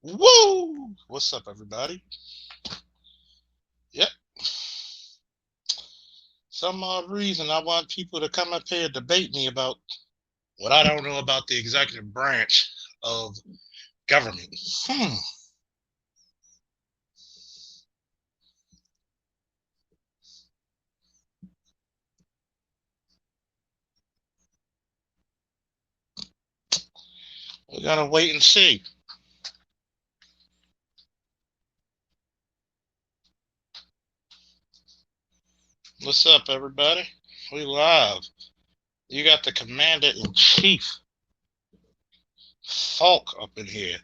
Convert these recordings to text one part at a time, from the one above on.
Woo! What's up, everybody? Yep. Some odd reason I want people to come up here and debate me about what I don't know about the executive branch of government. Hmm. We're gonna wait and see. What's up, everybody? We live. You got the commander in chief, Falk, up in here.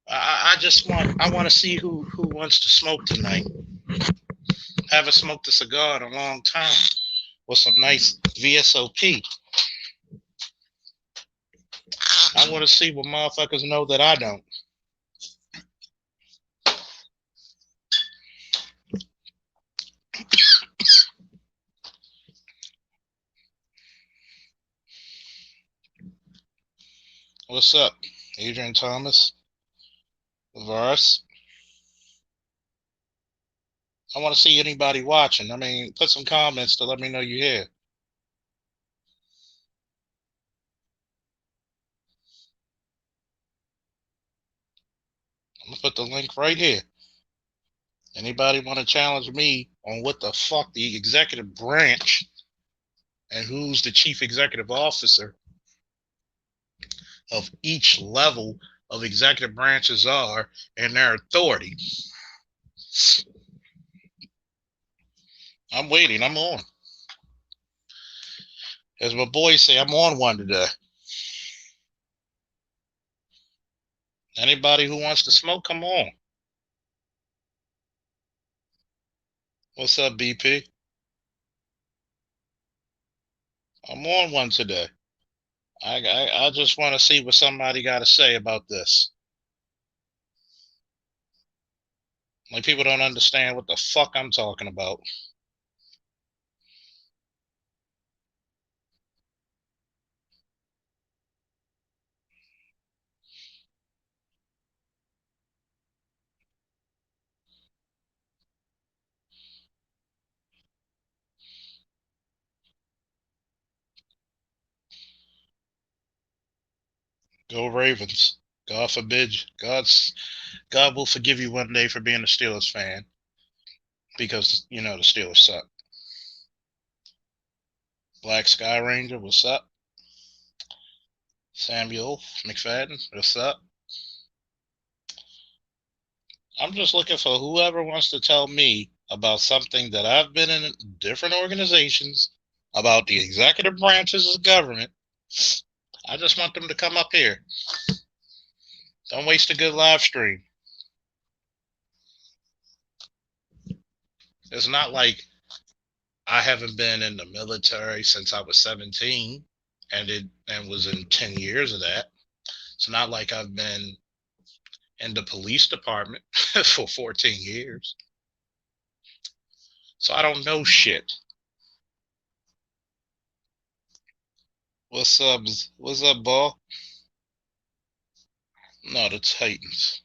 I want to see who wants to smoke tonight. Haven't smoked a cigar in a long time with some nice VSOP. I want to see what motherfuckers know that I don't. What's up, Adrian Thomas? Varus? I want to see anybody watching. I mean, put some comments to let me know you're here. I'm gonna put the link right here. Anybody want to challenge me on what the fuck the executive branch and who's the chief executive officer of each level of executive branches are and their authority? I'm waiting. I'm on. As my boys say, I'm on one today. Anybody who wants to smoke, come on. What's up, BP? I'm on one today. I just want to see what somebody got to say about this. Like, people don't understand what the fuck I'm talking about. Go Ravens. God forbid. God will forgive you one day for being a Steelers fan because you know the Steelers suck. Black Sky Ranger, what's up? Samuel McFadden, what's up? I'm just looking for whoever wants to tell me about something that I've been in different organizations about the executive branches of government. I just want them to come up here. Don't waste a good live stream. It's not like I haven't been in the military since I was 17 and was in 10 years of that. It's not like I've been in the police department for 14 years. So I don't know shit. What's up? What's up, ball? No, the Titans.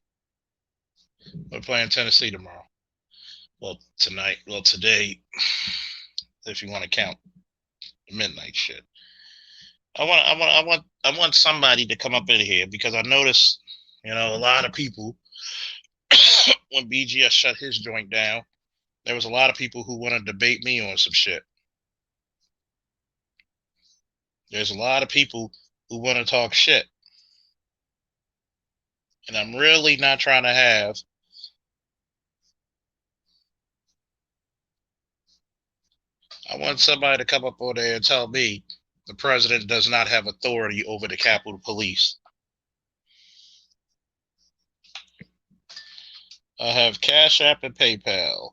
We're playing Tennessee tomorrow. Well, tonight. Well, today, if you want to count the midnight shit. I want somebody to come up in here because I noticed, a lot of people when BGS shut his joint down, there was a lot of people who want to debate me on some shit. There's a lot of people who want to talk shit, and I'm really not trying to have. I want somebody to come up over there and tell me the president does not have authority over the Capitol Police. I have Cash App and PayPal.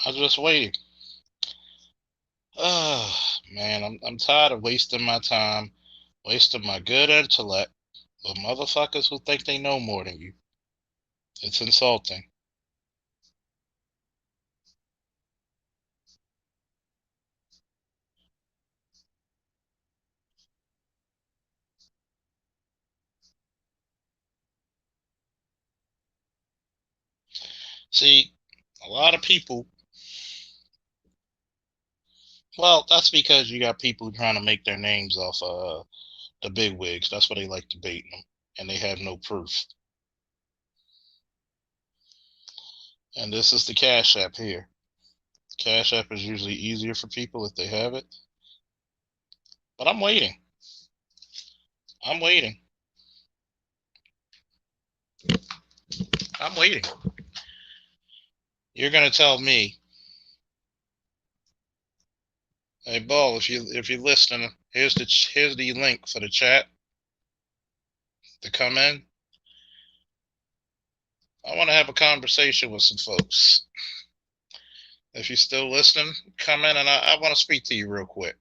I'm just waiting. Oh man, I'm tired of wasting my time, wasting my good intellect with motherfuckers who think they know more than you. It's insulting. See, a lot of people, well, that's because you got people trying to make their names off the big wigs. That's why they like debating them, and they have no proof. And this is the Cash App here. Cash App is usually easier for people if they have it. But I'm waiting. I'm waiting. I'm waiting. You're gonna tell me, hey, Ball, if you're listening, here's the link for the chat to come in. I want to have a conversation with some folks. If you're still listening, come in, and I want to speak to you real quick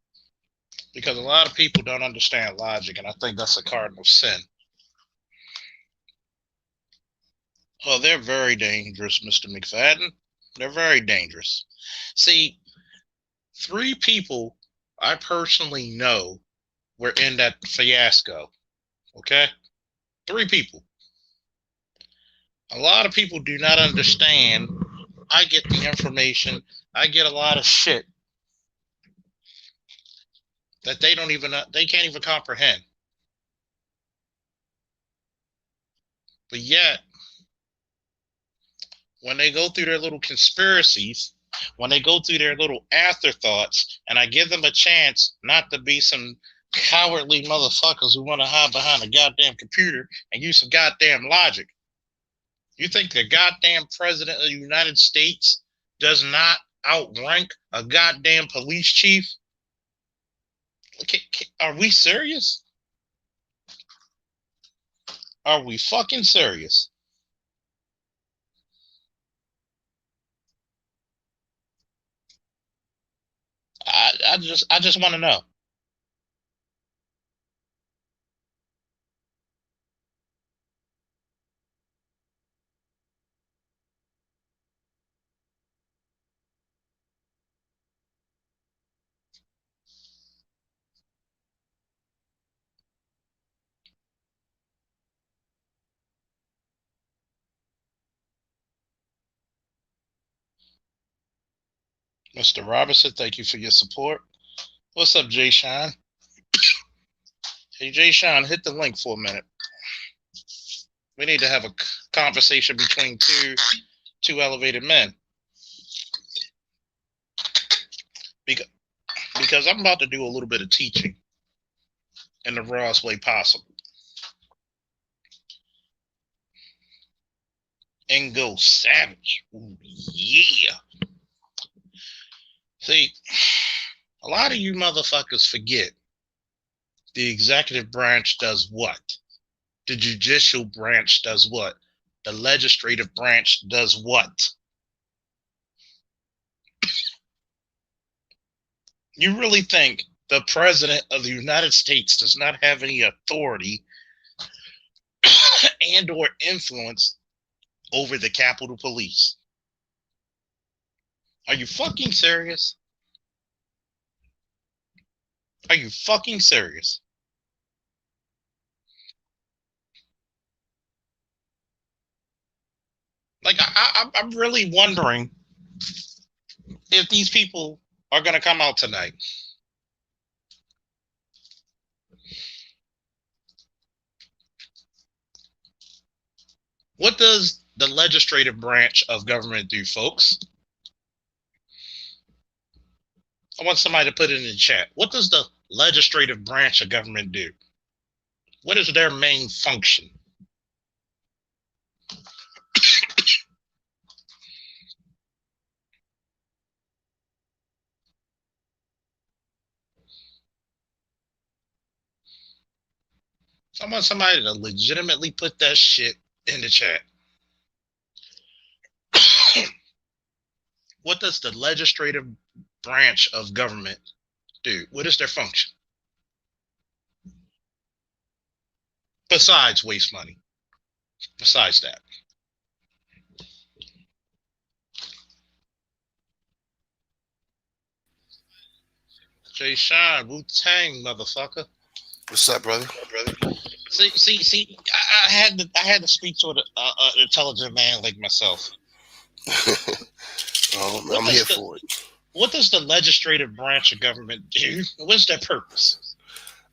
because a lot of people don't understand logic, and I think that's a cardinal sin. Well, they're very dangerous, Mr. McFadden. They're very dangerous. See, 3 people I personally know were in that fiasco. Okay? 3 people. A lot of people do not understand. I get the information. I get a lot of shit that they can't even comprehend. But yet, when they go through their little conspiracies, when they go through their little afterthoughts, and I give them a chance not to be some cowardly motherfuckers who want to hide behind a goddamn computer and use some goddamn logic. You think the goddamn president of the United States does not outrank a goddamn police chief? Are we serious? Are we fucking serious? I just want to know. Mr. Robertson, thank you for your support. What's up, Jay Sean? Hey, Jay Sean, hit the link for a minute. We need to have a conversation between two elevated men. Because I'm about to do a little bit of teaching in the rawest way possible. And go savage. Ooh, yeah. See, a lot of you motherfuckers forget the executive branch does what? The judicial branch does what? The legislative branch does what? You really think the president of the United States does not have any authority and or influence over the Capitol Police? Are you fucking serious? Are you fucking serious? Like, I'm really wondering if these people are going to come out tonight. What does the legislative branch of government do, folks? I want somebody to put it in the chat. What does the legislative branch of government do? What is their main function? I want somebody to legitimately put that shit in the chat. what does the legislative branch of government do? What is their function? Besides waste money. Besides that. Jay Sean, Wu-Tang, motherfucker. What's up, brother? See. I had to speak to an intelligent man like myself. I'm here for it. What does the legislative branch of government do? What's their purpose?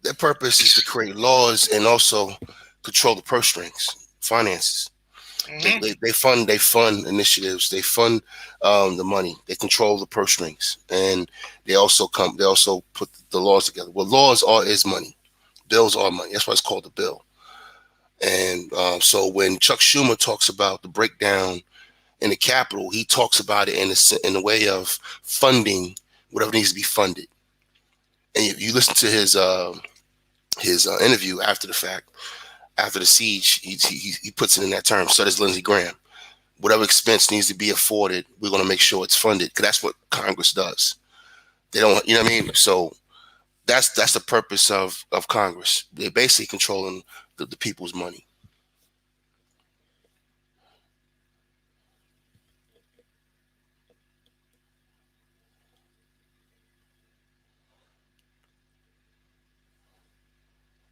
Their purpose is to create laws and also control the purse strings, finances. Mm-hmm. They fund initiatives. They fund the money. They control the purse strings, and they also put the laws together. What laws is money. Bills are money. That's why it's called a bill. And so when Chuck Schumer talks about the breakdown in the Capitol, he talks about it in the way of funding whatever needs to be funded. And if you listen to his interview after the fact, after the siege, he puts it in that term. So does Lindsey Graham. Whatever expense needs to be afforded, we're going to make sure it's funded, because that's what Congress does. They don't, you know what I mean? So that's the purpose of Congress. They're basically controlling the people's money.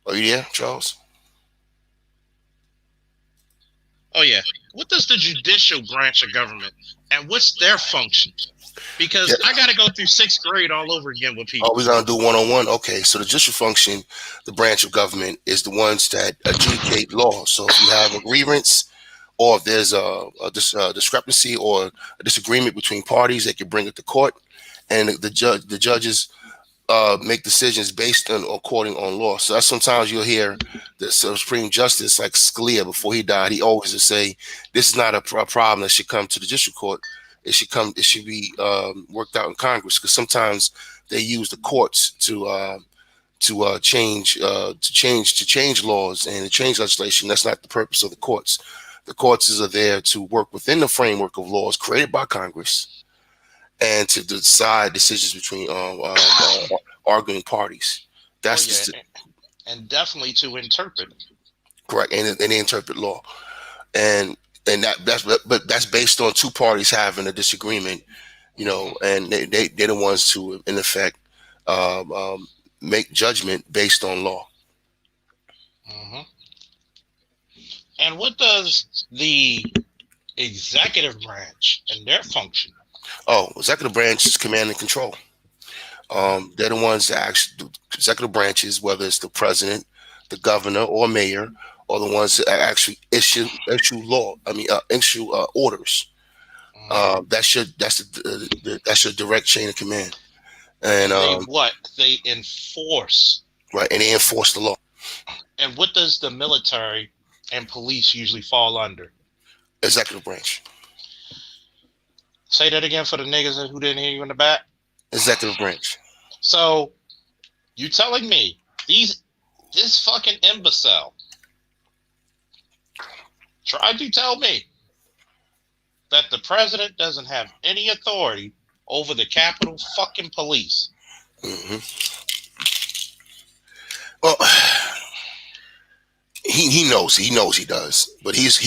Are you there, Charles? Oh yeah. What does the judicial branch of government, and what's their function? Because I got to go through 6th grade all over again with people. Oh, we're going to do one-on-one? Okay, so the judicial function, the branch of government, is the ones that adjudicate law. So if you have a grievance, or if there's a discrepancy or a disagreement between parties, they can bring it to court, and the judges make decisions based on according on law. So that's sometimes you'll hear the Supreme Justice, like Scalia, before he died, he always would say, "This is not a problem that should come to the district court. It should be worked out in Congress," because sometimes they use the courts to change laws and to change legislation. That's not the purpose of the courts. The courts are there to work within the framework of laws created by Congress and to decide decisions between arguing parties. That's and definitely to interpret. Correct, and they interpret law, and that's based on two parties having a disagreement, you know, and they're the ones to, in effect, make judgment based on law. Mm-hmm. And what does the executive branch and their function? Oh, executive branch is command and control. They're the ones that actually do executive branches, whether it's the president, the governor, or mayor, are the ones that actually issue law. Issue orders. That's your direct chain of command. And they enforce. Right, and they enforce the law. And what does the military and police usually fall under? Executive branch. Say that again for the niggas who didn't hear you in the back. Executive branch. So you telling me this fucking imbecile tried to tell me that the president doesn't have any authority over the Capitol fucking police? Mm-hmm. Well, he knows he does, but he's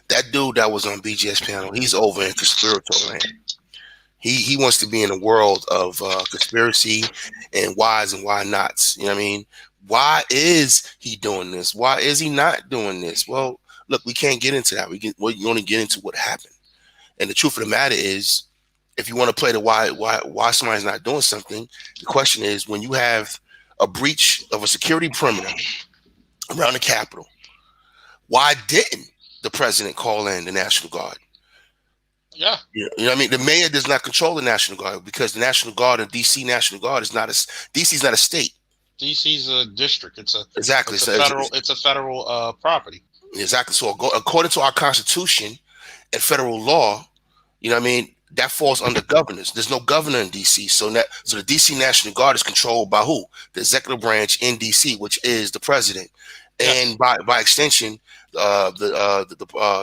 that dude that was on BGS panel. He's over in conspiratorial land. He wants to be in a world of conspiracy and whys and why nots. You know what I mean? Why is he doing this? Why is he not doing this? Well, look, we can't get into that. You only get into what happened. And the truth of the matter is, if you want to play the why somebody's not doing something, the question is, when you have a breach of a security perimeter around the Capitol, why didn't the president call in the National Guard? Yeah. You know what I mean? The mayor does not control the National Guard, because the National Guard and DC National Guard is not DC's not a state. DC's a district. It's a federal property. Exactly. So according to our Constitution and federal law, you know what I mean, that falls under governors. There's no governor in DC. So the DC National Guard is controlled by who? The executive branch in DC, which is the president. And by extension,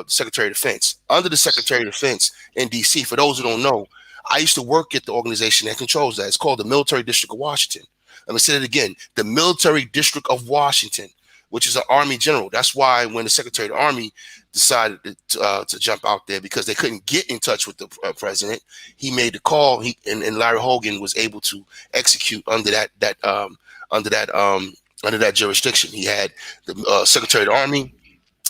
Secretary of Defense. Under the Secretary of Defense in D.C., for those who don't know, I used to work at the organization that controls that. It's called the Military District of Washington. Let me say it again: the Military District of Washington, which is an Army general. That's why when the Secretary of the Army decided to jump out there because they couldn't get in touch with the president, he made the call. And Larry Hogan was able to execute under that jurisdiction. He had the Secretary of the Army,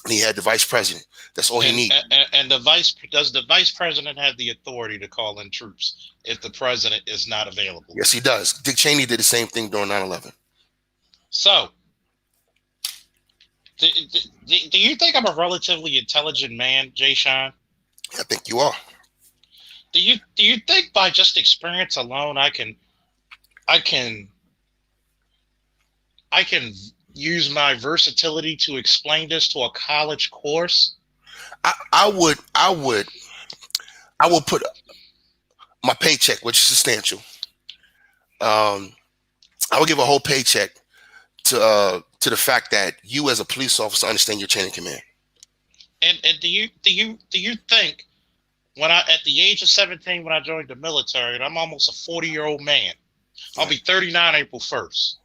and he had the Vice President. That's all he needed. And does the vice president have the authority to call in troops if the president is not available? Yes, he does. Dick Cheney did the same thing during 9/11. So, do you think I'm a relatively intelligent man, Jay Sean? I think you are. Do you think by just experience alone I can use my versatility to explain this to a college course? I would put my paycheck, which is substantial. I would give a whole paycheck to the fact that you, as a police officer, understand your chain of command. And do you think at the age of 17 when I joined the military, and I'm almost a 40-year-old man, I'll be 39 April 1st.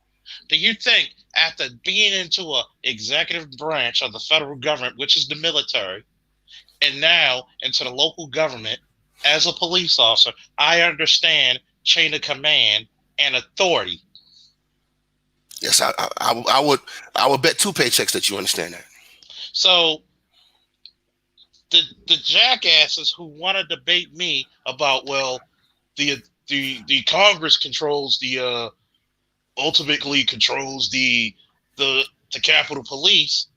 Do you think after being into a executive branch of the federal government, which is the military, and now into the local government as a police officer, I understand chain of command and authority? Yes, I would bet 2 paychecks that you understand that. So the jackasses who want to debate me about, well, the Congress controls ultimately controls the Capitol Police.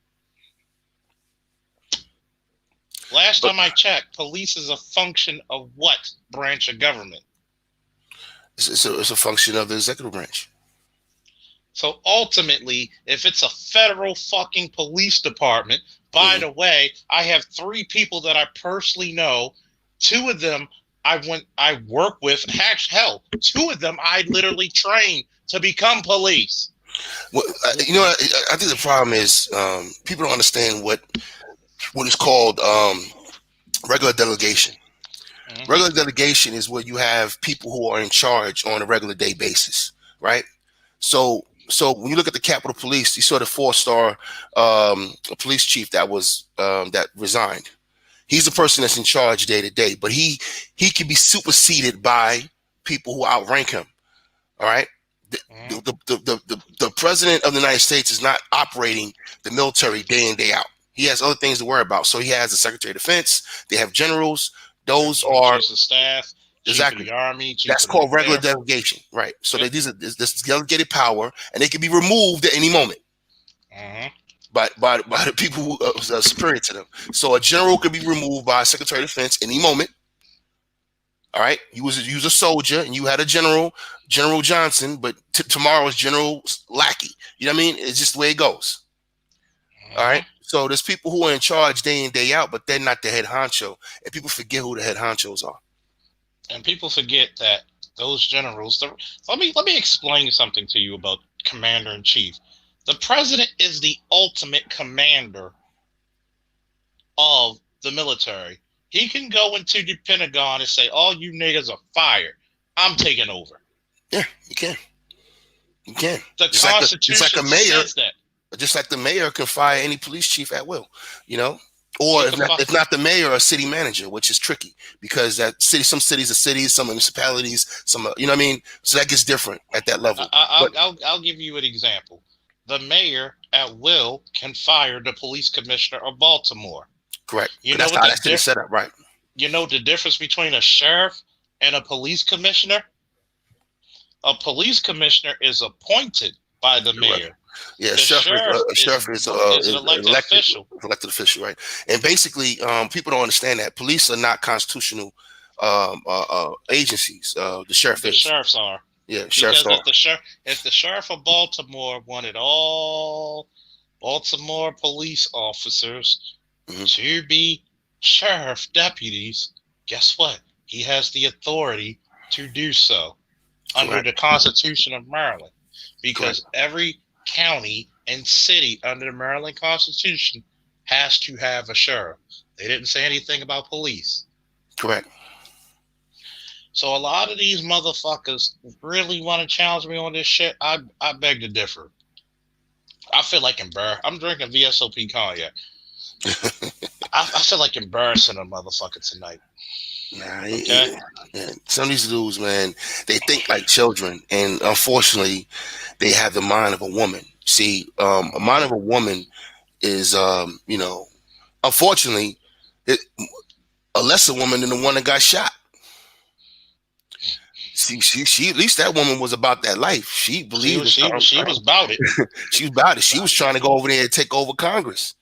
Last time I checked, police is a function of what branch of government? It's a function of the executive branch. So ultimately, if it's a federal fucking police department, by the way, I have 3 people that I personally know. 2 of them I work with. Hell, 2 of them I literally trained to become police. Well, I think the problem is people don't understand what is called regular delegation. Mm-hmm. Regular delegation is where you have people who are in charge on a regular day basis, right? So when you look at the Capitol Police, you saw the 4-star police chief that resigned. He's the person that's in charge day to day, but he can be superseded by people who outrank him. All right. The president of the United States is not operating the military day in, day out. He has other things to worry about. So he has the Secretary of Defense. They have generals. Those are chiefs of staff. Exactly. Chief of the Army. That's called regular delegation, right? So this is delegated power, and they can be removed at any moment by the people who are superior to them. So a general could be removed by a Secretary of Defense any moment. All right, you was a soldier and you had a General Johnson, but tomorrow is General Lackey. You know what I mean? It's just the way it goes. All right. So there's people who are in charge day in, day out, but they're not the head honcho, and people forget who the head honchos are. And people forget that those generals. Let me explain something to you about Commander in Chief. The president is the ultimate commander of the military. He can go into the Pentagon and say, "All you niggas are fired. I'm taking over." Yeah, you can. You can. The Constitution says that. Just like the mayor can fire any police chief at will, or if not the mayor, a city manager, which is tricky because some cities are cities, some municipalities, some, you know what I mean? So that gets different at that level. I'll give you an example. The mayor at will can fire the police commissioner of Baltimore. Correct. That's how that city set up, right? You know the difference between a sheriff and a police commissioner? A police commissioner is appointed by the mayor. Yeah, sheriff is an elected official. Elected official, right? And basically, people don't understand that police are not constitutional agencies. The sheriffs are. Yeah, sheriffs are. If the sheriff of Baltimore wanted all Baltimore police officers to be sheriff deputies, guess what? He has the authority to do so under the Constitution of Maryland, because every county and city under the Maryland Constitution has to have a sheriff. They didn't say anything about police. Correct. So a lot of these motherfuckers really want to challenge me on this shit. I beg to differ. I feel like embarrassed. I'm drinking VSOP cognac. I feel like embarrassing a motherfucker tonight. Nah, Okay. some of these dudes, man, they think like children, and unfortunately, they have the mind of a woman. See, a mind of a woman is, unfortunately, it, a lesser woman than the one that got shot. See, she at least that woman was about that life. She She believed was in she was something. she was about it. She was about it. She was trying to go over there and take over Congress.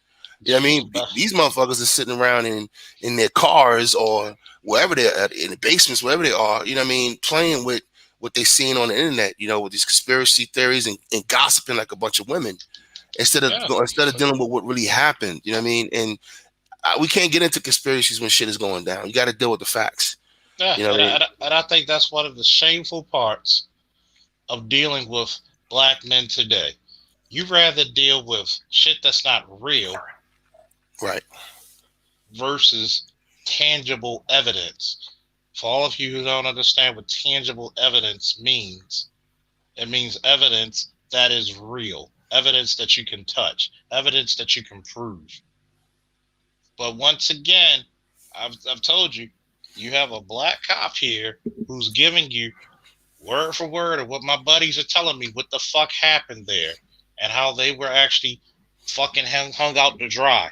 You know what I She was mean? about. These motherfuckers are sitting around in their cars or wherever they're at, in the basements, wherever they are, you know what I mean, playing with what they're seeing on the internet, with these conspiracy theories and gossiping like a bunch of women Yeah. instead of dealing with what really happened. You know what I mean? And we can't get into conspiracies when shit is going down. You got to deal with the facts. Yeah, You know what I mean? and I think that's one of the shameful parts of dealing with black men today. You rather deal with shit that's not real Right. versus tangible evidence. For all of you who don't understand what tangible evidence means, it means evidence that is real, evidence that you can touch, evidence that you can prove. But once again, I've told you, you have a black cop here who's giving you word for word of what my buddies are telling me what the fuck happened there and how they were actually fucking hung out to dry.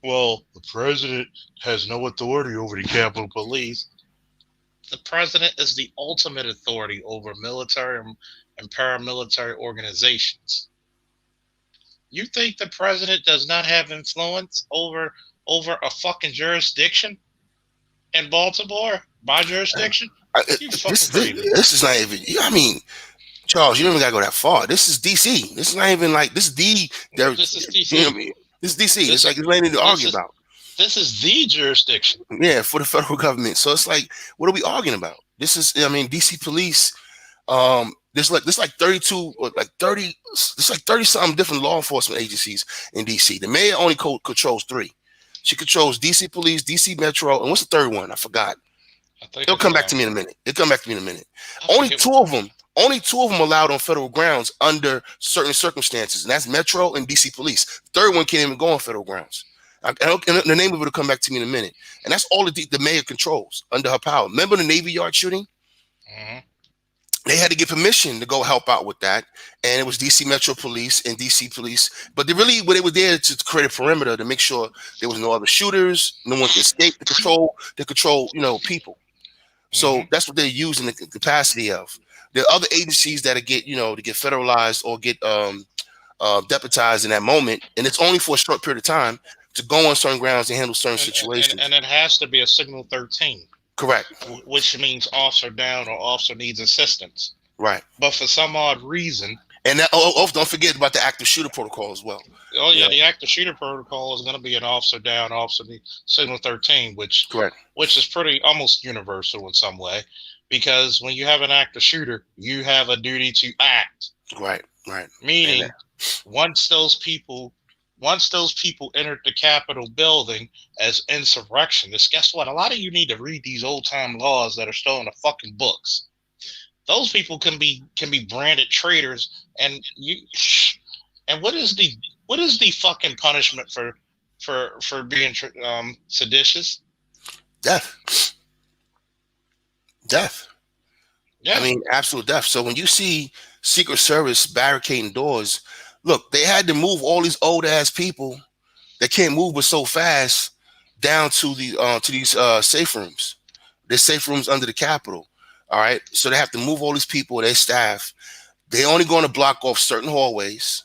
Well, the president has no authority over the Capitol Police. The president is the ultimate authority over military and paramilitary organizations. You think the president does not have influence over a fucking jurisdiction in Baltimore? My jurisdiction? You fucking crazy. This is not even. I mean, Charles, you don't even gotta go that far. This is DC. This is not even like this is the there. This is You know what I DC. mean? This is DC. It's This like it's not anything to this argue is about. this is the jurisdiction. Yeah, for the federal government. So it's like, what are we arguing about? This is, I mean, DC police. There's like 32 or like 30. There's like 30 something different law enforcement agencies in DC. The mayor only controls three. She controls DC police, DC Metro, and what's the third one? I forgot. I think It'll come it's back to me in a minute. It'll come back to me in a minute. I Only forget. two of them. Only two of them allowed on federal grounds under certain circumstances, and that's Metro and DC Police. Third one can't even go on federal grounds. And the name of it will come back to me in a minute. And that's all the mayor controls under her power. Remember the Navy Yard shooting? Mhm. They had to get permission to go help out with that, and it was DC Metro Police and DC Police. But they were there to create a perimeter to make sure there was no other shooters, no one could escape to control, people. So Mhm. that's what they're using the capacity of. There are other agencies that get, to get federalized or get deputized in that moment, and it's only for a short period of time to go on certain grounds and handle certain situations. And it has to be a signal 13, Correct. which means officer down or officer needs assistance. Right. But for some odd reason, And don't forget about the active shooter protocol as well. oh yeah, Yeah. the active shooter protocol is going to be an officer down, officer signal 13, Correct. which is pretty almost universal in some way, because when you have an active shooter, you have a duty to act. Right. Right. Meaning, once those people entered the Capitol building as insurrectionists, guess what? A lot of you need to read these old time laws that are still in the fucking books. Those people can be branded traitors, and what is the fucking punishment for being seditious? Death. Death. Yeah. I mean, absolute death. So when you see Secret Service barricading doors, look, they had to move all these old ass people that can't move but so fast down to these safe rooms. There's safe rooms under the Capitol. All right, so they have to move all these people, their staff. They're only going to block off certain hallways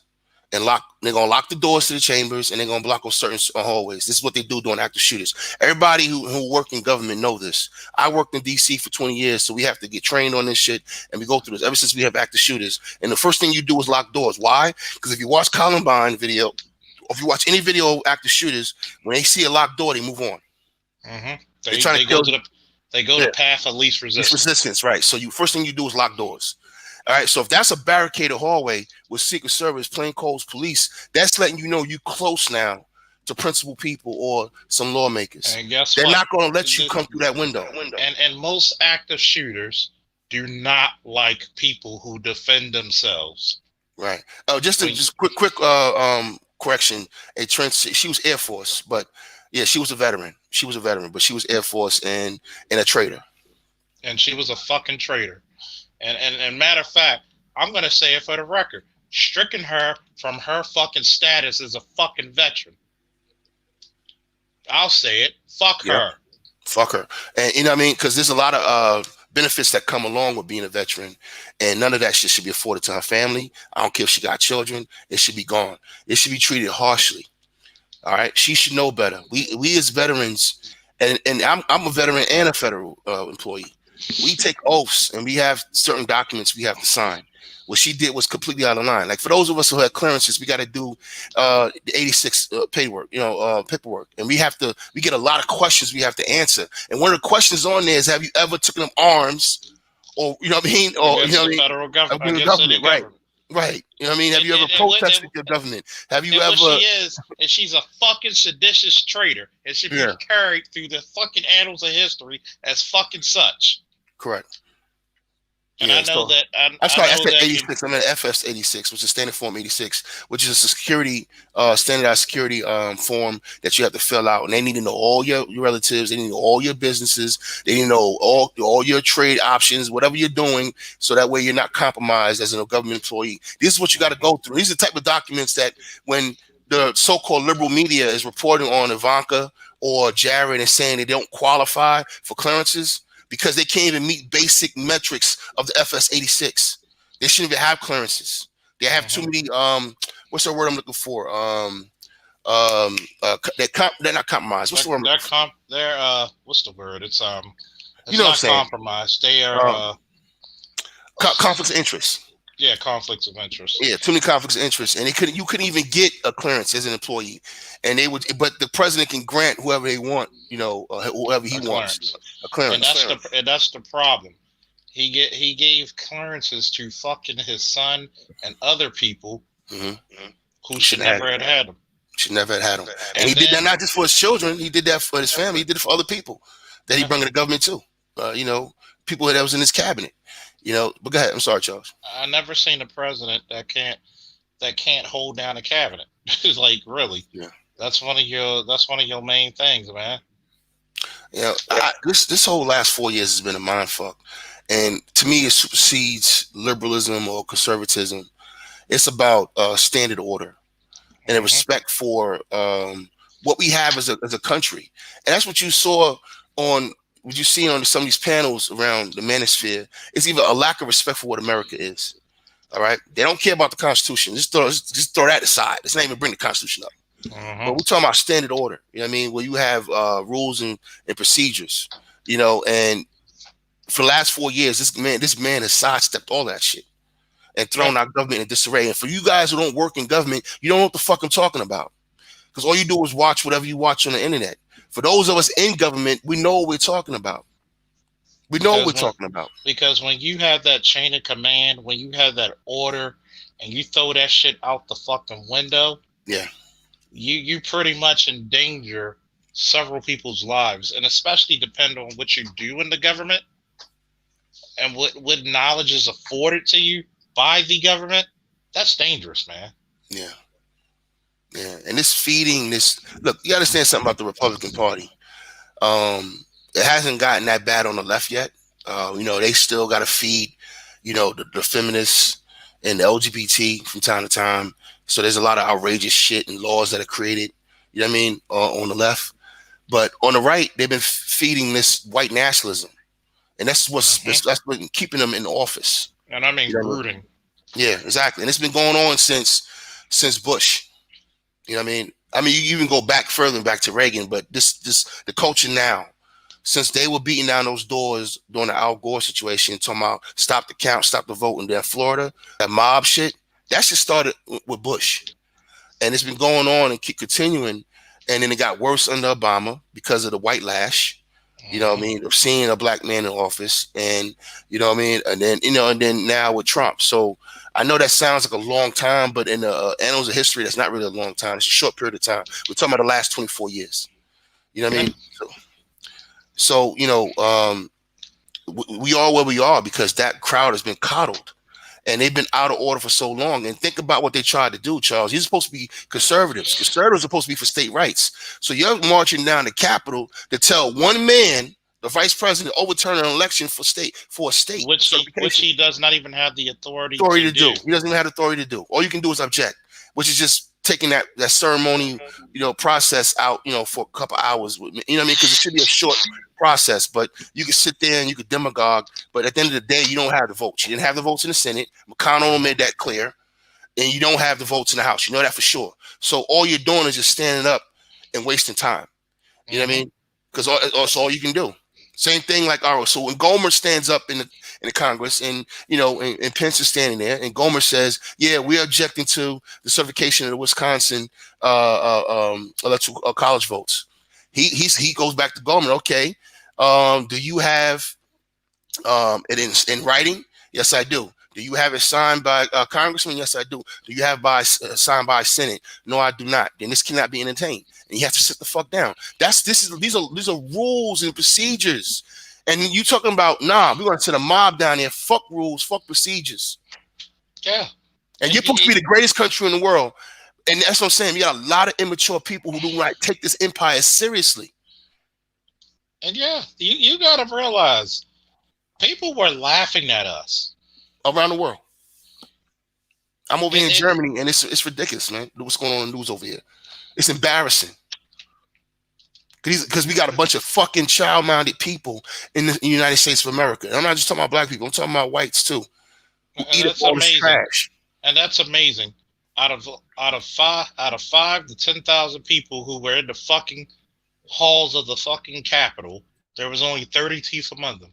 and they're going to lock the doors to the chambers, and they're going to block off certain hallways. This is what they do during active shooters. Everybody who work in government know this. I worked in DC for 20 years, so we have to get trained on this shit, and we go through this ever since we have active shooters. And the first thing you do is lock doors. Why? Because if you watch Columbine video, or if you watch any video of active shooters, when they see a locked door, they move on. Mm-hmm. They're trying to go to the path of least resistance. Resistance, right? So first thing you do is lock doors. All right, so if that's a barricaded hallway with Secret Service, plainclothes police, that's letting you know you close now to principal people or some lawmakers. And guess They're what? not going to let you come through that window. And most active shooters do not like people who defend themselves. Right. Just a When just quick correction. A Trent, she was Air Force, but yeah, she was a veteran. She was a veteran, but she was Air Force and a traitor. and she was a fucking traitor. And matter of fact, I'm gonna say it for the record. Stricken her from her fucking status as a fucking veteran. I'll say it. Fuck Yeah. her. Fuck her. And you know what I mean? Because there's a lot of benefits that come along with being a veteran, and none of that shit should be afforded to her family. I don't care if she got children. It should be gone. It should be treated harshly. All right. She should know better. We as veterans, and I'm a veteran and a federal employee. We take oaths and we have certain documents we have to sign. What she did was completely out of line. Like for those of us who had clearances, we got to do the 86 paperwork, and we get a lot of questions we have to answer. And one of the questions on there is, have you ever taken up arms, or you know what I mean, or Against you know what I the mean, federal government, against the against the government, right? government. Right. You know what I mean? Have you ever protested your government? Have you And ever? what she is she's a fucking seditious traitor, and should be carried through the fucking annals of history as fucking such. Correct. And I know that. I said 86. I meant FS 86, which is Standard Form 86, which is a security, standardized security form that you have to fill out. And they need to know all your relatives. They need to know all your businesses. They need to know all your trade options, whatever you're doing, so that way you're not compromised as a government employee. This is what you got to go through. These are the type of documents that when the so-called liberal media is reporting on Ivanka or Jared and saying they don't qualify for clearances, because they can't even meet basic metrics of the FS 86. They shouldn't even have clearances. They have too many. What's the word I'm looking for? They're not compromised. What's the word? They're what's the word? It's you know what I'm saying? Compromised. They are conflicts of interest. Yeah, conflicts of interest. Yeah, too many conflicts of interest, and you couldn't even get a clearance as an employee, and they would. But the president can grant whoever they want, whoever he wants a clearance. And that's the problem. He gave clearances to fucking his son and other people who should never have had them. Should never have had them. And he did that not just for his children. He did that for his family. He did it for other people that he brought in the government too. People that was in his cabinet. But go ahead. I'm sorry, Charles. I never seen a president that can't hold down a cabinet. It's like, really? Yeah. That's one of your main things, man. This whole last 4 years has been a mind fuck, and to me, it supersedes liberalism or conservatism. It's about standard order and a respect for what we have as a country, and that's what you saw on. What you see on some of these panels around the manosphere is either a lack of respect for what America is. All right, they don't care about the Constitution. Just throw that aside. Let's not even bring the Constitution up. But we're talking about standard order. You know what I mean? Where you have rules and procedures. And for the last 4 years, this man has sidestepped all that shit and thrown our government in disarray. And for you guys who don't work in government, you don't know what the fuck I'm talking about, because all you do is watch whatever you watch on the internet. For those of us in government, we know what we're talking about. Because when you have that chain of command, when you have that order, and you throw that shit out the fucking window, yeah, you pretty much endanger several people's lives, and especially depending on what you do in the government and what knowledge is afforded to you by the government. That's dangerous, man. Yeah. Yeah, and this feeding this. Look, you understand something about the Republican Party. It hasn't gotten that bad on the left yet. They still got to feed, the feminists and the LGBT from time to time. So there's a lot of outrageous shit and laws that are created. You know what I mean? On the left, but on the right, they've been feeding this white nationalism, and that's what's keeping them in office. And I mean brooding. Yeah, exactly. And it's been going on since Bush. You know what I mean? You even go back further back to Reagan, but the culture now, since they were beating down those doors during the Al Gore situation, talking about stop the count, stop the vote in Florida, that mob shit, that shit started with Bush. And it's been going on and keep continuing. And then it got worse under Obama because of the white lash. You know what I Mhm. mean? Of seeing a black man in office, and you know what I mean, and then now with Trump. So I know that sounds like a long time, but in the annals of history, that's not really a long time. It's a short period of time. We're talking about the last 24 years. You know what I Yeah. mean? So we are where we are because that crowd has been coddled and they've been out of order for so long. And think about what they tried to do, Charles. You're supposed to be conservatives. Conservatives are supposed to be for state rights. So you're marching down the Capitol to tell one man, the vice president, to overturn an election for a state Which certification. he does not even have the authority Authority to to do. do. He doesn't even have the authority to do. All you can do is object, which is just taking that ceremony, process out, for a couple hours. You know what I mean? Because it should be a short process, but you can sit there and you can demagogue. But at the end of the day, you don't have the votes. You didn't have the votes in the Senate. McConnell made that clear, and you don't have the votes in the House. You know that for sure. So all you're doing is just standing up and wasting time. You know what I Hmm. mean? Because that's all you can do. Same thing like Aro. So when Gomer stands up in the Congress, and and Pence is standing there, and Gomer says, "Yeah, we're objecting to the certification of the Wisconsin electoral college votes." He goes back to Gomer. Okay, do you have it in writing? Yes, I do. Do you have it signed by Congressman? Yes, I do. Do you have signed by Senate? No, I do not. Then this cannot be entertained, and you have to sit the fuck down. These are rules and procedures. And you talking about we're going to send a mob down there. Fuck rules, fuck procedures. Yeah. And And, you're supposed to be the greatest country in the world. And that's what I'm saying. We got a lot of immature people who do not take this empire seriously yeah, you got to realize people were laughing at us. around the world. I'm over here in And Germany, and it's ridiculous, man. What's going on in the news over here? It's embarrassing because we got a bunch of fucking child-minded people in the United States of America. And I'm not just talking about black people. I'm talking about whites too, who eat up that's all this amazing. trash. And that's amazing. Out of 5 to 10,000 people who were in the fucking halls of the fucking Capitol, there was only 30 teeth among them.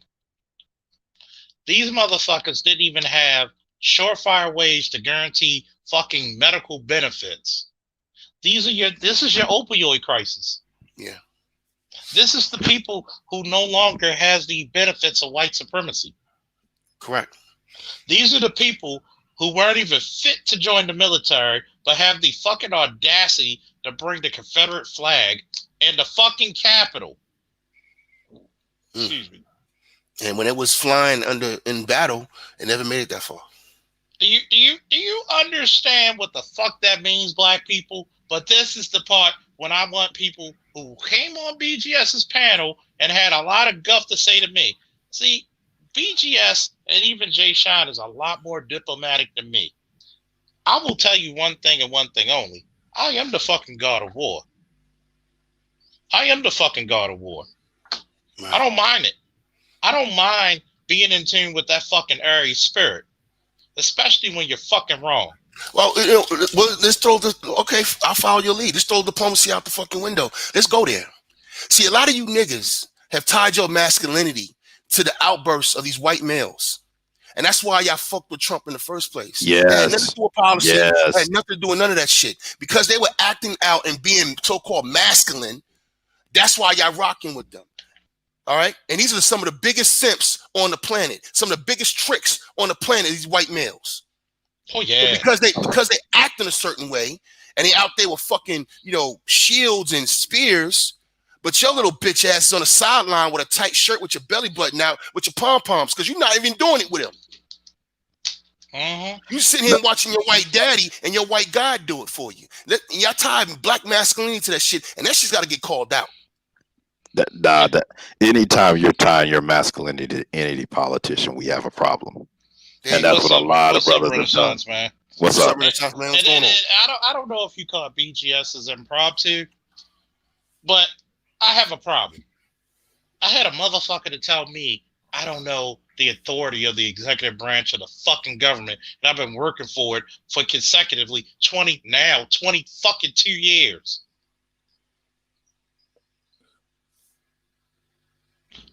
These motherfuckers didn't even have surefire ways to guarantee fucking medical benefits. This is your opioid crisis. Yeah, This is the people who no longer has the benefits of white supremacy. correct. These are the people who weren't even fit to join the military, but have the fucking audacity to bring the Confederate flag in the fucking Capitol. Mm. Excuse me. And when it was flying in battle, it never made it that far. Do you understand what the fuck that means, black people? But this is the part when I want people who came on BGS's panel and had a lot of guff to say to me. See, BGS and even Jay Shine is a lot more diplomatic than me. I will tell you one thing and one thing only. I am the fucking god of war. I am the fucking god of war. I Right. don't mind it. I don't mind being in tune with that fucking Aries spirit, especially when you're fucking wrong. Well, let's throw the okay. I'll follow your lead. Let's throw diplomacy out the fucking window. Let's go there. See, a lot of you niggas have tied your masculinity to the outbursts of these white males. And that's why y'all fucked with Trump in the first place. It had nothing to Yes. do with policy. It had Yes. nothing to do with none of that shit. Because they were acting out and being so-called masculine, that's why y'all rocking with them. All right? And these are some of the biggest simps on the planet. Some of the biggest tricks on the planet, these white males. Oh But yeah. because they act in a certain way, and they out there with fucking, shields and spears, but your little bitch ass is on the sideline with a tight shirt with your belly button out with your pom-poms, because you're not even doing it with him. Mm-hmm. You sitting here watching your white daddy and your white God do it for you. Y'all tied black masculinity to that shit, and that shit's got to get called out. That anytime you're tying your masculinity to any politician, we have a problem. There And you go. that's what a lot of What's up, brothers have done. Renaissance man? What's What's up, up? Renaissance man? What's And, going and, on? and I don't know if you call BGS as impromptu, but I have a problem. I had a motherfucker to tell me I don't know the authority of the executive branch of the fucking government, and I've been working for it for consecutively 20 fucking 2 years.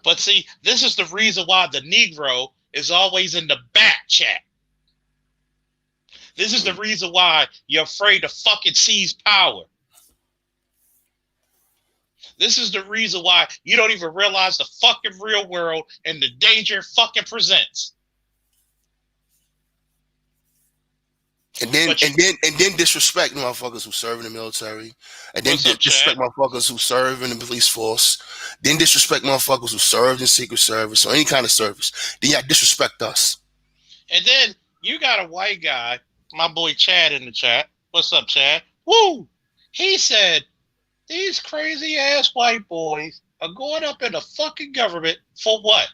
But see, this is the reason why the Negro is always in the back chat. This is the reason why you're afraid to fucking seize power. This is the reason why you don't even realize the fucking real world and the danger it fucking presents. And then disrespect motherfuckers who serve in the military, and then disrespect motherfuckers who serve in the police force, then disrespect motherfuckers who served in Secret Service or any kind of service. Then you disrespect us. And then you got a white guy, my boy Chad in the chat. What's up, Chad? Woo! He said these crazy ass white boys are going up in the fucking government for what?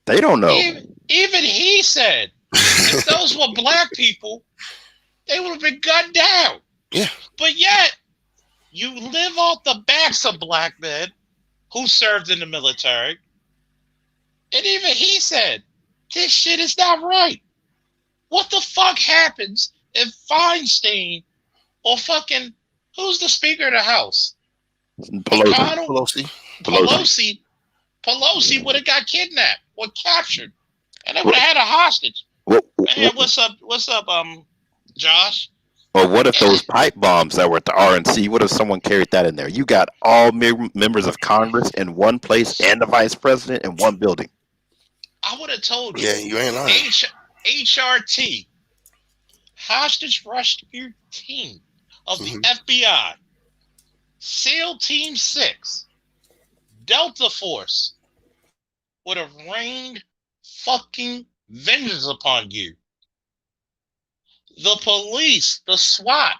They don't know. Even he said, if those were black people, they would have been gunned down. Yeah. But yet, you live off the backs of black men who served in the military. And even he said, this shit is not right. What the fuck happens if Feinstein or fucking, who's the Speaker of the House? Pelosi would have got kidnapped or captured. And they would have had a hostage. Man, what's up, Josh? Or what if those pipe bombs that were at the RNC, what if someone carried that in there? You got all members of Congress in one place and the vice president in one building. I would have told you. Yeah, you ain't lying. HRT, Hostage Rescue Team of the FBI, SEAL Team 6, Delta Force would have rained fucking vengeance upon you. The police, the SWAT,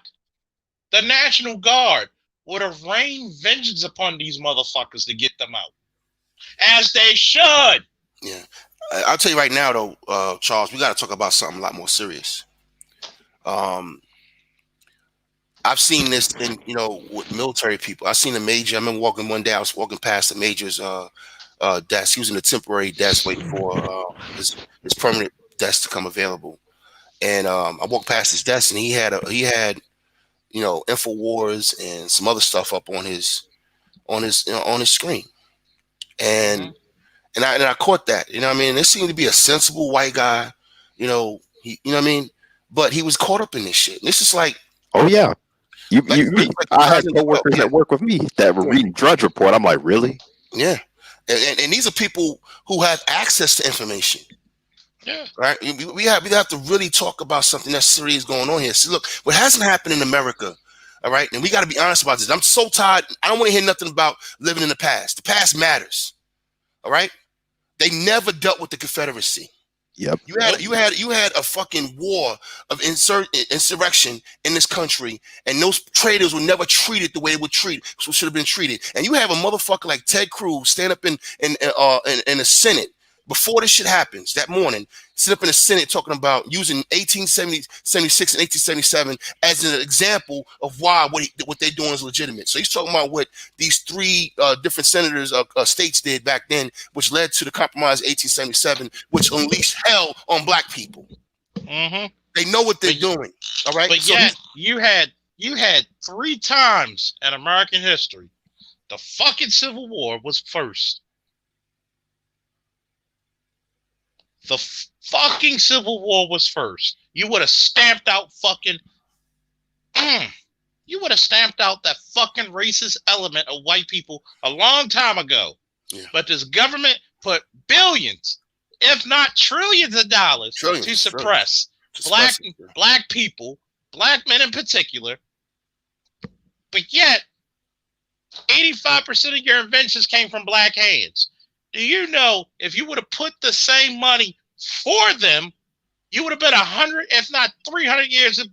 the National Guard would have rained vengeance upon these motherfuckers to get them out. As they should. Yeah. I'll tell you right now, though, Charles, we got to talk about something a lot more serious. I've seen this in, with military people. I've seen a major. I remember walking one day, I was walking past the major's desk. He was in a temporary desk waiting for his permanent desk to come available. And I walked past his desk, and he had InfoWars and some other stuff up on his screen. And and I caught that. You know what I mean? There seemed to be a sensible white guy, he, you know what I mean? But he was caught up in this shit. And this is like, oh yeah. I had coworkers that work with me that were reading Drudge Report. I'm like, really? Yeah. And these are people who have access to information. Yeah. Right. We have to really talk about something that's serious going on here. See, look, what hasn't happened in America. All right. And we got to be honest about this. I'm so tired. I don't want to hear nothing about living in the past. The past matters. All right. They never dealt with the Confederacy. Yep. You had a fucking war of insurrection in this country, and those traitors were never treated the way they should have been treated. And you have a motherfucker like Ted Cruz stand up in the Senate before this shit happens that morning, sit up in the Senate talking about using 1876 and 1877 as an example of why what they're doing is legitimate. So he's talking about what these three different senators states did back then, which led to the compromise 1877, which unleashed hell on black people. Mm-hmm. They know what they're doing. All right. But yet you had 3 times in American history, the fucking Civil War was first. The fucking Civil War was first. You would have stamped out fucking. You would have stamped out that fucking racist element of white people a long time ago. Yeah. But this government put billions, if not trillions of dollars to suppress black people, black men in particular. But yet, 85% of your inventions came from black hands. Do you know if you would have put the same money for them, you would have been 100, if not 300 years of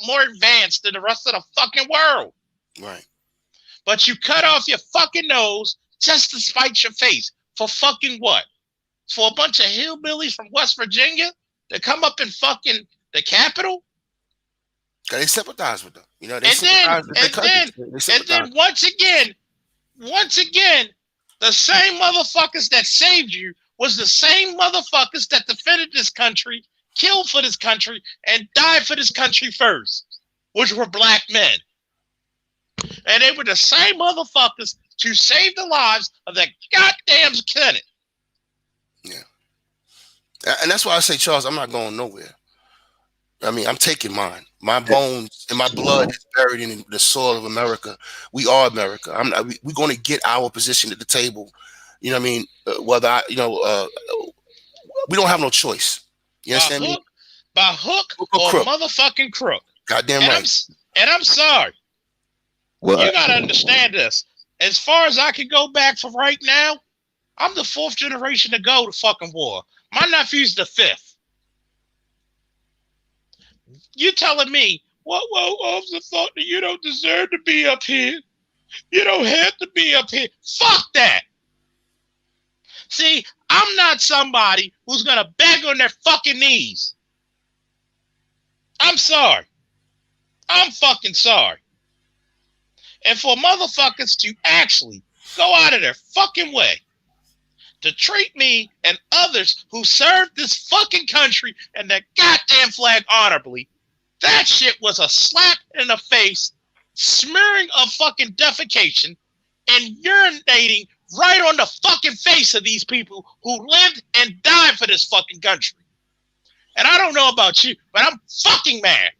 more advanced than the rest of the fucking world. Right. But you cut off your fucking nose just to spite your face. For fucking what? For a bunch of hillbillies from West Virginia to come up in fucking the Capitol? They sympathize with them. And then once again, the same motherfuckers that saved you was the same motherfuckers that defended this country, killed for this country, and died for this country first, which were black men. And they were the same motherfuckers to save the lives of that goddamn Senate. Yeah. And that's why I say, Charles, I'm not going nowhere. I mean, I'm taking mine. My bones and my blood is buried in the soil of America. We are America. We're going to get our position at the table. You know what I mean? Whether we don't have no choice. You By understand me? hook, by hook Hook or or crook. motherfucking crook. Goddamn And right. I'm sorry. Well, You gotta understand this. As far as I can go back for right now, I'm the 4th generation to go to fucking war. My nephew's the 5th. You telling me, well, officer thought that you don't deserve to be up here. You don't have to be up here. Fuck that. See, I'm not somebody who's gonna beg on their fucking knees. I'm sorry. I'm fucking sorry. And for motherfuckers to actually go out of their fucking way to treat me and others who served this fucking country and their goddamn flag honorably, that shit was a slap in the face, smearing of fucking defecation, and urinating right on the fucking face of these people who lived and died for this fucking country. And I don't know about you, but I'm fucking mad.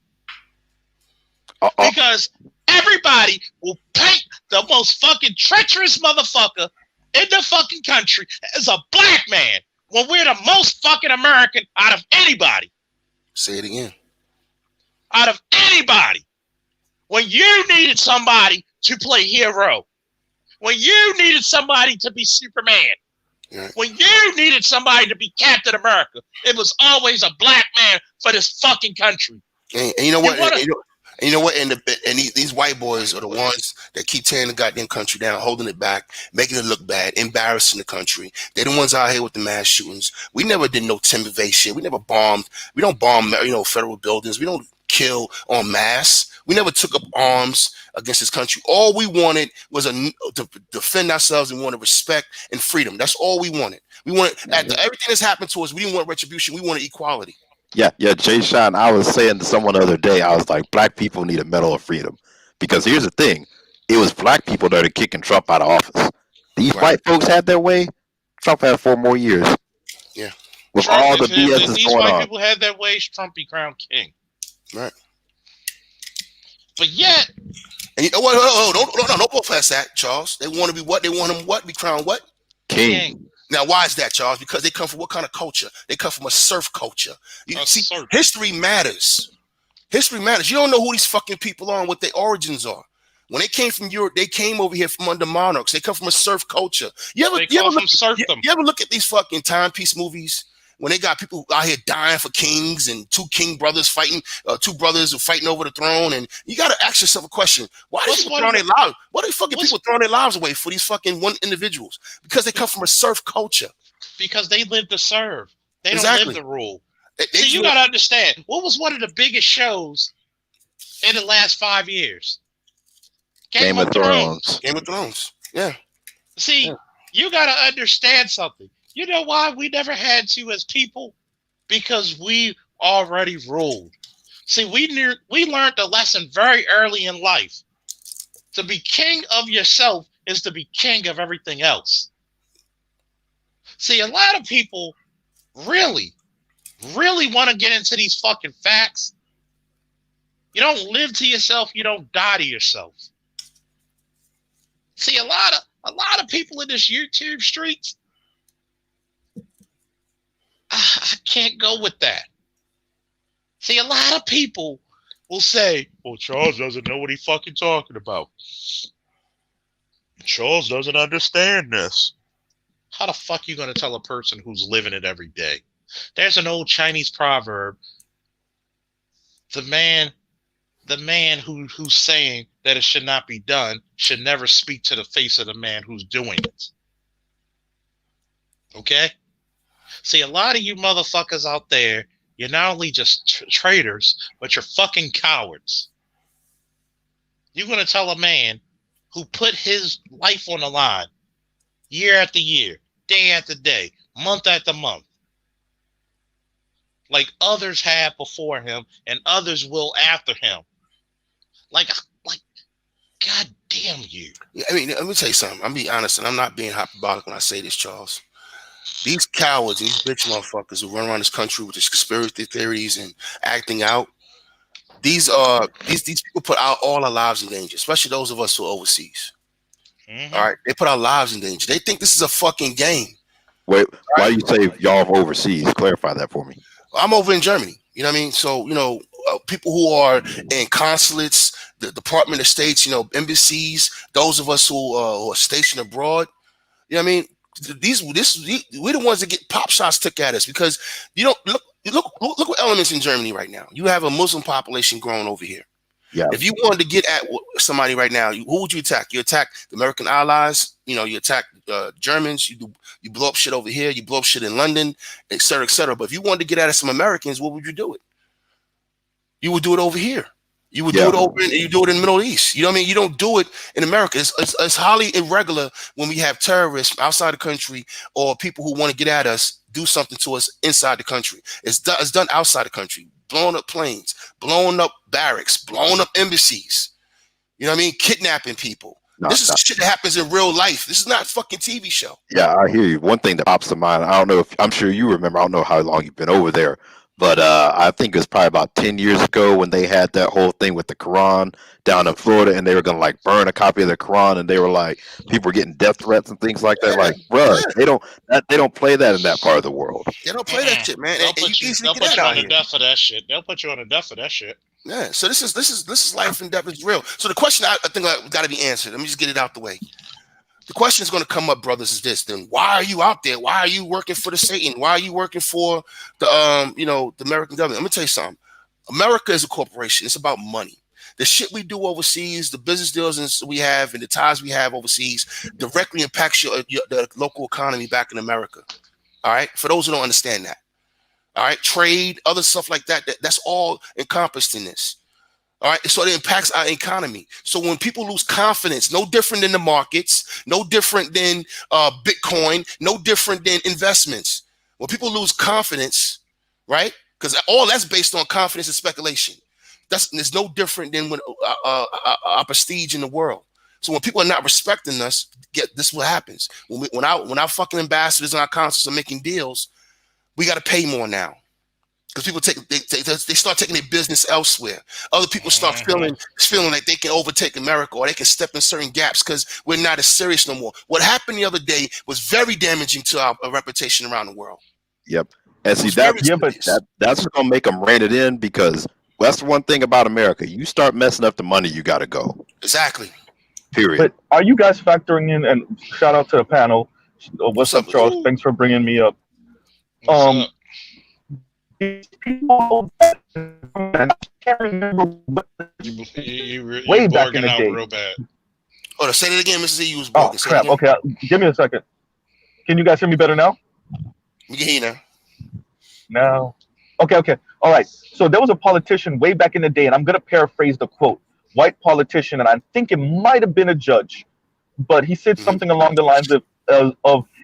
Because everybody will paint the most fucking treacherous motherfucker in the fucking country as a black man when we're the most fucking American out of anybody. Say it again. Out of anybody. When you needed somebody to play hero. When you needed somebody to be Superman. Yeah. When you needed somebody to be Captain America, it was always a black man for this fucking country. And you know what? And you know what? And these white boys are the ones that keep tearing the goddamn country down, holding it back, making it look bad, embarrassing the country. They're the ones out here with the mass shootings. We never did no Timber Bay shit. We never bombed. We don't bomb, federal buildings. We don't kill en masse. We never took up arms against this country. All we wanted was to defend ourselves and wanted respect and freedom. That's all we wanted. We wanted, after everything that's happened to us, we didn't want retribution. We wanted equality. Yeah, Jay Sean, I was saying to someone the other day, I was like, black people need a medal of freedom. Because here's the thing, it was black people that are kicking Trump out of office. These white folks had their way, Trump had 4 more years. Yeah. With Trump, all the BS if that's these going white on. people had their way, Trump be crowned king. Right. But yet... And you know what? Don't go past that, Charles. They want to be what? They want him what? Be crowned what? King. Now, why is that, Charles? Because they come from what kind of culture? They come from a serf culture. History matters. History matters. You don't know who these fucking people are and what their origins are. When they came from Europe, they came over here from under monarchs. They come from a serf culture. You ever look at these fucking timepiece movies when they got people out here dying for kings and 2 king brothers fighting, 2 brothers who fighting over the throne? And you got to ask yourself a question: why do people throwing their lives? Why do fucking people throwing their lives away for these fucking one individuals? Because they come from a serf culture. Because they live to serve. They don't live to rule. See, you got to understand. What was one of the biggest shows in the last 5 years? Game of Thrones. Game of Thrones. Yeah. See, you got to understand something. You know why we never had to as people? Because we already ruled. See, we learned the lesson very early in life. To be king of yourself is to be king of everything else. See, a lot of people really want to get into these fucking facts. You don't live to yourself, you don't die to yourself. See, a lot of people in this YouTube streets, I can't go with that. See, a lot of people will say, well, Charles doesn't know what he's fucking talking about. Charles doesn't understand this. How the fuck are you going to tell a person who's living it every day? There's an old Chinese proverb. The man who's saying that it should not be done should never speak to the face of the man who's doing it. Okay? See, a lot of you motherfuckers out there, you're not only just traitors, but you're fucking cowards. You're going to tell a man who put his life on the line year after year, day after day, month after month, like others have before him and others will after him. Like, God damn you. I mean, let me tell you something. I'm being honest, and I'm not being hyperbolic when I say this, Charles. These cowards and these bitch motherfuckers who run around this country with these conspiracy theories and acting out. These people put all our lives in danger, especially those of us who are overseas. All right, they put our lives in danger. They think this is a fucking game. Wait, why do you say y'all overseas? Clarify that for me. I'm over in Germany. You know what I mean? So people who are in consulates, the Department of States, embassies, those of us who are stationed abroad. You know what I mean? We're the ones that get pop shots took at us because you don't look what elements in Germany right now. You have a Muslim population growing over here. Yeah. If you wanted to get at somebody right now, who would you attack? You attack the American allies. You attack Germans. You blow up shit over here. You blow up shit in London, et cetera, et cetera. But if you wanted to get at some Americans, what would you do it? You would do it over here. You would do it over you do it in the Middle East. You know what I mean? You don't do it in America. It's highly irregular when we have terrorists outside the country or people who want to get at us, do something to us inside the country. It's done outside the country. Blowing up planes, blowing up barracks, blowing up embassies. You know what I mean? Kidnapping people. This is shit that happens in real life. This is not a fucking TV show. Yeah, I hear you. One thing that pops to mind, I don't know if I'm sure you remember. I don't know how long you've been over there, but I think it was probably about 10 years ago when they had that whole thing with the Quran down in Florida, and they were gonna like burn a copy of the Quran, and they were like, people were getting death threats and things like that. Like, bro, they don't play that in that part of the world. They don't play that shit, man. They'll put you on the death for that shit. They'll put you on the death for that shit. Yeah. So this is life and death is real. So the question I think got to be answered. Let me just get it out the way. The question is going to come up, brothers, is this. Then why are you out there? Why are you working for the Satan? Why are you working for the the American government? Let me tell you something. America is a corporation. It's about money. The shit we do overseas, the business deals we have, and the ties we have overseas directly impacts the local economy back in America. All right. For those who don't understand that. All right. Trade, other stuff like that's all encompassed in this. All right. So it impacts our economy. So when people lose confidence, no different than the markets, no different than Bitcoin, no different than investments. When people lose confidence, right? Because all that's based on confidence and speculation. It's no different than when our prestige in the world. So when people are not respecting us, this is what happens. When our fucking ambassadors and our consuls are making deals, we got to pay more now. Because people they start taking their business elsewhere. Other people start feeling like they can overtake America or they can step in certain gaps because we're not as serious no more. What happened the other day was very damaging to our reputation around the world. Yep. And see that's gonna make them rein it in because that's the one thing about America. You start messing up the money, you got to go. Exactly. Period. But are you guys factoring in? And shout out to the panel. What's up, Charles? Ooh. Thanks for bringing me up. People, I can't remember way back in the day. Real bad. Oh, say that again, Mrs. E. You was broken. Oh crap! Okay, give me a second. Can you guys hear me better now? We can hear you now. No. Okay. All right. So there was a politician way back in the day, and I'm going to paraphrase the quote. White politician, and I think it might have been a judge, but he said something along the lines of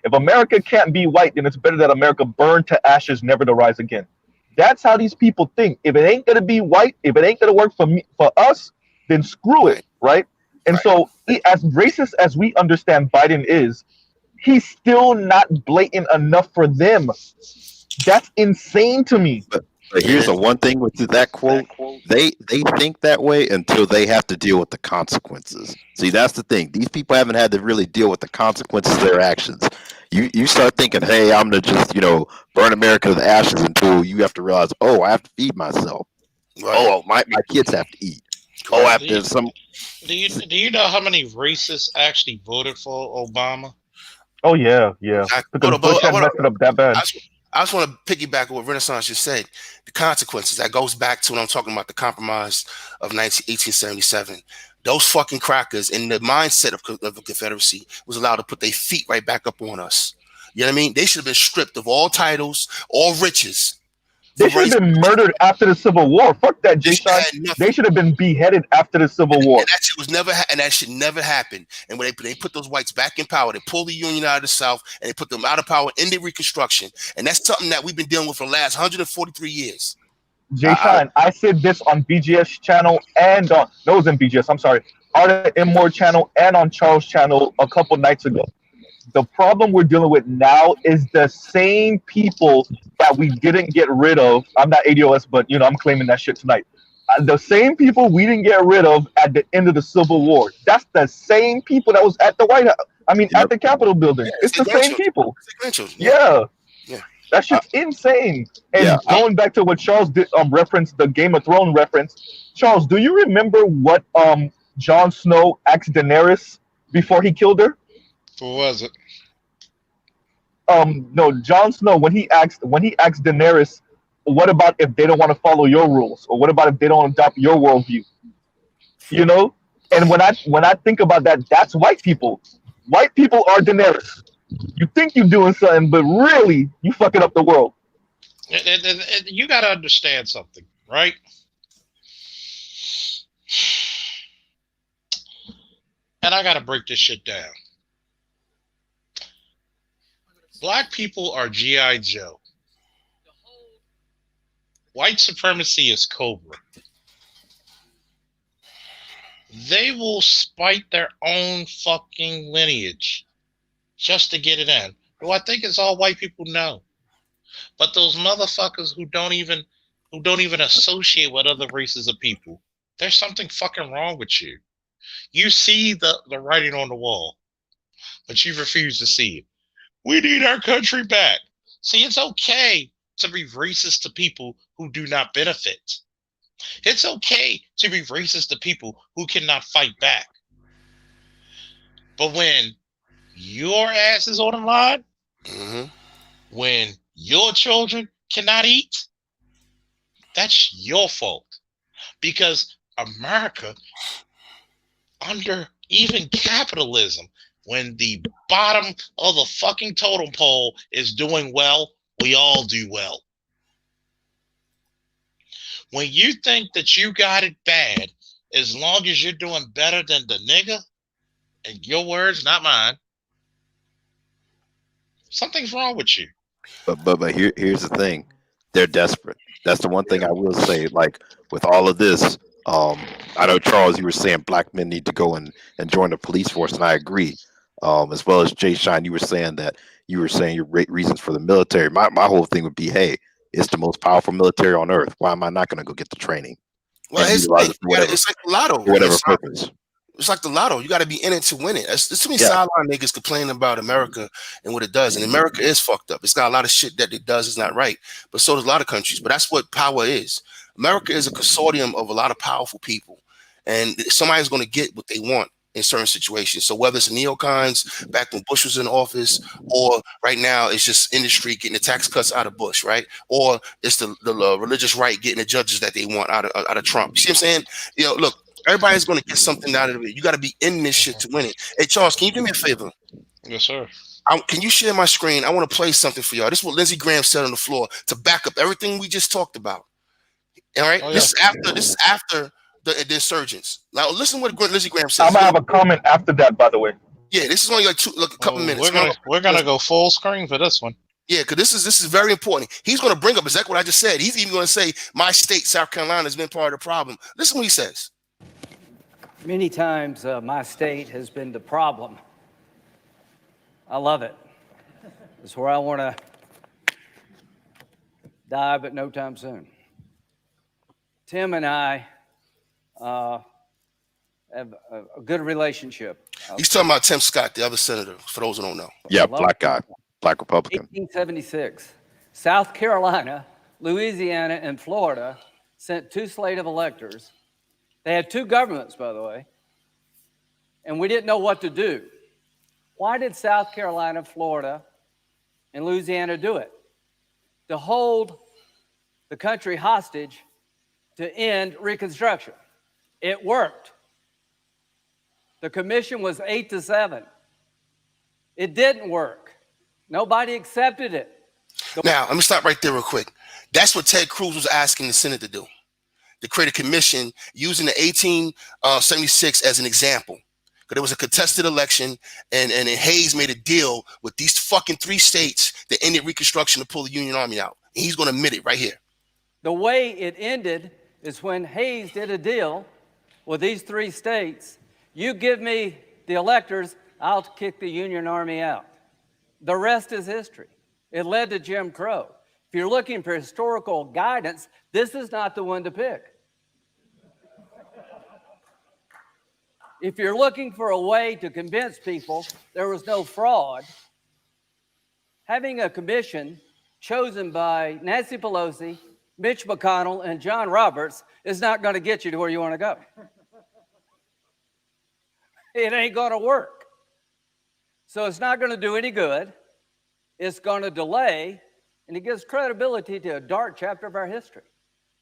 if America can't be white, then it's better that America burn to ashes, never to rise again. That's how these people think. If it ain't going to be white, if it ain't going to work for us, then screw it, right? And so as racist as we understand Biden is, he's still not blatant enough for them. That's insane to me. But here's the one thing with that quote. They think that way until they have to deal with the consequences. See, that's the thing. These people haven't had to really deal with the consequences of their actions. You start thinking, hey, I'm going to just, burn America to the ashes until you have to realize, oh, I have to feed myself. Right. Oh, my kids have to eat. Oh, I have to some. Do you know how many racists actually voted for Obama? Oh, yeah. Because Bush had messed it up that bad. I just want to piggyback on what Renaissance just said. The consequences, that goes back to when I'm talking about the compromise of 1877. Those fucking crackers in the mindset of the Confederacy was allowed to put their feet right back up on us. You know what I mean? They should have been stripped of all titles, all riches. They should have been murdered after the Civil War. Fuck that, Jason. They should have been beheaded after the Civil War. And that shit was never, and that shit never happened. And when they put those whites back in power, they pulled the Union out of the South, and they put them out of power in the Reconstruction. And that's something that we've been dealing with for the last 143 years. Jason, I said this on BGS channel and on, no, it was in BGS, I'm sorry, Art of Immore channel and on Charles channel a couple nights ago. The problem we're dealing with now is the same people that we didn't get rid of. I'm not ADOS, but I'm claiming that shit tonight. The same people we didn't get rid of at the end of the Civil War. That's the same people that was at the White House. I mean, at Yep. the Capitol Yeah, building. it's It's their the same grandchildren. people. It's their grandchildren. Yeah, Yeah, yeah. that I, shit's insane. yeah. And going back to what Charles did, reference the Game of Thrones reference. Charles, do you remember what Jon Snow asked Daenerys before he killed her? Who was it? No, Jon Snow, when he asked Daenerys, what about if they don't want to follow your rules, or what about if they don't adopt your worldview? You know, and when I think about that, that's white people. White people are Daenerys. You think you're doing something, but really you fucking up the world. You got to understand something, right? And I got to break this shit down. Black people are G.I. Joe. White supremacy is Cobra. They will spite their own fucking lineage just to get it in. Do I think it's all white people? No. But those motherfuckers who don't even associate with other races of people, there's something fucking wrong with you. You see the writing on the wall, but you refuse to see it. We need our country back. See, it's okay to be racist to people who do not benefit. It's okay to be racist to people who cannot fight back. But when your ass is on the line, when your children cannot eat, that's your fault. Because America, under even capitalism, when the bottom of the fucking totem pole is doing well, we all do well. When you think that you got it bad, as long as you're doing better than the nigga, and your words, not mine, something's wrong with you. But here's the thing, they're desperate. That's the one thing I will say. Like with all of this, I know Charles, you were saying black men need to go and join the police force, and I agree. As well as Jay Shine, you were saying your reasons for the military. My whole thing would be, hey, it's the most powerful military on earth. Why am I not going to go get the training Well, and here's the utilize thing. it for It's like the lotto. whatever purpose? It's like the lotto. You got to be in it to win it. There's too many Yeah. sideline niggas complaining about America and what it does. And America is fucked up. It's got a lot of shit that it does is not right. But so does a lot of countries. But that's what power is. America is a consortium of a lot of powerful people. And somebody's going to get what they want in certain situations. So whether it's the neocons back when Bush was in office, or right now it's just industry getting the tax cuts out of Bush, right? Or it's the religious right getting the judges that they want out of Trump. You see what I'm saying? Look, everybody's going to get something out of it. You got to be in this shit to win it. Hey, Charles, can you do me a favor? Yes, sir. Can you share my screen? I want to play something for y'all. This is what Lindsey Graham said on the floor to back up everything we just talked about. All right? Oh, yeah. This is after the insurgents. Now, listen what Lindsey Graham says. I'm gonna have a comment after that, by the way. Yeah, this is only like a couple minutes. We're gonna go full screen for this one. Yeah, because this is very important. He's going to bring up exactly what I just said. He's even going to say my state, South Carolina, has been part of the problem. Listen what he says. Many times my state has been the problem. I love it. It's where I want to die, but no time soon. Tim and I have a good relationship. He's talking about Tim Scott, the other senator, for those who don't know. Yeah, black guy, black Republican. 1876, South Carolina, Louisiana, and Florida sent two slate of electors. They had two governments, by the way, and we didn't know what to do. Why did South Carolina, Florida, and Louisiana do it? To hold the country hostage to end Reconstruction. It worked. The commission was 8-7. It didn't work. Nobody accepted it. Now, let me stop right there real quick. That's what Ted Cruz was asking the Senate to do, to create a commission using the 1876 as an example. Because it was a contested election, and Hayes made a deal with these fucking 3 states that ended Reconstruction to pull the Union Army out. And he's going to admit it right here. The way it ended is when Hayes did a deal with these 3 states. You give me the electors, I'll kick the Union Army out. The rest is history. It led to Jim Crow. If you're looking for historical guidance, this is not the one to pick. If you're looking for a way to convince people there was no fraud, having a commission chosen by Nancy Pelosi, Mitch McConnell, and John Roberts is not going to get you to where you want to go. It ain't going to work. So it's not going to do any good. It's going to delay, and it gives credibility to a dark chapter of our history.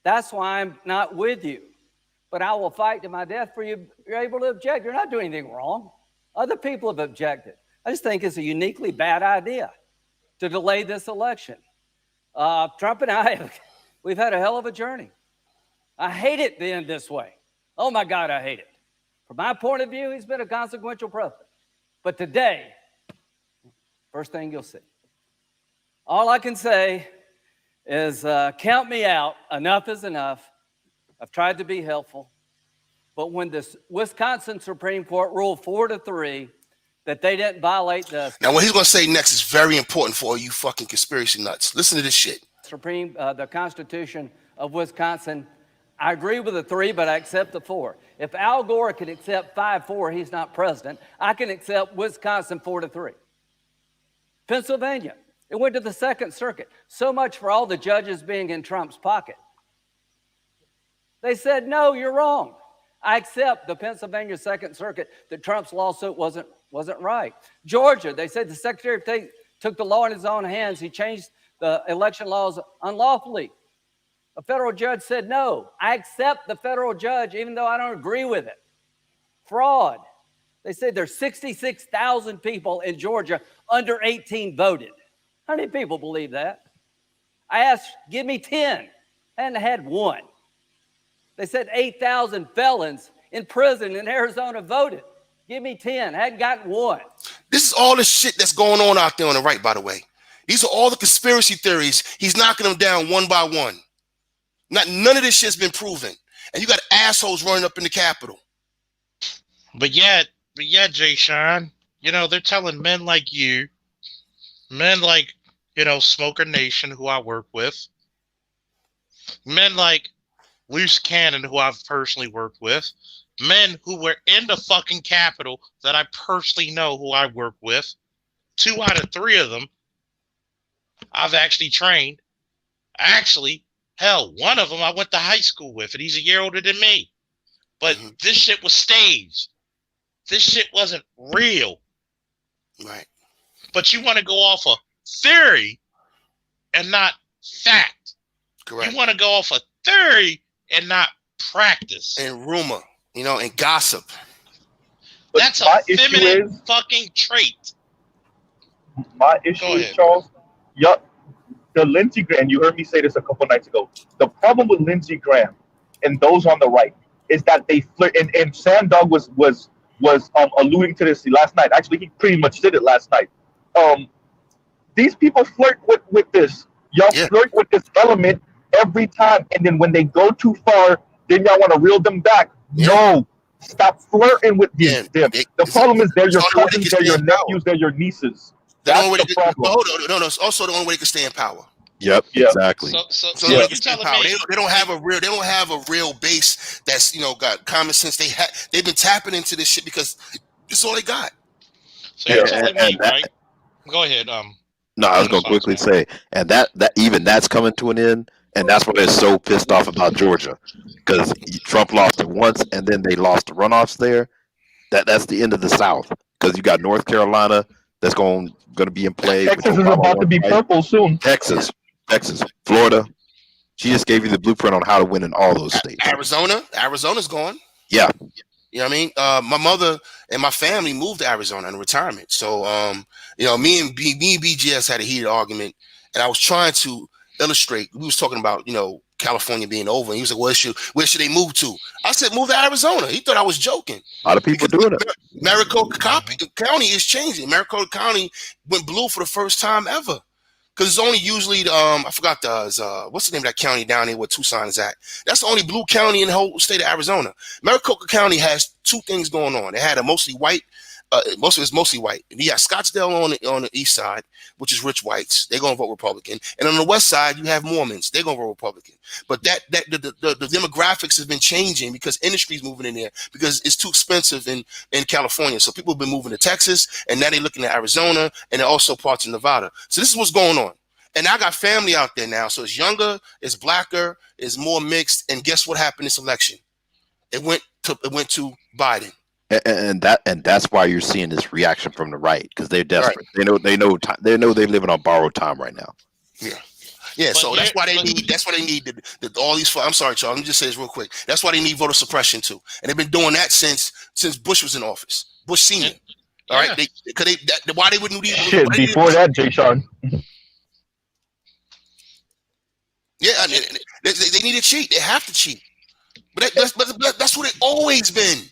That's why I'm not with you. But I will fight to my death for you. You're able to object. You're not doing anything wrong. Other people have objected. I just think it's a uniquely bad idea to delay this election. Trump and I, we've had a hell of a journey. I hate it to end this way. Oh my God, I hate it. From my point of view, he's been a consequential president. But today, first thing you'll see. All I can say is count me out. Enough is enough. I've tried to be helpful. But when the Wisconsin Supreme Court ruled 4-3 that they didn't violate the... Now, what he's going to say next is very important for all you fucking conspiracy nuts. Listen to this shit. The Constitution of Wisconsin, I agree with the 3, but I accept the 4. If Al Gore can accept 5-4, he's not president. I can accept Wisconsin 4-3. Pennsylvania, it went to the Second Circuit. So much for all the judges being in Trump's pocket. They said, no, you're wrong. I accept the Pennsylvania Second Circuit that Trump's lawsuit wasn't right. Georgia, they said the Secretary of State took the law in his own hands. He changed the election laws unlawfully. A federal judge said, no, I accept the federal judge even though I don't agree with it. Fraud. They said there's 66,000 people in Georgia under 18 voted. How many people believe that? I asked, give me 10, and I had 1. They said 8,000 felons in prison in Arizona voted. Give me 10. Hadn't gotten 1. This is all the shit that's going on out there on the right, by the way. These are all the conspiracy theories. He's knocking them down one by one. None of this shit's been proven. And you got assholes running up in the Capitol. But yet, Jay Sean, they're telling men like you, men like, Smoker Nation, who I work with, men like Loose Cannon, who I've personally worked with, men who were in the fucking Capitol that I personally know who I work with. 2 out of 3 of them I've actually trained. Actually, hell, one of them I went to high school with, and he's a year older than me. But this shit was staged. This shit wasn't real. Right. But you want to go off of theory and not fact. Correct. You want to go off of theory and not practice. And rumor, and gossip. That's a feminine fucking trait. My issue is, Charles, the Lindsey Graham, you heard me say this a couple nights ago. The problem with Lindsey Graham and those on the right is that they flirt, and Sam Dog was alluding to this last night. Actually, he pretty much did it last night. These people flirt with this. Y'all flirt with this element every time, and then when they go too far, then y'all want to reel them back. No, stop flirting with them. The problem is they're your cousins, they're your nephews, they're your nieces. That's the problem. No, it's also the only way they can stay in power. Yep, exactly. So they you're telling me they don't have a real base that's got common sense. They've been tapping into this shit because this is all they got. So you're telling me, right? Go ahead. No, I was gonna quickly say, and that's coming to an end, and that's why they're so pissed off about Georgia, because Trump lost it once, and then they lost the runoffs there. That's the end of the South, because you got North Carolina that's going to be in play. Texas is about to be purple soon. Texas, Florida. She just gave you the blueprint on how to win in all those states. Arizona's gone. Yeah. You know what I mean? My mother and my family moved to Arizona in retirement. So, me and BGS had a heated argument, and I was trying to illustrate. We was talking about, California being over, and he was like, where should they move to? I said, move to Arizona. He thought I was joking. A lot of people doing it. Maricopa County is changing. Maricopa County went blue for the first time ever. Because it's only usually, I forgot what's the name of that county down there where Tucson is at? That's the only blue county in the whole state of Arizona. Maricopa County has 2 things going on. It had a mostly white it's mostly white. You got Scottsdale on the east side, which is rich whites. They're gonna vote Republican, and on the west side you have Mormons. They're gonna vote Republican. But the demographics has been changing because industry's moving in there because it's too expensive in California. So people have been moving to Texas, and now they're looking at Arizona, and they're also parts of Nevada. So this is what's going on. And I got family out there now, so it's younger, it's blacker, it's more mixed. And guess what happened this election? It went to Biden. And that's why you're seeing this reaction from the right, because they're desperate. Right. They know they're living on borrowed time right now. Yeah. So that's why they need all these. I'm sorry, Charles. Let me just say this real quick. That's why they need voter suppression too, and they've been doing that since Bush was in office. Bush Senior. All right. Why they wouldn't do shit before that, Jay Sean. Yeah, they need to cheat. They have to cheat. But that's what it always been.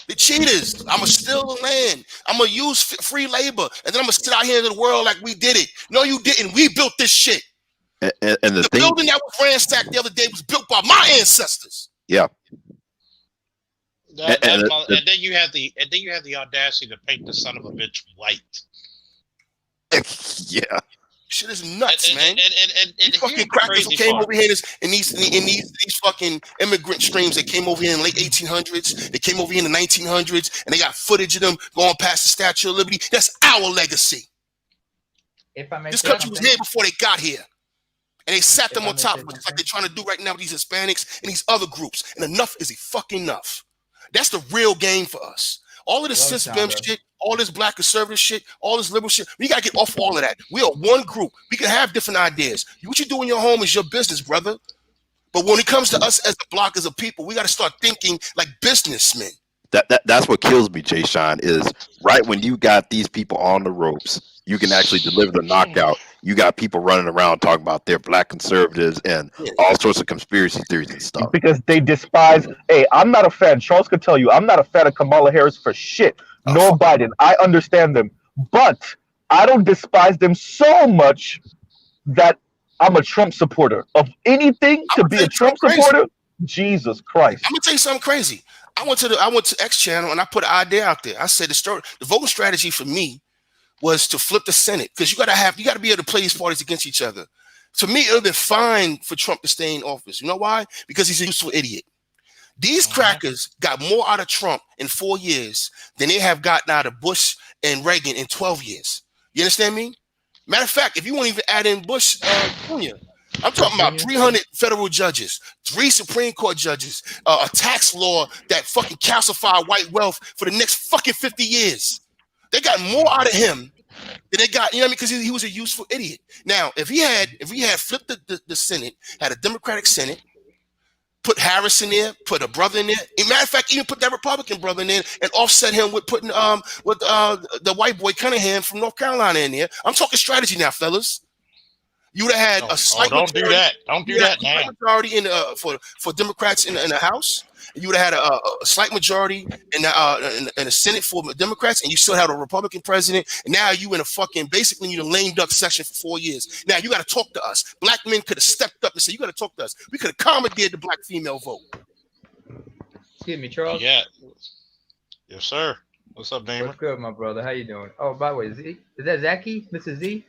The cheaters. I'm gonna steal the land. I'm gonna use free labor, and then I'm gonna sit out here in the world like we did it. No, you didn't. We built this shit. And the building that was ransacked the other day was built by my ancestors. Yeah. And then you have the audacity to paint the son of a bitch white. Yeah. Shit is nuts, man. And these fucking crackers who came over here in these fucking immigrant streams. They came over here in the late 1800s. They came over here in the 1900s, and they got footage of them going past the Statue of Liberty. That's our legacy. If I may, this country was here before they got here, and they sat them on top of it, just like they're trying to do right now with these Hispanics and these other groups. And enough is fucking enough. That's the real game for us. All of this cis-bem shit, all this black conservative shit, all this liberal shit, we got to get off all of that. We are one group. We can have different ideas. What you do in your home is your business, brother. But when it comes to us as a block, as a people, we got to start thinking like businessmen. That's what kills me, Jay Sean, is right when you got these people on the ropes, you can actually deliver the knockout. You got people running around talking about their black conservatives and all sorts of conspiracy theories and stuff. Because they despise. Hey, I'm not a fan. Charles could tell you, I'm not a fan of Kamala Harris for shit. Nor Biden. I understand them, but I don't despise them so much that I'm a Trump supporter. Of anything to be a Trump supporter, Jesus Christ! I'm gonna tell you something crazy. I went to X channel and I put an idea out there. I said the voting strategy for me was to flip the Senate, because you got to be able to play these parties against each other. To me, it would have been fine for Trump to stay in office. You know why? Because he's a useful idiot. These crackers got more out of Trump in 4 years than they have gotten out of Bush and Reagan in 12 years. You understand me? Matter of fact, if you won't even add in Bush Jr., I'm talking about 300 federal judges, 3 Supreme Court judges, a tax law that fucking calcified white wealth for the next fucking 50 years. They got more out of him than they got, you know what I mean? Because he was a useful idiot. Now, if we had flipped the Senate, had a Democratic Senate, put Harris in there, put a brother in there. As a matter of fact, even put that Republican brother in there and offset him with putting the white boy Cunningham from North Carolina in there. I'm talking strategy now, fellas. You would have had a slight majority. Do that. Don't do that now. Majority for Democrats in the House. You would have had a slight majority in the Senate for Democrats, and you still had a Republican president. And now you in a fucking basically in a lame duck session for 4 years. Now you got to talk to us. Black men could have stepped up and said, "You got to talk to us." We could have commandeered the black female vote. Excuse me, Charles. Yeah. Yes, sir. What's up, Damon? What's good, my brother? How you doing? Oh, by the way, Z, is that Zachy, Mrs. Z?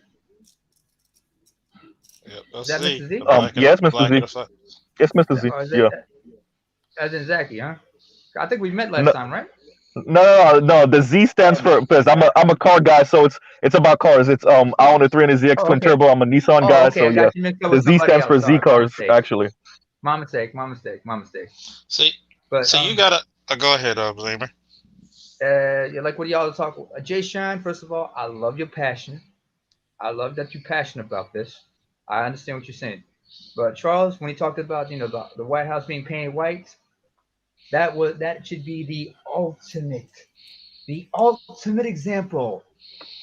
Yep, that's Is that Z. Mr. Z? Yes, Mr. Z. Yes, Mr. Z. Yeah. As in Zachy, huh? I think we met last time, right? No. The Z stands for, because I'm a car guy, so it's about cars. It's I own a 300 ZX twin turbo. I'm a Nissan guy, so yeah. The Z stands for Z cars, actually. My mistake. See, but so you gotta go ahead, Zamer. Yeah, like what y'all talk. Jay Shine, first of all, I love your passion. I love that you're passionate about this. I understand what you're saying. But Charles, when he talked about the White House being painted white, that should be the ultimate example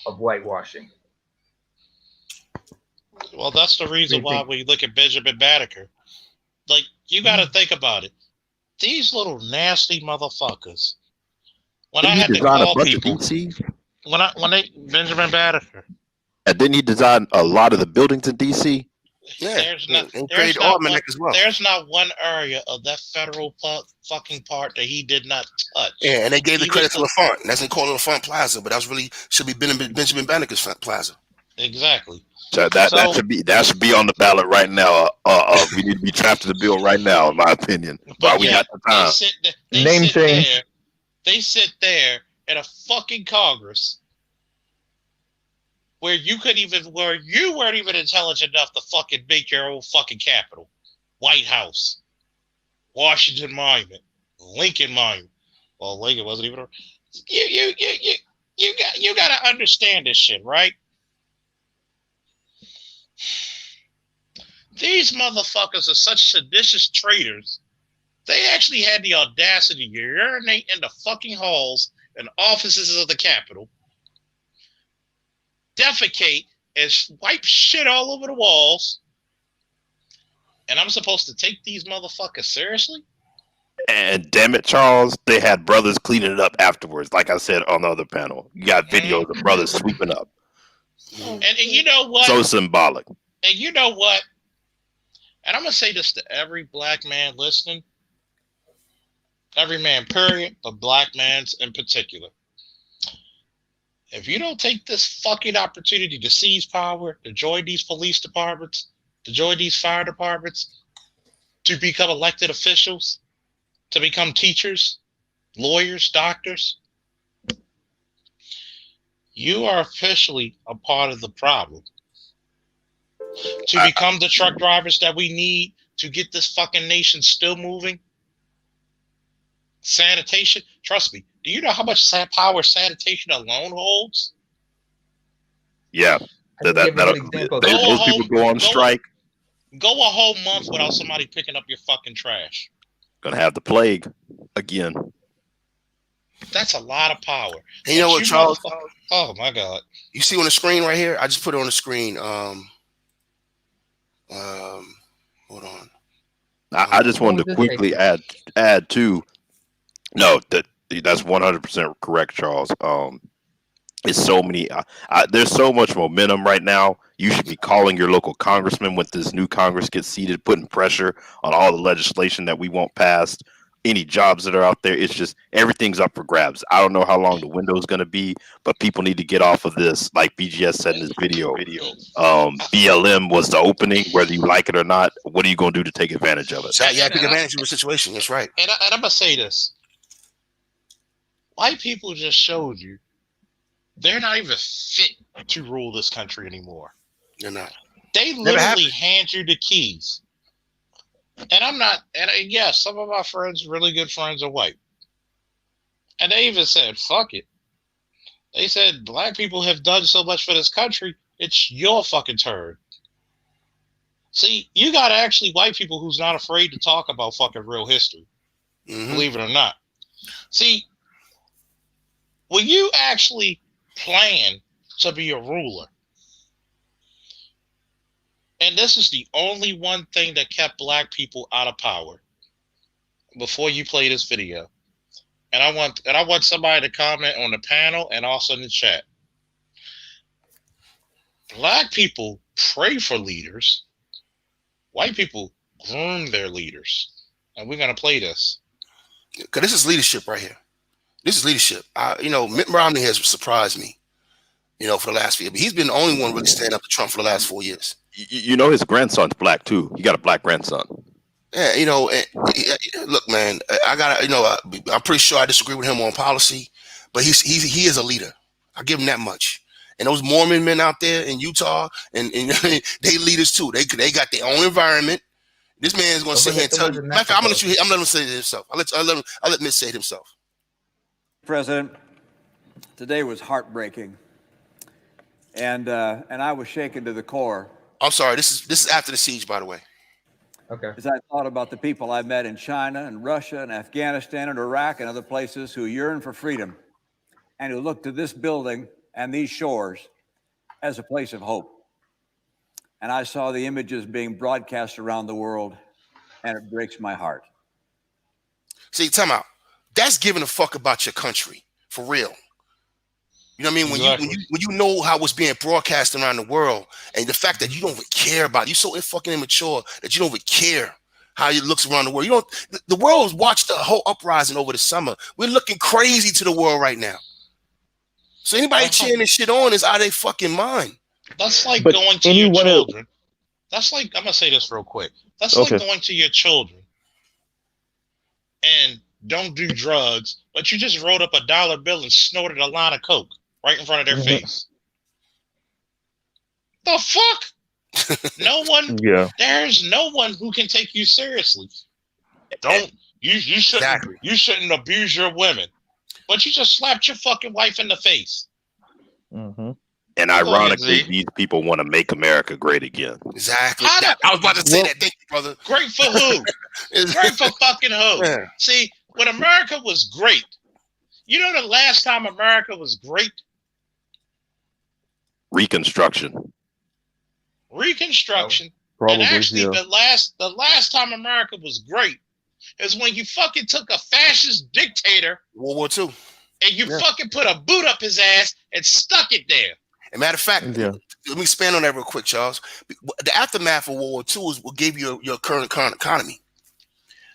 of whitewashing. Well, that's the reason why we look at Benjamin Banneker. Like, you got to think about it. These little nasty motherfuckers. When I had to call people, when Benjamin Banneker. And didn't he design a lot of the buildings in DC? Yeah, There's not. and There's created not one. almanac as well. There's not one area of that federal fucking part that he did not touch. Yeah, and they gave the He credit was to the LaFont. That's in calling LaFont Plaza, but that was really should be Benjamin Banneker's Plaza. exactly. So that So, should be on the ballot right now. We need to be drafting the bill right now, in my opinion. but While we yet got the time. they Name sit change. there. They sit there in a fucking Congress where you weren't even intelligent enough to fucking make your own fucking capital. White House, Washington Monument, Lincoln Monument. Well, Lincoln wasn't even. You gotta understand this shit, right? These motherfuckers are such seditious traitors. They actually had the audacity to urinate in the fucking halls and offices of the Capitol, defecate and wipe shit all over the walls. And I'm supposed to take these motherfuckers seriously? And damn it, Charles, they had brothers cleaning it up afterwards. Like I said on the other panel, you got videos of brothers sweeping up. And you know what? So symbolic. And you know what? And I'm going to say this to every black man listening. Every man, period, but black mans in particular. If you don't take this fucking opportunity to seize power, to join these police departments, to join these fire departments, to become elected officials, to become teachers, lawyers, doctors, you are officially a part of the problem. To become the truck drivers that we need to get this fucking nation still moving. Sanitation, trust me. Do you know how much power sanitation alone holds? Yeah, those people go on strike. Go a whole month without somebody picking up your fucking trash. Gonna have the plague again. That's a lot of power. And you know what, Charles? Oh my God! You see on the screen right here? I just put it on the screen. Hold on. I just wanted to quickly add to. No, that's 100% correct, Charles. It's so many. There's so much momentum right now. You should be calling your local congressman when this new Congress gets seated, putting pressure on all the legislation that we want passed. Any jobs that are out there, it's just everything's up for grabs. I don't know how long the window is going to be, but people need to get off of this. Like BGS said in his video, BLM was the opening, whether you like it or not. What are you going to do to take advantage of it? Yeah, take advantage of the situation. That's right. And I'm gonna say this: white people just showed you they're not even fit to rule this country anymore. They're not. They literally hand you the keys. And I'm not, and yes, some of my friends, really good friends, are white. And they even said, fuck it. They said, black people have done so much for this country, it's your fucking turn. See, you got actually white people who's not afraid to talk about fucking real history. Believe it or not. See, when you actually plan to be a ruler, and this is the only one thing that kept black people out of power before you play this video. And I want somebody to comment on the panel and also in the chat. Black people pray for leaders. White people groom their leaders. And we're going to play this. Because this is leadership right here. This is leadership. Mitt Romney has surprised me, for the last few years. He's been the only one really standing up to Trump for the last 4 years. His grandson's black too. He got a black grandson. Yeah, look, man, I'm pretty sure I disagree with him on policy, but he is a leader. I give him that much. And those Mormon men out there in Utah, and they leaders too. They got their own environment. This man's going to sit here and tell you. I'm going to let him say it himself. I'll let Mitt say it himself. President, today was heartbreaking, and I was shaken to the core. I'm sorry. This is after the siege, by the way. Okay. As I thought about the people I met in China and Russia and Afghanistan and Iraq and other places who yearn for freedom and who look to this building and these shores as a place of hope. And I saw the images being broadcast around the world, and it breaks my heart. See, time out. That's giving a fuck about your country, for real. You know what I mean? Exactly. When you know how it's being broadcast around the world, and the fact that you don't even care about it, you're so fucking immature that you don't even care how it looks around the world. You don't. The world's watched the whole uprising over the summer. We're looking crazy to the world right now. So anybody cheering this shit on is out of their fucking mind. That's like But going to your children. That's like, I'm gonna say this real quick. That's like going to your children and don't do drugs, but you just rolled up a dollar bill and snorted a line of coke right in front of their face. The fuck? No one. Yeah. There's no one who can take you seriously. Don't you shouldn't Exactly. you shouldn't abuse your women, but you just slapped your fucking wife in the face. Mm-hmm. And ironically, these people want to make America great again. Exactly. I was about to say that. Thank you, brother. Great for who? Great for fucking who? Yeah. See, when America was great, you know the last time America was great? Reconstruction. And actually, the last time America was great is when you fucking took a fascist dictator, World War II, and you fucking put a boot up his ass and stuck it there. As a matter of fact, let me expand on that real quick, Charles. The aftermath of World War II is what gave you your current economy.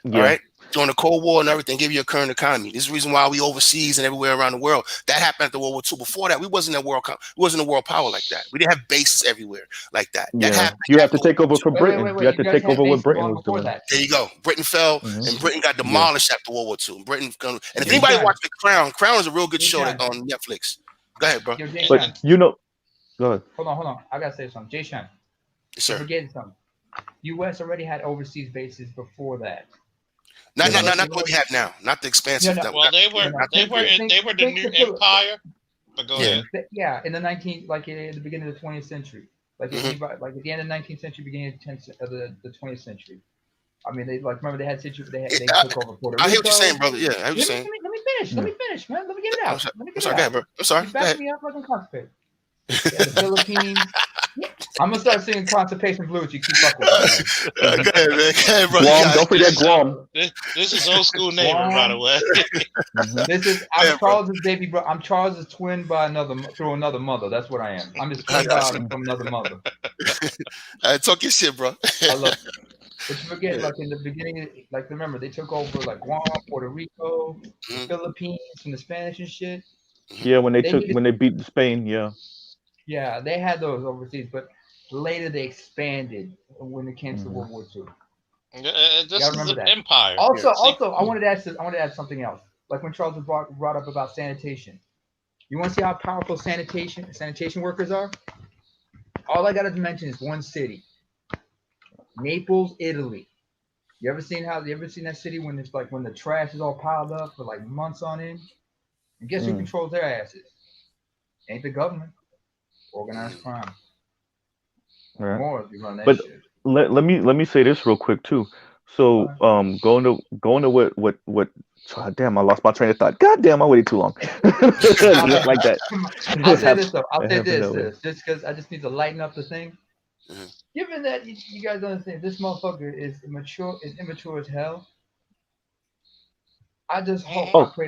Yeah. All right. During the Cold War and everything, gave you a current economy. This is the reason why we overseas and everywhere around the world. That happened after World War II. Before that, we wasn't a world power like that. We didn't have bases everywhere like that. That happened. You have to take over for Britain. You have to take over what Britain was doing. There you go. Britain fell, and Britain got demolished after World War II. And Britain, and if anybody watched The Crown, Crown is a real good show on Netflix. Go ahead, bro. But you know, go ahead. Hold on. I gotta say something. Jay Shan. Yes, sir. You're forgetting something. U.S. already had overseas bases before that. Not what we have now. Not the expansive. No. Well, they were the new empire. But go ahead. Yeah, in the at the beginning of the 20th century, like at the end of the 19th century, beginning of the 20th century. I mean, they remember they had took over Puerto Rico. I hear what you're saying, brother. Yeah, I hear what you're saying. Let me finish, man. Let me get it out. I'm sorry, go ahead, bro. I'm sorry. Back me up like I'm constipated. The Philippines. I'm gonna start singing Constipation Blues. You keep up with me. Go ahead, man. Go ahead, bro. Guam, don't forget Guam. This is old school neighbor, by the way. I'm Charles's baby bro. I'm Charles's twin by through another mother. That's what I am. I'm his twin from another mother. Talk your shit, bro. I love it. But you forget, in the beginning, remember they took over Guam, Puerto Rico, the Philippines from the Spanish and shit. Yeah, when they beat Spain, yeah. Yeah, they had those overseas, but later they expanded when it came to World War II. This is an empire. Also, I wanted to add something else. Like when Charles brought up about sanitation. You want to see how powerful sanitation workers are? All I got to mention is one city, Naples, Italy. You ever seen that city when it's when the trash is all piled up for months on end? And guess who controls their asses? Ain't the government. Organized crime. Right. More if you run that but shit. let me say this real quick too. So going to what damn, I lost my train of thought. God damn, I waited too long. Just like that. I'll say this though. Just because I just need to lighten up the thing. Given that you guys understand this motherfucker is immature as hell. I just hope, I pray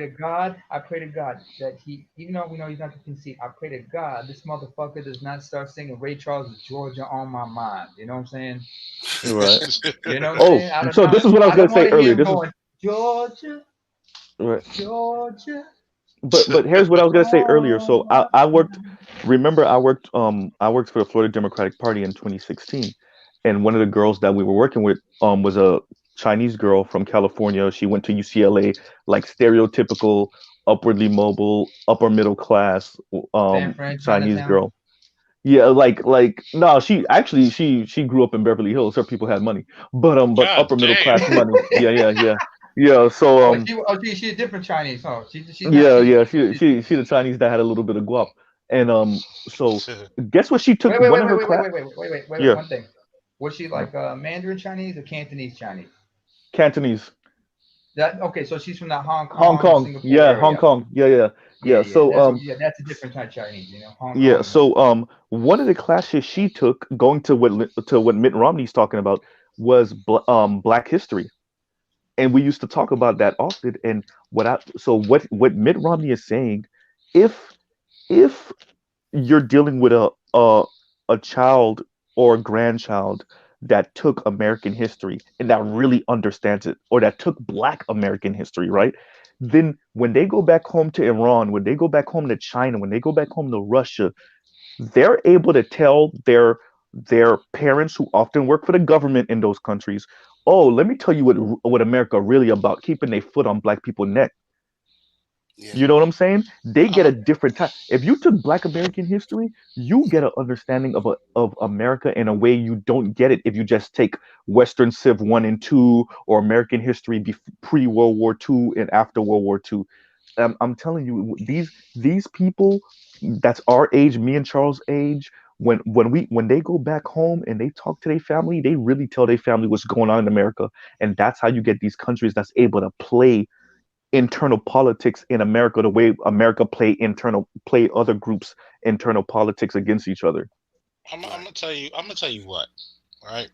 to God that he, even though we know he's not the conceit, I pray to God this motherfucker does not start singing Ray Charles' Georgia on my mind. You know what I'm saying? Right. You know what I'm saying? So this is what I was going to say earlier. Georgia. Right. Georgia. But here's what I was going to say earlier. So I worked for the Florida Democratic Party in 2016. And one of the girls that we were working with was a Chinese girl from California. She went to UCLA, stereotypical, upwardly mobile, upper middle class Chinese girl. Yeah, no, she grew up in Beverly Hills. Her people had money, but upper middle class money. Yeah. So she's a different Chinese. Oh, she's she the Chinese that had a little bit of guap. And so guess what she took? Wait, one thing. Was she Mandarin Chinese or Cantonese Chinese? Cantonese. So she's from that Hong Kong. Yeah, area. Hong Kong. Yeah. So that's a different type of Chinese, you know. Hong Kong. So one of the classes she took, going to what Mitt Romney's talking about, was Black history, and we used to talk about that often. And what Mitt Romney is saying, if if you're dealing with a child or a grandchild that took American history and that really understands it, or that took Black American history, right? Then when they go back home to Iran, when they go back home to China, when they go back home to Russia, they're able to tell their parents who often work for the government in those countries, oh, let me tell you what America really about, keeping their foot on Black people's neck. Yeah. You know what I'm saying? They get Uh, a different type. If you took Black American history, you get an understanding of America in a way you don't get it if you just take Western Civ 1 and 2 or American history pre World War II and after World War II. I'm telling you, these people that's our age, me and Charles' age, when they go back home and they talk to their family, they really tell their family what's going on in America, and that's how you get these countries that's able to play internal politics in America the way America play other groups internal politics against each other. I'm gonna tell you. I'm gonna tell you what. Right.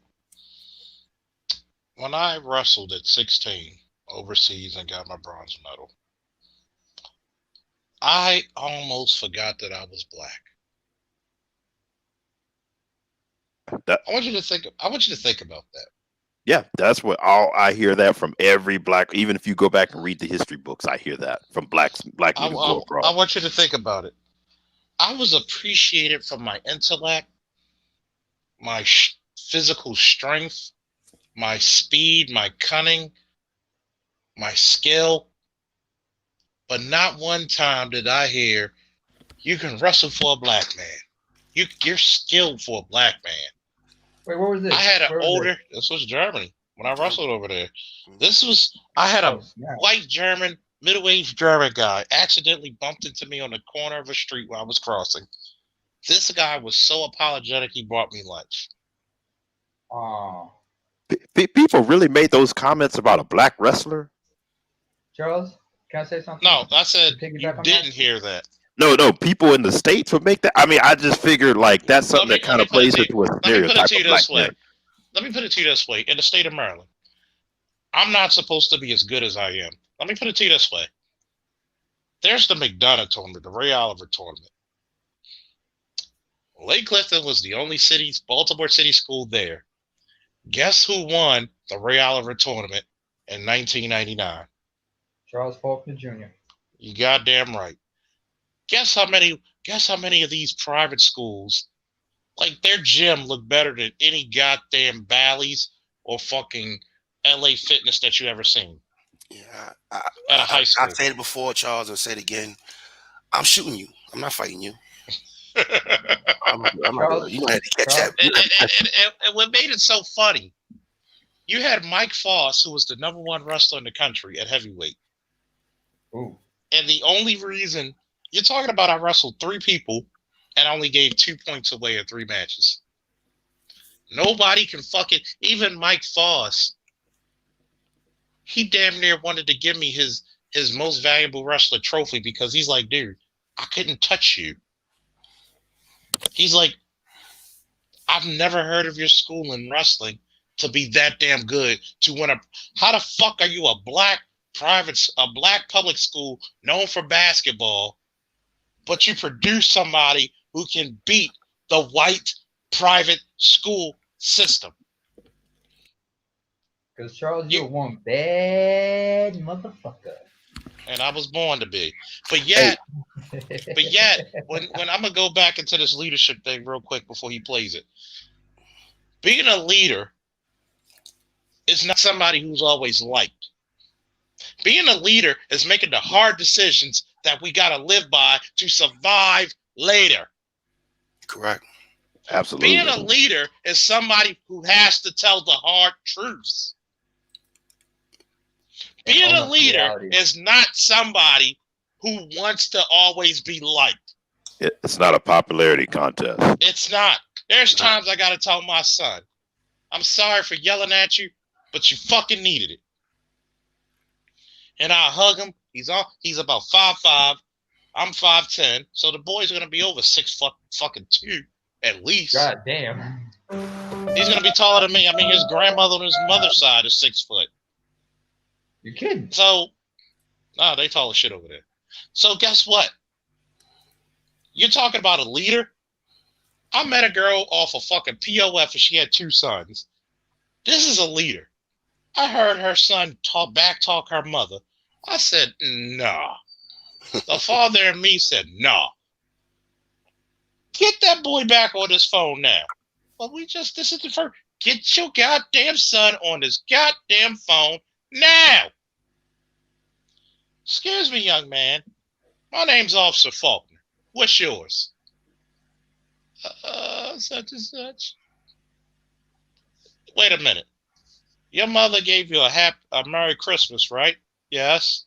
When I wrestled at 16 overseas and got my bronze medal, I almost forgot that I was Black. That, I want you to think. I want you to think about that. yeah, that's what all I hear that from every Black. Even if you go back and read the history books, I hear that from Black men who go I abroad. want you to think about it. I was appreciated for my intellect, my physical strength, my speed, my cunning, my skill. But not one time did I hear you can wrestle for a Black man. You're skilled for a Black man. Wait, where was this? I had an Where was older. this? This was Germany when I wrestled over there. I had a Oh, snap. white German, middle-aged German guy accidentally bumped into me on the corner of a street while I was crossing. This guy was so apologetic he brought me lunch. Oh, People really made those comments about a Black wrestler. Charles, can I say something? No, I said To piggyback you on that? didn't hear that. No, people in the States would make that. I mean, I just figured like that's something that kind of plays into a Let me put it stereotype to you of Black this way. men. Let me put it to you this way. In the state of Maryland, I'm not supposed to be as good as I am. Let me put it to you this way. There's the McDonough tournament, the Ray Oliver tournament. Lake Clifton was the only Baltimore City school there. Guess who won the Ray Oliver tournament in 1999? Charles Faulkner Jr. You goddamn right. Guess how many of these private schools, like their gym look better than any goddamn Bally's or fucking LA Fitness that you ever seen. Yeah, at a high school. I've said it before, Charles, and said it again. I'm shooting you. I'm not fighting you. I'm not doing it. You know how to catch that. And what made it so funny, you had Mike Foss, who was the #1 wrestler in the country at heavyweight. Ooh. And the only reason you're talking about, I wrestled 3 people and I only gave 2 points away in 3 matches. Nobody can fucking, even Mike Foss, he damn near wanted to give me his most valuable wrestler trophy because he's like, dude, I couldn't touch you. He's like, I've never heard of your school in wrestling to be that damn good to win a. How the fuck are you a black public school known for basketball, but you produce somebody who can beat the white private school system? Because Charles, you're one bad motherfucker. And I was born to be. But yet, when I'm gonna go back into this leadership thing real quick before he plays it. Being a leader is not somebody who's always liked. Being a leader is making the hard decisions that we gotta live by to survive later. Correct. Absolutely. Being a leader is somebody who has to tell the hard truths. Being a leader is not somebody who wants to always be liked. It's not a popularity contest. It's not. There's times I gotta tell my son, I'm sorry for yelling at you, but you fucking needed it. And I hug him. He's about 5'5". I'm 5'10". So the boy's gonna be over 6'2" at least. God damn. He's gonna be taller than me. I mean, his grandmother on his mother's side is 6 foot. You're kidding. So, they tall as shit over there. So guess what? You're talking about a leader? I met a girl off of fucking POF and she had 2 sons. This is a leader. I heard her son talk her mother. I said, nah. The father in me said, nah. Get that boy back on his phone now. Well, this is the first. Get your goddamn son on his goddamn phone now. Excuse me, young man. My name's Officer Faulkner. What's yours? Such and such. Wait a minute. Your mother gave you a Merry Christmas, right? Yes.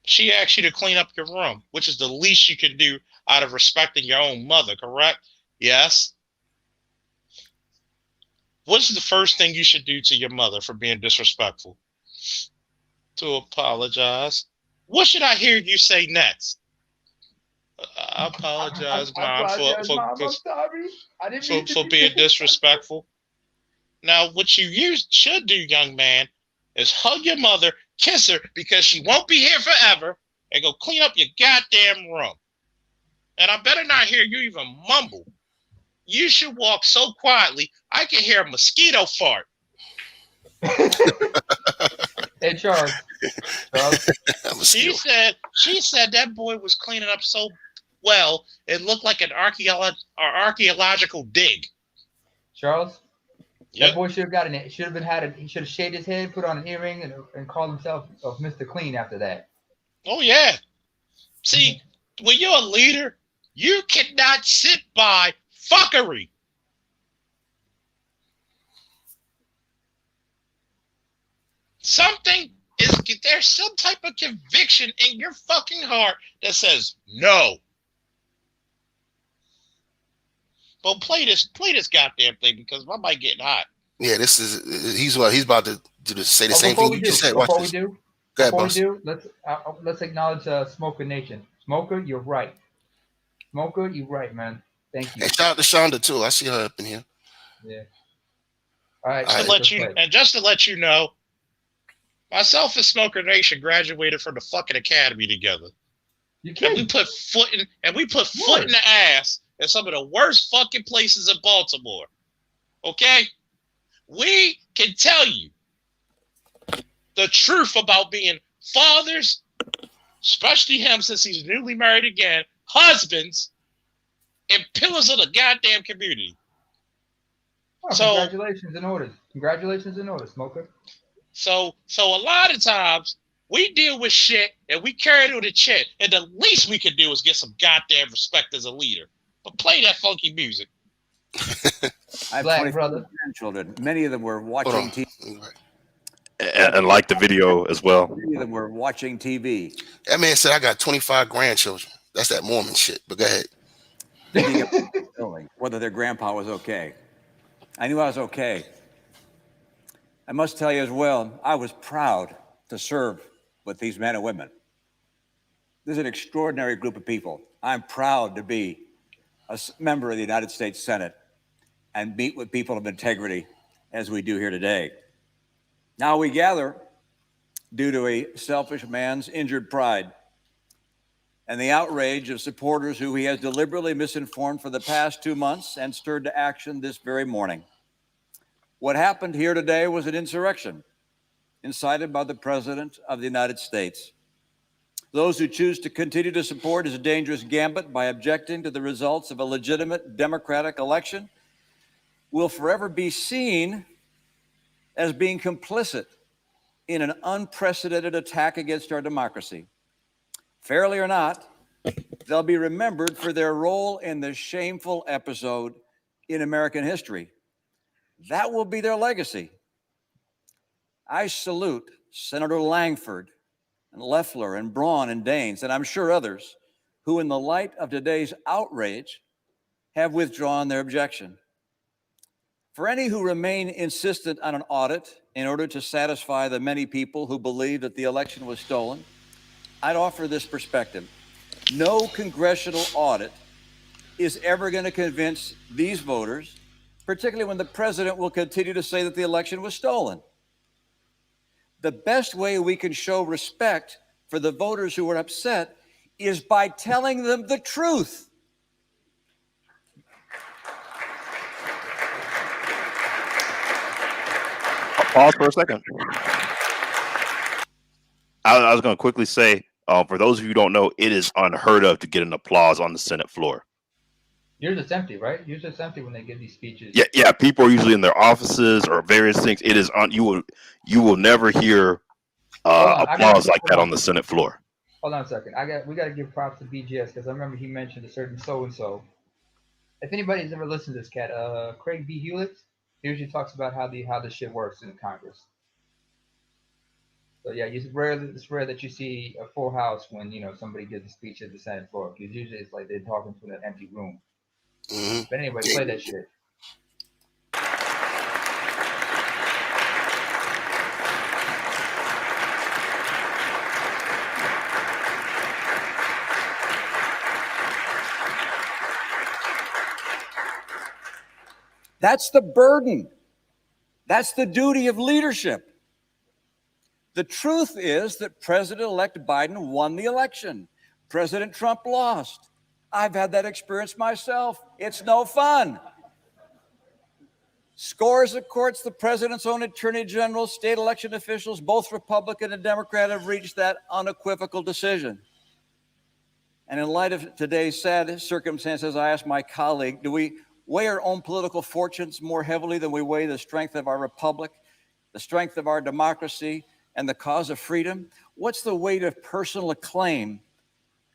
She asked you to clean up your room, which is the least you can do out of respecting your own mother, correct? Yes. What's the first thing you should do to your mother for being disrespectful? To apologize. What should I hear you say next? I apologize, Mom, I'm sorry. I didn't mean for being disrespectful. Now, what you should do, young man, is hug your mother, kiss her, because she won't be here forever, and go clean up your goddamn room. And I better not hear you even mumble. You should walk so quietly, I can hear a mosquito fart. Hey, Charles. She said that boy was cleaning up so well, it looked like an archaeological dig. Charles? Yep. That boy should have he should have shaved his head, put on an earring, and called himself Mr. Clean after that. Oh, yeah. See, when you're a leader, you cannot sit by fuckery. There's some type of conviction in your fucking heart that says no. But play this goddamn thing because I might get hot. Yeah, he's about to say the same thing you just said. Before we do, let's acknowledge Smoker Nation. Smoker, you're right. Smoker, you're right, man. Thank you. And shout out to Shonda too. I see her up in here. Yeah. All right. Just to let you know, myself and Smoker Nation graduated from the fucking academy together. You kidding? And we put foot in the ass in some of the worst fucking places in Baltimore. Okay? We can tell you the truth about being fathers, especially him since he's newly married again, husbands, and pillars of the goddamn community. Oh, congratulations in order. Congratulations in order, Smoker. So a lot of times we deal with shit and we carry it to the chin, and the least we can do is get some goddamn respect as a leader. But play that funky music. I have 20 grandchildren. Many of them were watching TV. And like the video as well. Many of them were watching TV. That man said I got 25 grandchildren. That's that Mormon shit. But go ahead. Whether their grandpa was okay. I knew I was okay. I must tell you as well, I was proud to serve with these men and women. This is an extraordinary group of people. I'm proud to be a member of the United States Senate and meet with people of integrity as we do here today. Now we gather due to a selfish man's injured pride and the outrage of supporters who he has deliberately misinformed for the past 2 months and stirred to action this very morning. What happened here today was an insurrection incited by the President of the United States. Those who choose to continue to support his dangerous gambit by objecting to the results of a legitimate democratic election will forever be seen as being complicit in an unprecedented attack against our democracy. Fairly or not, they'll be remembered for their role in the shameful episode in American history. That will be their legacy. I salute Senator Langford and Loeffler and Braun and Daines, and I'm sure others, who in the light of today's outrage have withdrawn their objection. For any who remain insistent on an audit in order to satisfy the many people who believe that the election was stolen, I'd offer this perspective. No congressional audit is ever going to convince these voters, particularly when the president will continue to say that the election was stolen. The best way we can show respect for the voters who are upset is by telling them the truth. Pause for a second. I was going to quickly say, for those of you who don't know, it is unheard of to get an applause on the Senate floor. Usually it's empty, right? Usually it's empty when they give these speeches. Yeah. People are usually in their offices or various things. It is you will never hear applause like that on the Senate floor. Hold on a second. We got to give props to BGS because I remember he mentioned a certain so and so. If anybody's ever listened to this cat, Craig B. Hewlett, he usually talks about how this shit works in Congress. So yeah, it's rare that you see a full house when somebody gives a speech at the Senate floor. Because usually it's like they're talking to an empty room. Mm-hmm. But anyway, play that shit. That's the burden. That's the duty of leadership. The truth is that President-elect Biden won the election. President Trump lost. I've had that experience myself. It's no fun. Scores of courts, the president's own attorney general, state election officials, both Republican and Democrat, have reached that unequivocal decision. And in light of today's sad circumstances, I asked my colleague, do we weigh our own political fortunes more heavily than we weigh the strength of our republic, the strength of our democracy, and the cause of freedom? What's the weight of personal acclaim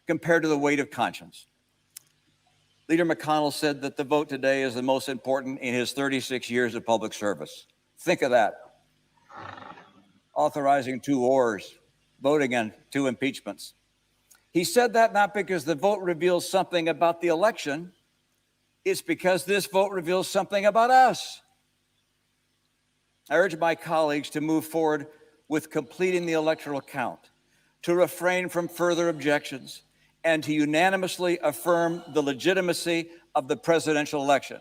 compared to the weight of conscience? Leader McConnell said that the vote today is the most important in his 36 years of public service. Think of that. Authorizing 2 wars, voting on 2 impeachments. He said that not because the vote reveals something about the election, it's because this vote reveals something about us. I urge my colleagues to move forward with completing the electoral count, to refrain from further objections, and to unanimously affirm the legitimacy of the presidential election.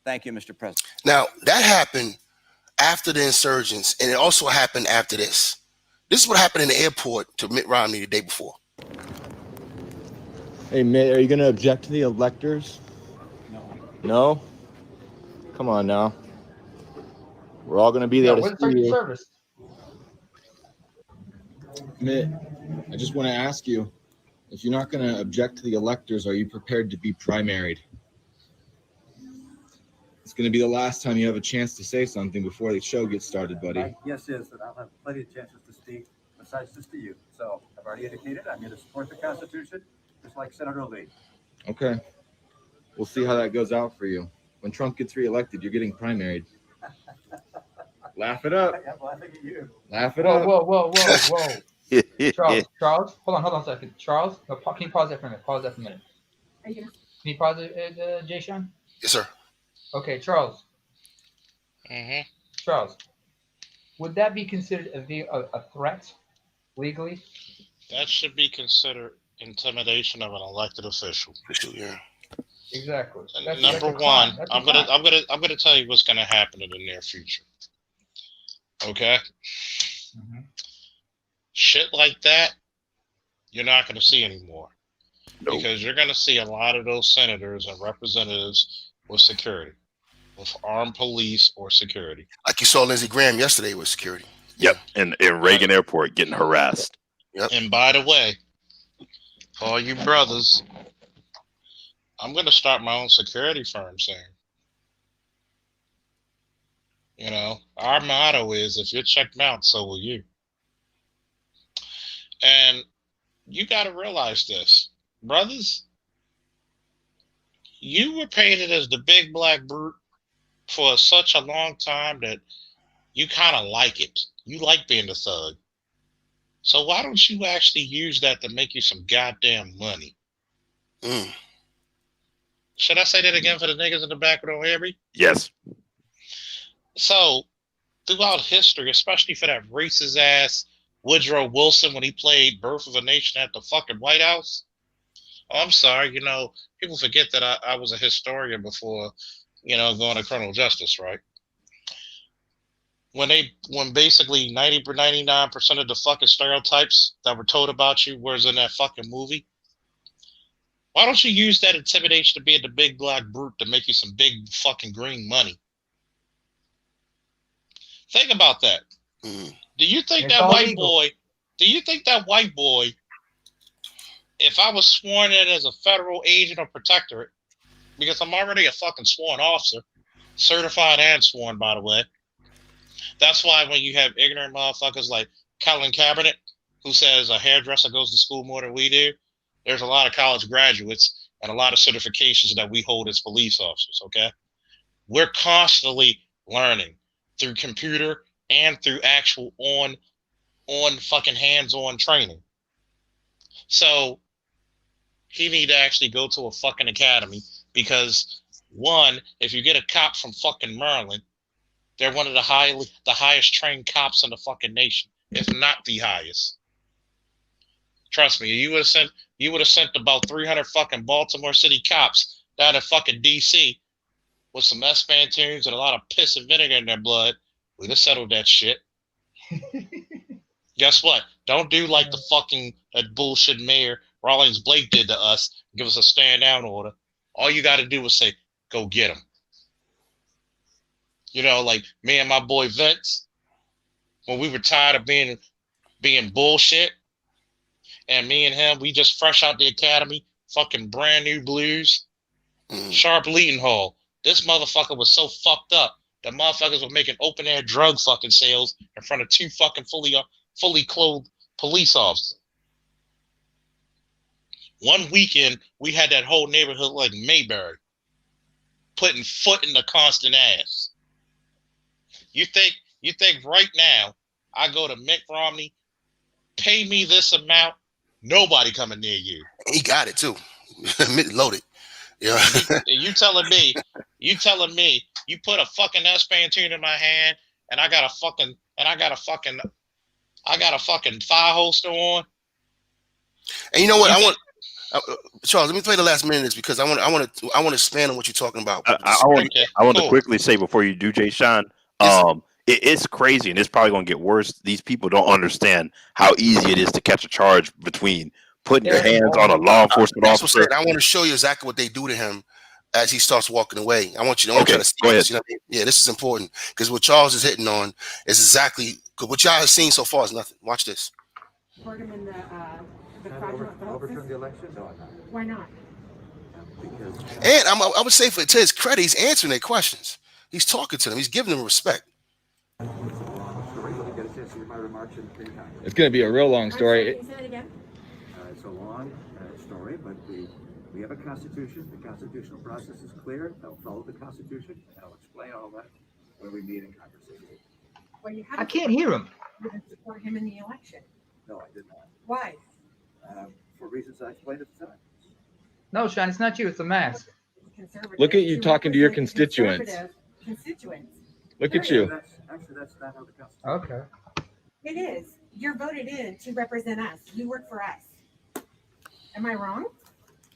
Thank you, Mr. President. Now, that happened after the insurgents, and it also happened after this. This is what happened in the airport to Mitt Romney the day before. Hey, Mitt, are you going to object to the electors? No? Come on now. We're all going to be there to see you. Service. Mitt, I just want to ask you, if you're not going to object to the electors, are you prepared to be primaried? It's going to be the last time you have a chance to say something before the show gets started, buddy. My guess is that I'll have plenty of chances to speak besides just to you. So I've already indicated I'm going to support the Constitution, just like Senator Lee. Okay. We'll see how that goes out for you. When Trump gets reelected, you're getting primaried. Laugh it up. I'm laughing at you. Laugh it up. Whoa. Charles, hold on a second. Charles, can you pause that for a minute? Pause that for a minute. Can you pause it, Jay Sean? Yes, sir. Okay, Charles. Mm-hmm. Charles, would that be considered a threat legally? That should be considered intimidation of an elected official. Yeah. Exactly. Number one, I'm gonna tell you what's gonna happen in the near future. Okay. Mm-hmm. Shit like that, you're not gonna see anymore. Nope. Because you're gonna see a lot of those senators and representatives with security, with armed police or security. Like you saw Lindsey Graham yesterday with security. Yep, and in Reagan Airport getting harassed. Yep. And by the way, for all you brothers, I'm going to start my own security firm soon. You know, our motto is, if you're checked out, so will you. And you got to realize this, brothers. You were painted as the big black brute for such a long time that you kind of like it. You like being the thug. So why don't you actually use that to make you some goddamn money? Mm. Should I say that again for the niggas in the back who don't hear me? Yes. So throughout history, especially for that racist ass Woodrow Wilson when he played Birth of a Nation at the fucking White House. Oh, I'm sorry, you know, people forget that I was a historian before, you know, going to criminal justice, right? When basically 99% of the fucking stereotypes that were told about you was in that fucking movie, Why don't you use that intimidation to be the big black brute to make you some big fucking green money? Think about that. Do you think It's that all white legal. boy? Do you think that white boy? If I was sworn in as a federal agent or protectorate, because I'm already a fucking sworn officer, certified and sworn, by the way. That's why when you have ignorant motherfuckers like Colin Kaepernick, who says a hairdresser goes to school more than we do, there's a lot of college graduates and a lot of certifications that we hold as police officers, okay? We're constantly learning through computer and through actual on fucking hands-on training. So he need to actually go to a fucking academy because, one, if you get a cop from fucking Maryland, they're one of the highest trained cops in the fucking nation, if not the highest. Trust me, you would have sent about 300 fucking Baltimore City cops down to fucking DC with some S-Band tunes and a lot of piss and vinegar in their blood. We'd have settled that shit. Guess what? Don't do like the fucking that bullshit mayor Rawlings Blake did to us. Give us a stand down order. All you got to do is say, "Go get him." You know, like me and my boy Vince, when we were tired of being bullshit, and me and him, we just fresh out the academy, fucking brand new blues. Sharp Leadenhall. This motherfucker was so fucked up. The motherfuckers were making open air drug fucking sales in front of two fucking fully clothed police officers. One weekend, we had that whole neighborhood like Mayberry, putting foot in the constant ass. You think right now, I go to Mitt Romney, pay me this amount, nobody coming near you. He got it too. Loaded. Yeah. You telling me, you put a fucking S-Band tune in my hand and I got a fucking fire holster on. And you know what? I want Charles, let me play the last minute of this because I want to expand on what you're talking about. I want to quickly say before you do, Jay Sean, it's crazy and it's probably going to get worse. These people don't understand how easy it is to catch a charge between putting your hands on a law enforcement officer. I want to show you exactly what they do to him as he starts walking away. I want you to try to see this. You know, yeah, this is important because what Charles is hitting on is exactly what y'all have seen so far is nothing. Watch this. Support him in the Overturn the election? No, I'm not. Why not? And I would say to his credit, he's answering their questions. He's talking to them. He's giving them respect. It's going to be a real long story. Say it again. It's a long story, but we have a constitution. The constitutional process is clear. I'll follow the constitution, and I'll explain all that when we meet in conversation. Well, you I can't hear him. You didn't support him in the election. No, I did not. Why? For reasons I explained at the time. No, Sean, it's not you. It's the mask. Look at you talking to your constituents. Look at you. That's not how the constitution. Okay. It is. You're voted in to represent us. You work for us. Am I wrong?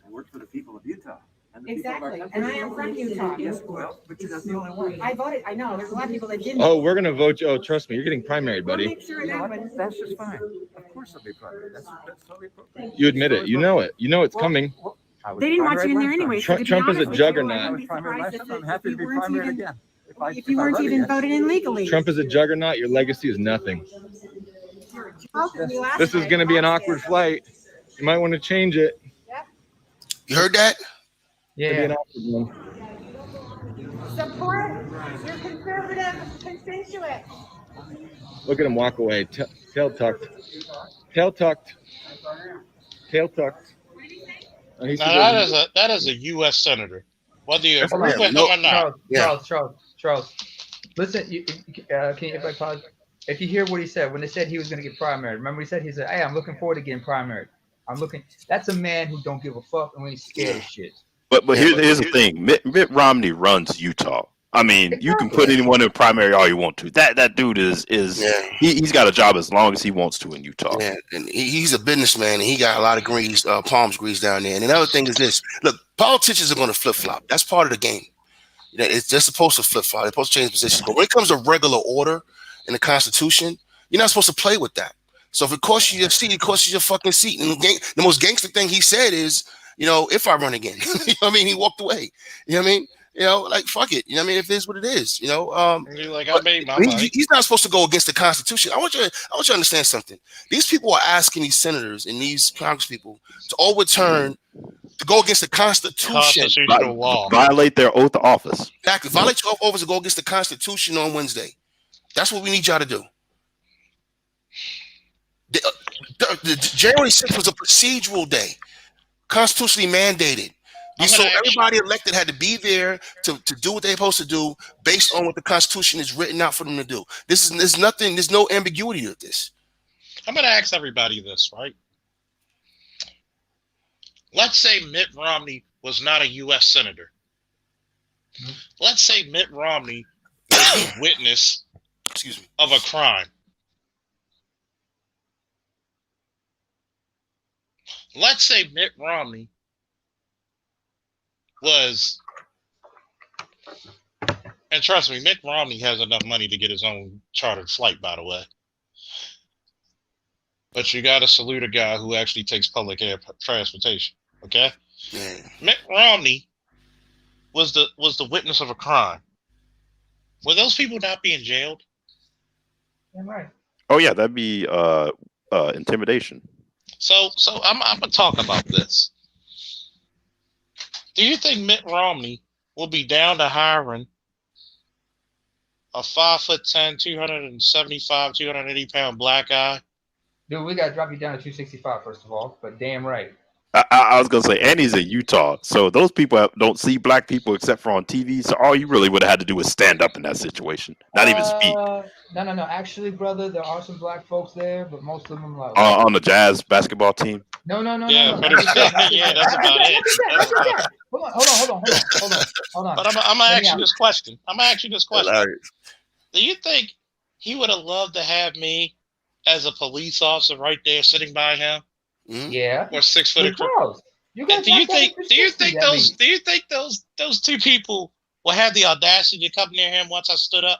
I work for the people of Utah. And the Exactly. people of our And I country. am from Utah. Yes, well, but you're not the only one. I voted. I know. There's a lot of people that didn't. Oh, we're going to vote you. Oh, trust me. You're getting primaried, We'll buddy. make sure it happens. That's just fine. Of course I'll be primary. That's totally appropriate. You admit it. You know it. You know it's coming. They didn't want you in there anyway. So to be Trump is a honest with you, I juggernaut. wouldn't be surprised I'm happy to be weren't primary even- again. If you weren't even voted in legally. Trump is a juggernaut. Your legacy is nothing. This is going to be an awkward flight. You might want to change it. You heard that? Yeah. Support your conservative constituents. Look at him walk away. Tail tucked. Tail tucked. Tail tucked. Oh, Now that is a U.S. senator, whether you approve of him or not. Charles. Listen, can you pause? If you hear what he said when they said he was going to get primaried, remember he said, "Hey, I'm looking forward to getting primaried. I'm looking." That's a man who don't give a fuck and when he's scared of shit. But here's the thing. Mitt Romney runs Utah. I mean, you can put anyone in primary all you want to. That dude he's got a job as long as he wants to in Utah. Yeah, and he's a businessman, and he got a lot of palms grease down there. And another thing is this: look, politicians are going to flip flop. That's part of the game. They're supposed to flip flop. They're supposed to change positions. But when it comes to regular order in the Constitution, you're not supposed to play with that. So if it costs you your seat, it costs you your fucking seat. And the most gangster thing he said is, if I run again. You know what I mean? He walked away. You know what I mean? Like, fuck it. You know what I mean? If it is what it is, Like, I made my money. He's not supposed to go against the Constitution. I want you to understand something. These people are asking these senators and these congresspeople to overturn, to go against the Constitution. Constitutional law. Violate their oath of office. Exactly. Violate your oath of office to go against the Constitution on Wednesday. That's what we need y'all to do. The January 6th was a procedural day, constitutionally mandated. So everybody elected had to be there to do what they're supposed to do based on what the Constitution is written out for them to do. There's no ambiguity to this. I'm going to ask everybody this, right? Let's say Mitt Romney was not a U.S. senator. Let's say Mitt Romney was a witness of a crime. Let's say Mitt Romney was, and trust me, Mitt Romney has enough money to get his own chartered flight, by the way. But you got to salute a guy who actually takes public air transportation. Okay, Mitt Romney was the witness of a crime. Were those people not being jailed? Yeah, right. Oh yeah, that'd be intimidation. So I'm gonna talk about this. Do you think Mitt Romney will be down to hiring a 5'10", 275, 280-pound black guy? Dude, we gotta drop you down to 265 first of all, but damn right. I was gonna say, and he's in Utah, so those people don't see black people except for on TV. So all you really would have had to do was stand up in that situation, not even speak. No. Actually, brother, there are some black folks there, but most of them like on the Jazz basketball team. No. Yeah, but yeah, that's about it. Hold on. But I'm gonna ask you this question. Do you think he would have loved to have me as a police officer right there sitting by him? Yeah. Or 6 foot. Do you think those two people will have the audacity to come near him once I stood up?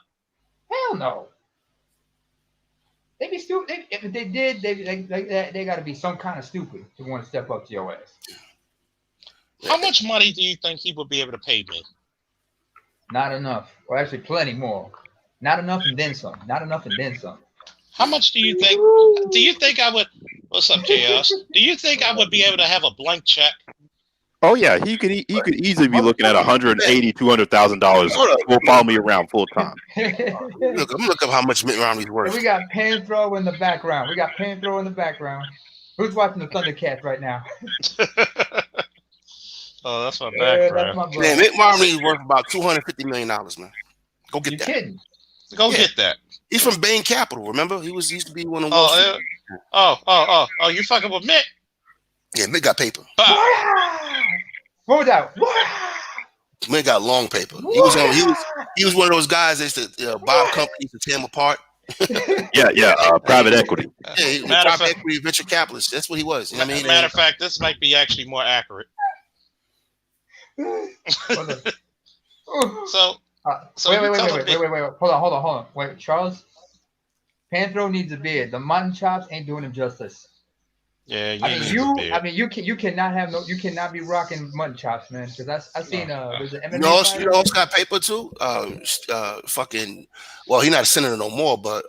Hell no. They'd be stupid. If they did, they got to be some kind of stupid to want to step up to your ass. How much money do you think he would be able to pay me? Not enough. Or actually plenty more. Not enough and then some. Not enough and then some. How much do you think? Do you think I would? What's up, JS? Do you think I would be able to have a blank check? Oh yeah, he could easily be looking at $180,000, $200,000. Will follow me around full time. Look, I'm looking up how much Mitt Romney's worth. We got Panthro in the background. Who's watching the Thundercats right now? Oh, that's my background. Man, Mitt Romney's worth about $250 million, man. Go get that. Kidding. Go get that. He's from Bain Capital, remember? He used to be one of those. Oh, you fucking with Mitt? Yeah, Mitt got paper. What was that? Mitt got long paper. He was one of those guys that used to buy companies to tear them apart. Private equity. Yeah, private equity venture capitalist. That's what he was. You know what I mean? Matter of fact, this might be actually more accurate. So wait. Hold on. Wait, Charles. Panthro needs a beard. The mutton chops ain't doing him justice. Yeah, you cannot be rocking mutton chops, man. Because I seen there's an MMA. You know who's got paper too? Well, he's not a senator no more, but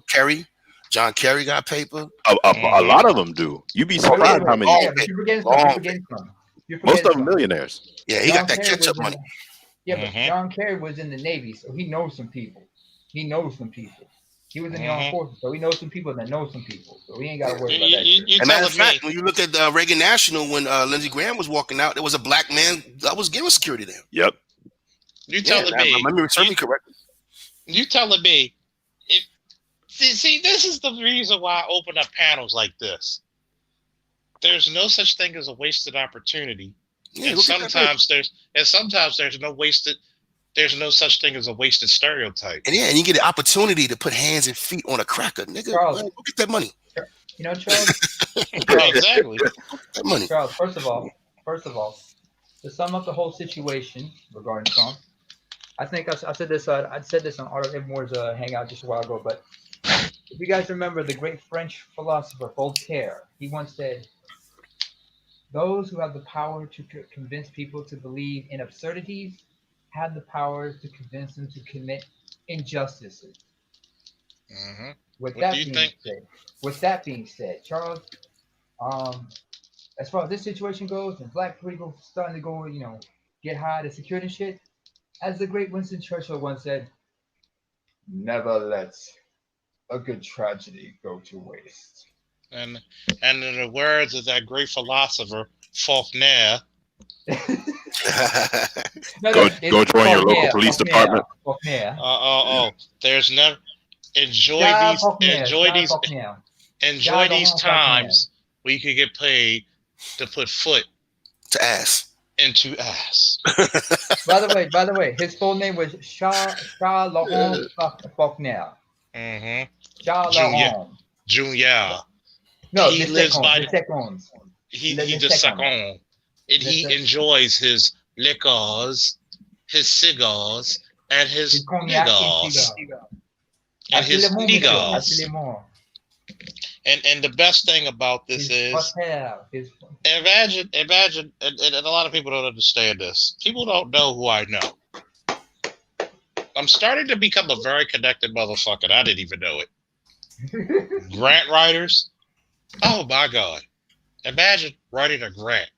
Kerry, John Kerry got paper. A lot of them do. You'd be surprised how many. You're forgetting some. Most of them millionaires. Yeah, he got that ketchup money. But John Kerry was in the Navy, so he knows some people. He was in the armed forces, so he knows some people that know some people. So he ain't got to worry about that. As a matter of fact, when you look at Reagan National, when Lindsey Graham was walking out, there was a black man that was giving security there. Yep. You telling me? Let me serve me correctly. You telling me? See, this is the reason why I open up panels like this. There's no such thing as a wasted opportunity, and sometimes there's no wasted. There's no such thing as a wasted stereotype. And you get the opportunity to put hands and feet on a cracker, nigga. Charles, go get that money. You know, Charles. Exactly. That money. Charles, first of all, to sum up the whole situation regarding Trump, I think I said this. I said this on Art of Evermore's hangout just a while ago. But if you guys remember the great French philosopher Voltaire, he once said, Those who have the power to convince people to believe in absurdities have the power to convince them to commit injustices. Mm-hmm. With What do that you being think? said, with that being said, Charles, um, as far as this situation goes, and black people starting to go, get high to security and shit, as the great Winston Churchill once said, never let a good tragedy go to waste. And in the words of that great philosopher Faulkner, No, Go it's go join your local Faulkner, police Faulkner, department. Faulkner. there's never Charles Faulkner, Charles enjoy Charles these Laurent Faulkner. times where you could get paid to put foot To ass. into ass. By the way, his full name was Charles Laurent Faulkner. Mm-hmm. Charles Junior, Laurent. Junior. No, He les lives seconds, by les seconds. he just suck on, and he enjoys his liquors, his cigars, and his cognac and niggas, cigar. and his Monsieur, niggas. absolument. And the best thing about this is, imagine, and a lot of people don't understand this. People don't know who I know. I'm starting to become a very connected motherfucker. I didn't even know it. Grant writers. Oh my God. Imagine writing a grant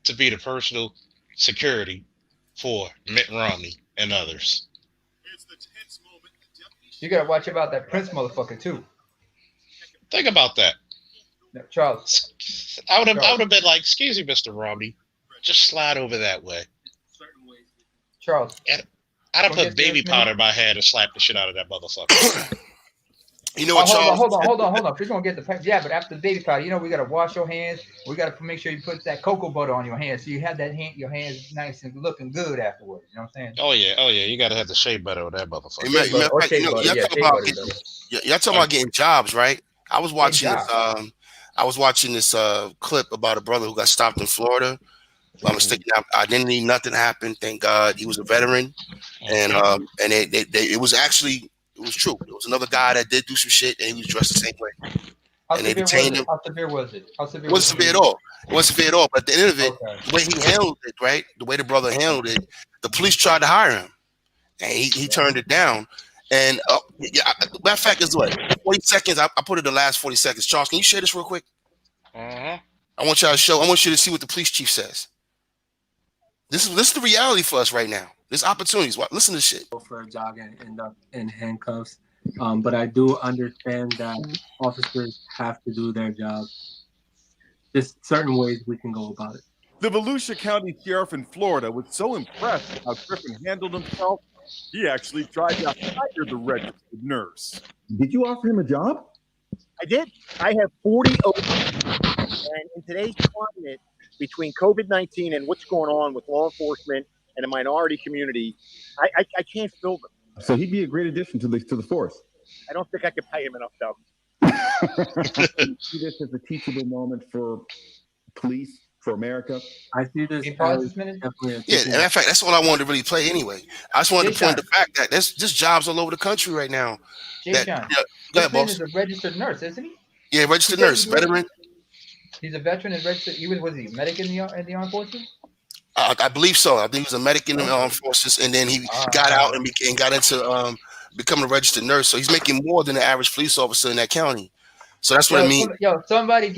to be the personal security for Mitt Romney and others. You gotta watch about that Prince motherfucker too. Think about that. No, Charles. I would have been like, excuse me, Mr. Romney, just slide over that way. Charles. I'd have put baby powder in my head and slapped the shit out of that motherfucker. You know what, Charles? Hold on. We're gonna get the but after the baby powder, we gotta wash your hands. We gotta make sure you put that cocoa butter on your hands so you have your hands nice and looking good afterwards. You know what I'm saying? Oh yeah. You gotta have the shea butter on that motherfucker. Y'all talking about getting jobs, right? I was watching this clip about a brother who got stopped in Florida. I'm mistaken. I didn't need nothing to happen. Thank God. He was a veteran, and it was true. There was another guy that did do some shit, and he was dressed the same way. And they detained him. How severe was it? It wasn't severe at all. It wasn't severe at all. But at the end of it, the way he handled it, right? The way the brother handled it, the police tried to hire him, and he turned it down. And matter of fact, is what 40 seconds. I put it the last 40 seconds. Charles, can you share this real quick? I want y'all to show. I want you to see what the police chief says. This is the reality for us right now. There's opportunities. Listen to this shit. Go for a jog and end up in handcuffs. But I do understand that officers have to do their job. There's certain ways we can go about it. The Volusia County Sheriff in Florida was so impressed with how Griffin handled himself, he actually tried to hire the registered nurse. Did you offer him a job? I did. I have 40 openings. And in today's climate, between COVID-19 and what's going on with law enforcement and the minority community, I can't fill them. So he'd be a great addition to the force. I don't think I could pay him enough, though. See this as a teachable moment for police, for America. I see this. Yeah, in fact, that's all I wanted to really play anyway. I just wanted to point the fact that there's just jobs all over the country right now. Go ahead, boss. Is a registered nurse, isn't he? Yeah, registered nurse, veteran. He's a veteran and registered. Was he a medic in the armed forces? I believe so. I think he was a medic in the armed forces, and then he got out and got into becoming a registered nurse. So he's making more than the average police officer in that county. So that's what I mean. Somebody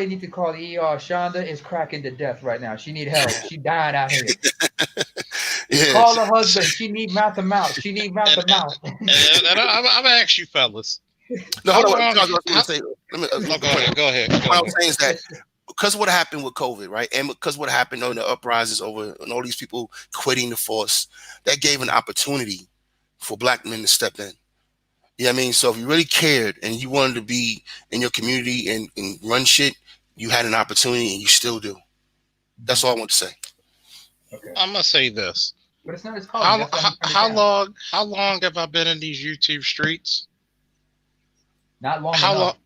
need to call the ER. Shonda is cracking to death right now. She need help. She dying out here. Call her husband. She need mouth to mouth. She need mouth to mouth. And I'm gonna ask you, fellas. No, hold on. Go ahead. What I'm saying is that because of what happened with COVID, right, and because what happened on the uprisings over and all these people quitting the force, that gave an opportunity for black men to step in. You know what I mean? So if you really cared and you wanted to be in your community and run shit, you had an opportunity and you still do. That's all I want to say. Okay. I'm gonna say this. But it's not his calling. How long have I been in these YouTube streets? Not long enough.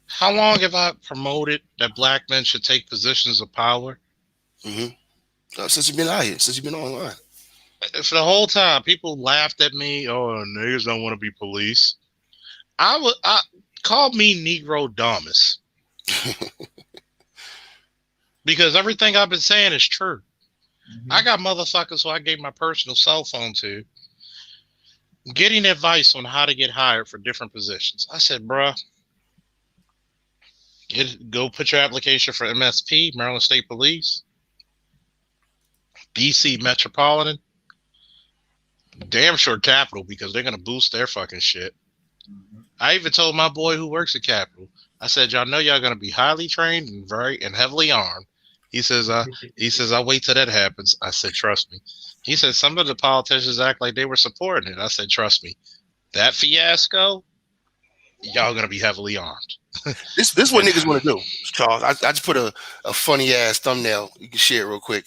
How long have I promoted that black men should take positions of power? Since you've been out here, since you've been online. For the whole time, people laughed at me. Oh, niggas don't want to be police. I called me Negro dumbest. Because everything I've been saying is true. I got motherfuckers who I gave my personal cell phone to, getting advice on how to get hired for different positions. I said, bruh, go put your application for MSP, Maryland State Police, DC Metropolitan, damn sure Capitol, because they're going to boost their fucking shit. I even told my boy who works at Capitol, I said, y'all know y'all going to be highly trained and heavily armed. He says, I'll wait till that happens. I said, trust me. He said, some of the politicians act like they were supporting it. I said, trust me. That fiasco, y'all going to be heavily armed. This is what niggas want to do, Charles. I just put a funny ass thumbnail. You can share it real quick.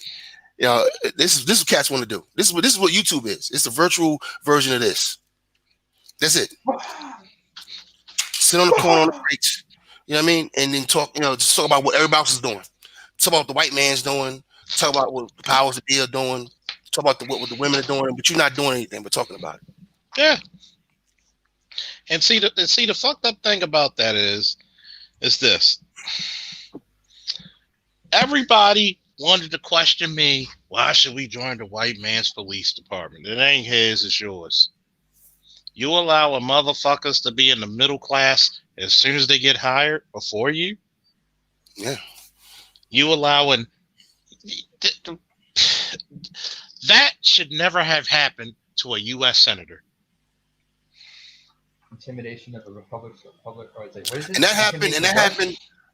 You know, this is what cats want to do. This is what YouTube is. It's a virtual version of this. That's it. Sit on the corner on the bridge, you know what I mean, and then talk. You know, just talk about what everybody else is doing. Talk about what the white man's doing. Talk about what the powers that be are doing. Talk about what the women are doing, but you're not doing anything but talking about it. Yeah. And see the fucked up thing about that is this. Everybody wanted to question me. Why should we join the white man's police department? It ain't his, it's yours. You allow a motherfuckers to be in the middle class as soon as they get hired before you? Yeah. You allowing that should never have happened to a U.S. senator. Intimidation of a public, or it's like, what is it? And that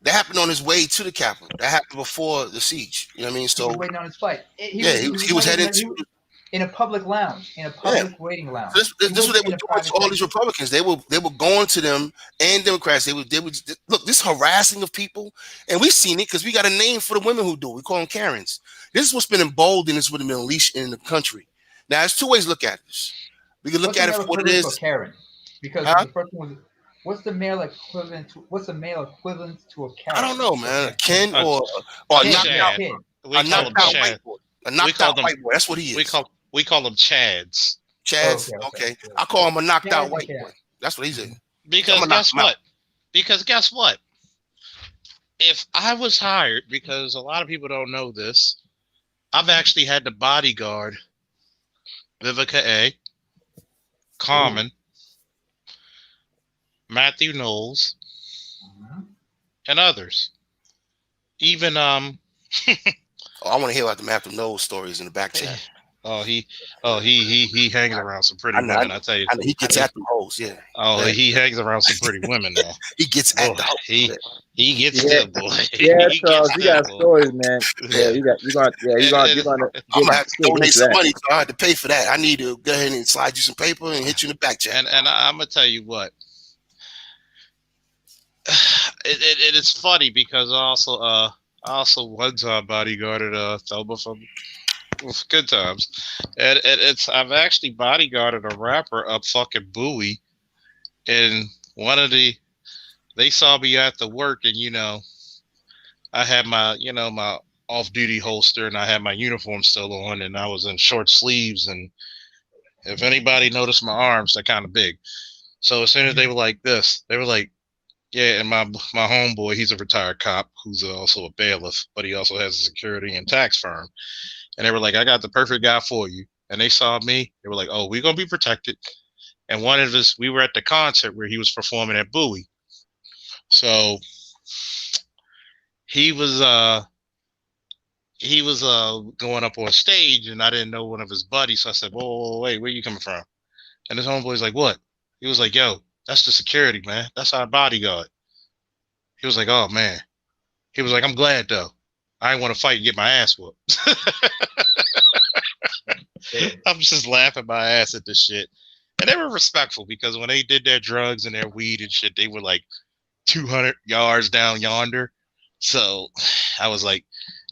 happened on his way to the Capitol. That happened before the siege. You know what I mean? So he was waiting on his flight. He was heading to in a public lounge, in a public waiting lounge. So this is what they were doing to all these Republicans. They were going to them and Democrats. They would look, this harassing of people, and we've seen it because we got a name for the women who do it. We call them Karens. This is what's been emboldened. This would have been unleashed in the country. Now, there's two ways to look at this. We can look at it for what it is. Karen, because the first one was, what's the male equivalent to a Karen? I don't know, man. A Ken or a knocked out white boy. A knocked out white boy. That's what he is. We call them Chads. Chads. Okay. I call him a knocked out white boy. That's what he's in. Because guess what? If I was hired, because a lot of people don't know this, I've actually had to bodyguard Vivica A, Carmen, Matthew Knowles, and others. Even I want to hear about the Matthew Knowles stories in the back chat. He hangs around some pretty women. I tell you, he gets at the hoes. Yeah. He hangs around some pretty women now. He gets at the hoes. He gets to boy. Yeah, Charles, you got stories, man. Yeah, you're gonna I'm gonna have to donate some money, so I had to pay for that. I need to go ahead and slide you some paper and hit you in the back chat. And I'm gonna tell you what. It is funny because I also one time bodyguarded Thelma from Good Times, and I've actually bodyguarded a rapper up fucking Bowie, and they saw me at the work, and I had my my off-duty holster, and I had my uniform still on, and I was in short sleeves, and if anybody noticed my arms, they're kind of big. So as soon as they were like this, they were like, yeah, and my homeboy, he's a retired cop who's also a bailiff, but he also has a security and tax firm. And they were like, I got the perfect guy for you. And they saw me. They were like, oh, we're going to be protected. And we were at the concert where he was performing at Bowie. So he was going up on stage, and I didn't know one of his buddies. So I said, whoa, wait, where you coming from? And his homeboy's like, what? He was like, yo, that's the security, man. That's our bodyguard. He was like, oh, man. He was like, I'm glad, though. I didn't want to fight and get my ass whooped. I'm just laughing my ass at this shit. And they were respectful because when they did their drugs and their weed and shit, they were like 200 yards down yonder. So I was like,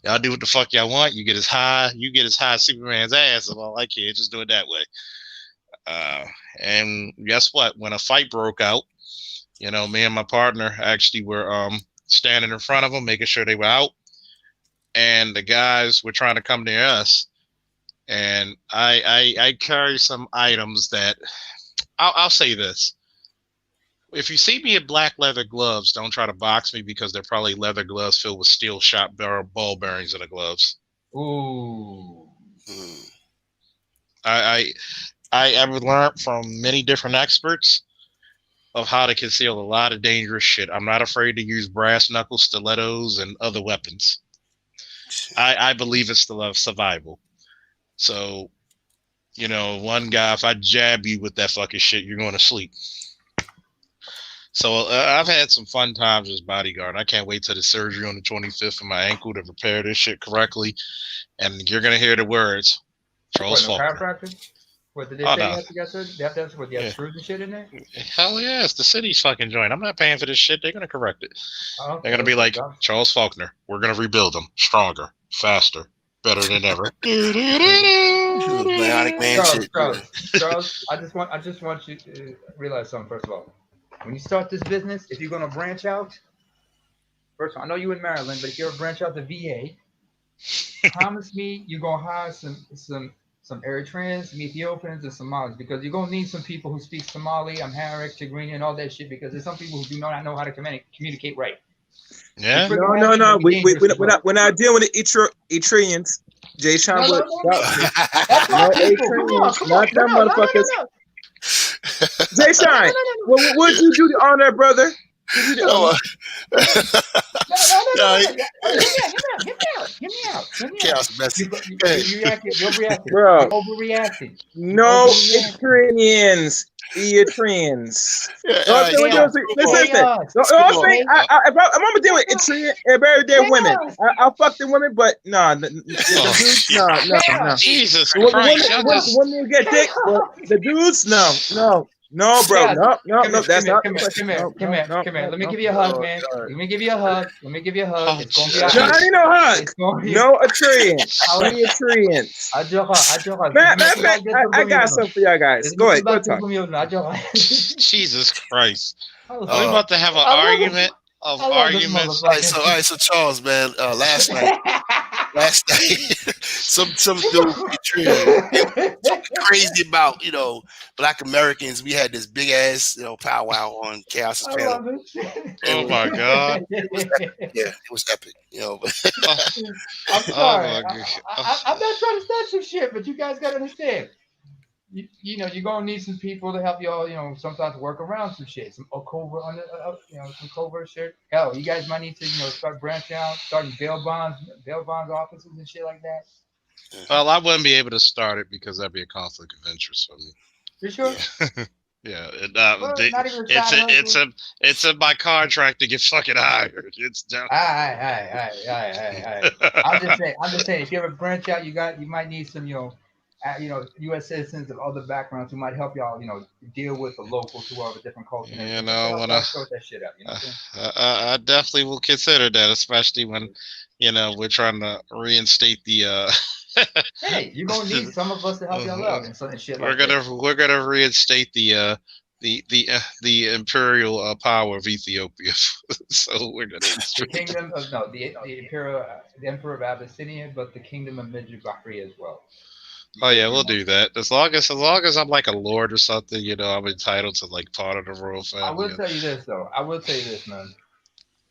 y'all do what the fuck y'all want. You get as high as Superman's ass. I'm all, I can't just do it that way. And guess what? When a fight broke out, me and my partner actually were standing in front of them, making sure they were out. And the guys were trying to come near us. And I carry some items that I'll say this. If you see me in black leather gloves, don't try to box me because they're probably leather gloves filled with steel shot ball bearings in the gloves. Ooh. I have learned from many different experts of how to conceal a lot of dangerous shit. I'm not afraid to use brass knuckles, stilettos, and other weapons. I believe it's the survival. So, you know, one guy, if I jab you with that fucking shit, you're going to sleep. So I've had some fun times as bodyguard. I can't wait till the surgery on the 25th for my ankle to repair this shit correctly. And you're going to hear the words, Charles What, no Faulkner. chiropractor? What, did they Oh, say you no. have to get surgery? They have to have, what, you have screws and shit in there? Hell yeah, it's the city's fucking joint. I'm not paying for this shit. They're going to correct it. Oh, They're going to be like, Charles Faulkner, we're going to rebuild them stronger, faster, better than ever. Bionic man shit. Charles, I just want you to realize something, first of all. When you start this business, if you're going to branch out, first of all, I know you in Maryland, but if you're going to branch out to VA, promise me you're going to hire some Eritreans, some Ethiopians, and Somalis, because you're going to need some people who speak Somali, Amharic, Tigrinya, and all that shit, because there's some people who do not know how to communicate right. Yeah. No. We're not dealing with the Eritreans. Jay Sean, No, not that motherfuckers. Jay Sean, what you do to honor that brother? Hear me out. Chaos message. You're reacting. Bro. You're overreacting. No Eritreans. Listen. I'm gonna deal with Eritrean and very dead women. I'll fuck the women, but no. Jesus Christ. Christ. Women get dick, but the dudes, no. No, bro. No. That's not. Come here. Let me give you a hug, man. Let me give you a hug. It's gonna be a hug. I need no hug. No Eritreans. Only Eritreans. I got something for y'all guys. Go ahead. Go talk. Jesus Christ. We're about to have an argument of arguments. All right, so Charles, man, last night, some dude crazy about Black Americans. We had this big ass powwow on Chaos's panel. Oh my God! It was epic. I'm sorry. I'm not trying to start some shit, but you guys gotta understand. You're gonna need some people to help y'all. Sometimes work around some shit, some covert some covert shit. Hell, you guys might need to start branching out, starting bail bonds offices and shit like that. Well, I wouldn't be able to start it because that'd be a conflict of interest for me. You sure? Yeah, it's in my contract to get fucking hired. It's down. Aye. I'm just saying. If you ever branch out, you might need some U.S. citizens of other backgrounds who might help y'all, deal with the locals who are of a different culture. Sort that shit out. I definitely will consider that, especially when, we're trying to reinstate the. Hey, you're gonna need some of us to help y'all out and shit like that. We're gonna reinstate the imperial power of Ethiopia. So we're gonna the kingdom of the emperor of Abyssinia, but the kingdom of Midjabahri as well. Oh yeah, we'll do that. As long as I'm like a lord or something, I'm entitled to like part of the royal family. I will tell you this though. Man.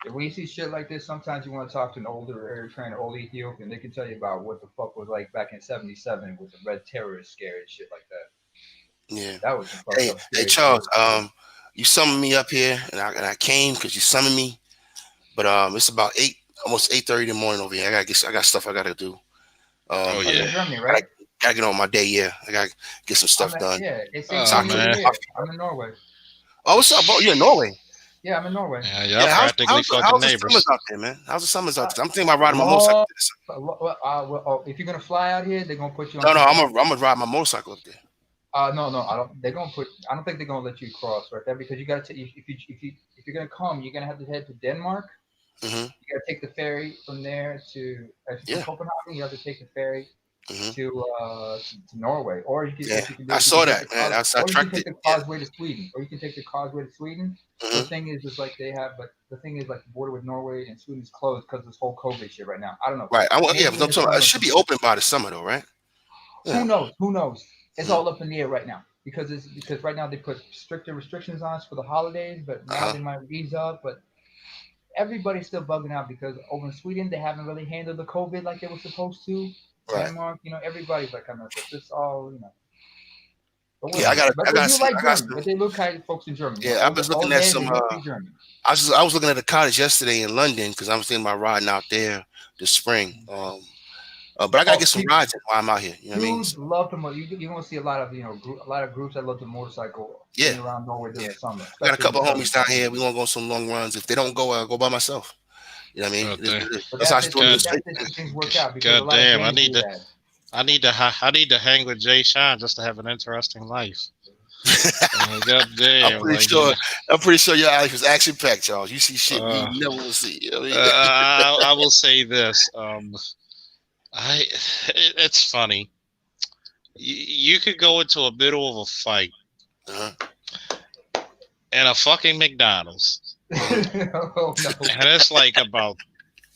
If we see shit like this, sometimes you want to talk to an older Eritrean, old Ethiopian. They can tell you about what the fuck was like back in '77 with the Red Terrorist scare and shit like that. Yeah, that was hey Charles, you summoned me up here, and I came because you summoned me. But it's about almost 8:30 in the morning over here. I got stuff I gotta do. You're in Germany, right? I gotta get on my day. Yeah, I gotta get some stuff done. Yeah, I'm in Norway. Oh, what's up, bro? You're in Norway. Yeah, I'm in Norway. Yeah, practically fucking neighbors. How's the summers out there, man? How's the summers out there? I'm thinking about riding my motorcycle. If you're gonna fly out here, they're gonna put you on. No, I'm gonna ride my motorcycle up there. No, I don't. I don't think they're gonna let you cross right there because you gotta take. If you're gonna come, you're gonna have to head to Denmark. Mm-hmm. You gotta take the ferry from there to Copenhagen. You have to take the ferry to Norway, or you can. I saw that, man. I tracked it. Causeway to Sweden, or you can take the causeway to Sweden. The thing is, the border with Norway and Sweden is closed because of this whole COVID shit right now. I don't know. Right. It should be open by the summer, though, right? Yeah. Who knows? It's all up in the air right now. because right now they put stricter restrictions on us for the holidays, but now they might ease up. But everybody's still bugging out because over in Sweden they haven't really handled the COVID like they were supposed to. Right. Denmark, everybody's like kind of this all. But Yeah, but they do like Germany. But they look like folks in Germany. Yeah, I was looking at some. I was looking at a cottage yesterday in London because I was thinking about riding out there this spring. But I gotta get some rides in while I'm out here. You know what I mean? Dudes love the you're gonna see a lot of a lot of groups that love the motorcycle. Yeah. Around Norway during the summer. I got a couple of homies down here. We want to go on some long runs. If they don't go, I'll go by myself. You know what I mean? That's how things work out. God damn, I need to hang with Jay Sean just to have an interesting life. God damn, I'm pretty sure your life is action packed, Charles. You see shit we never will see. You know what I mean? I will say this. It's funny. You could go into a middle of a fight in a fucking McDonald's, oh, no. and it's like about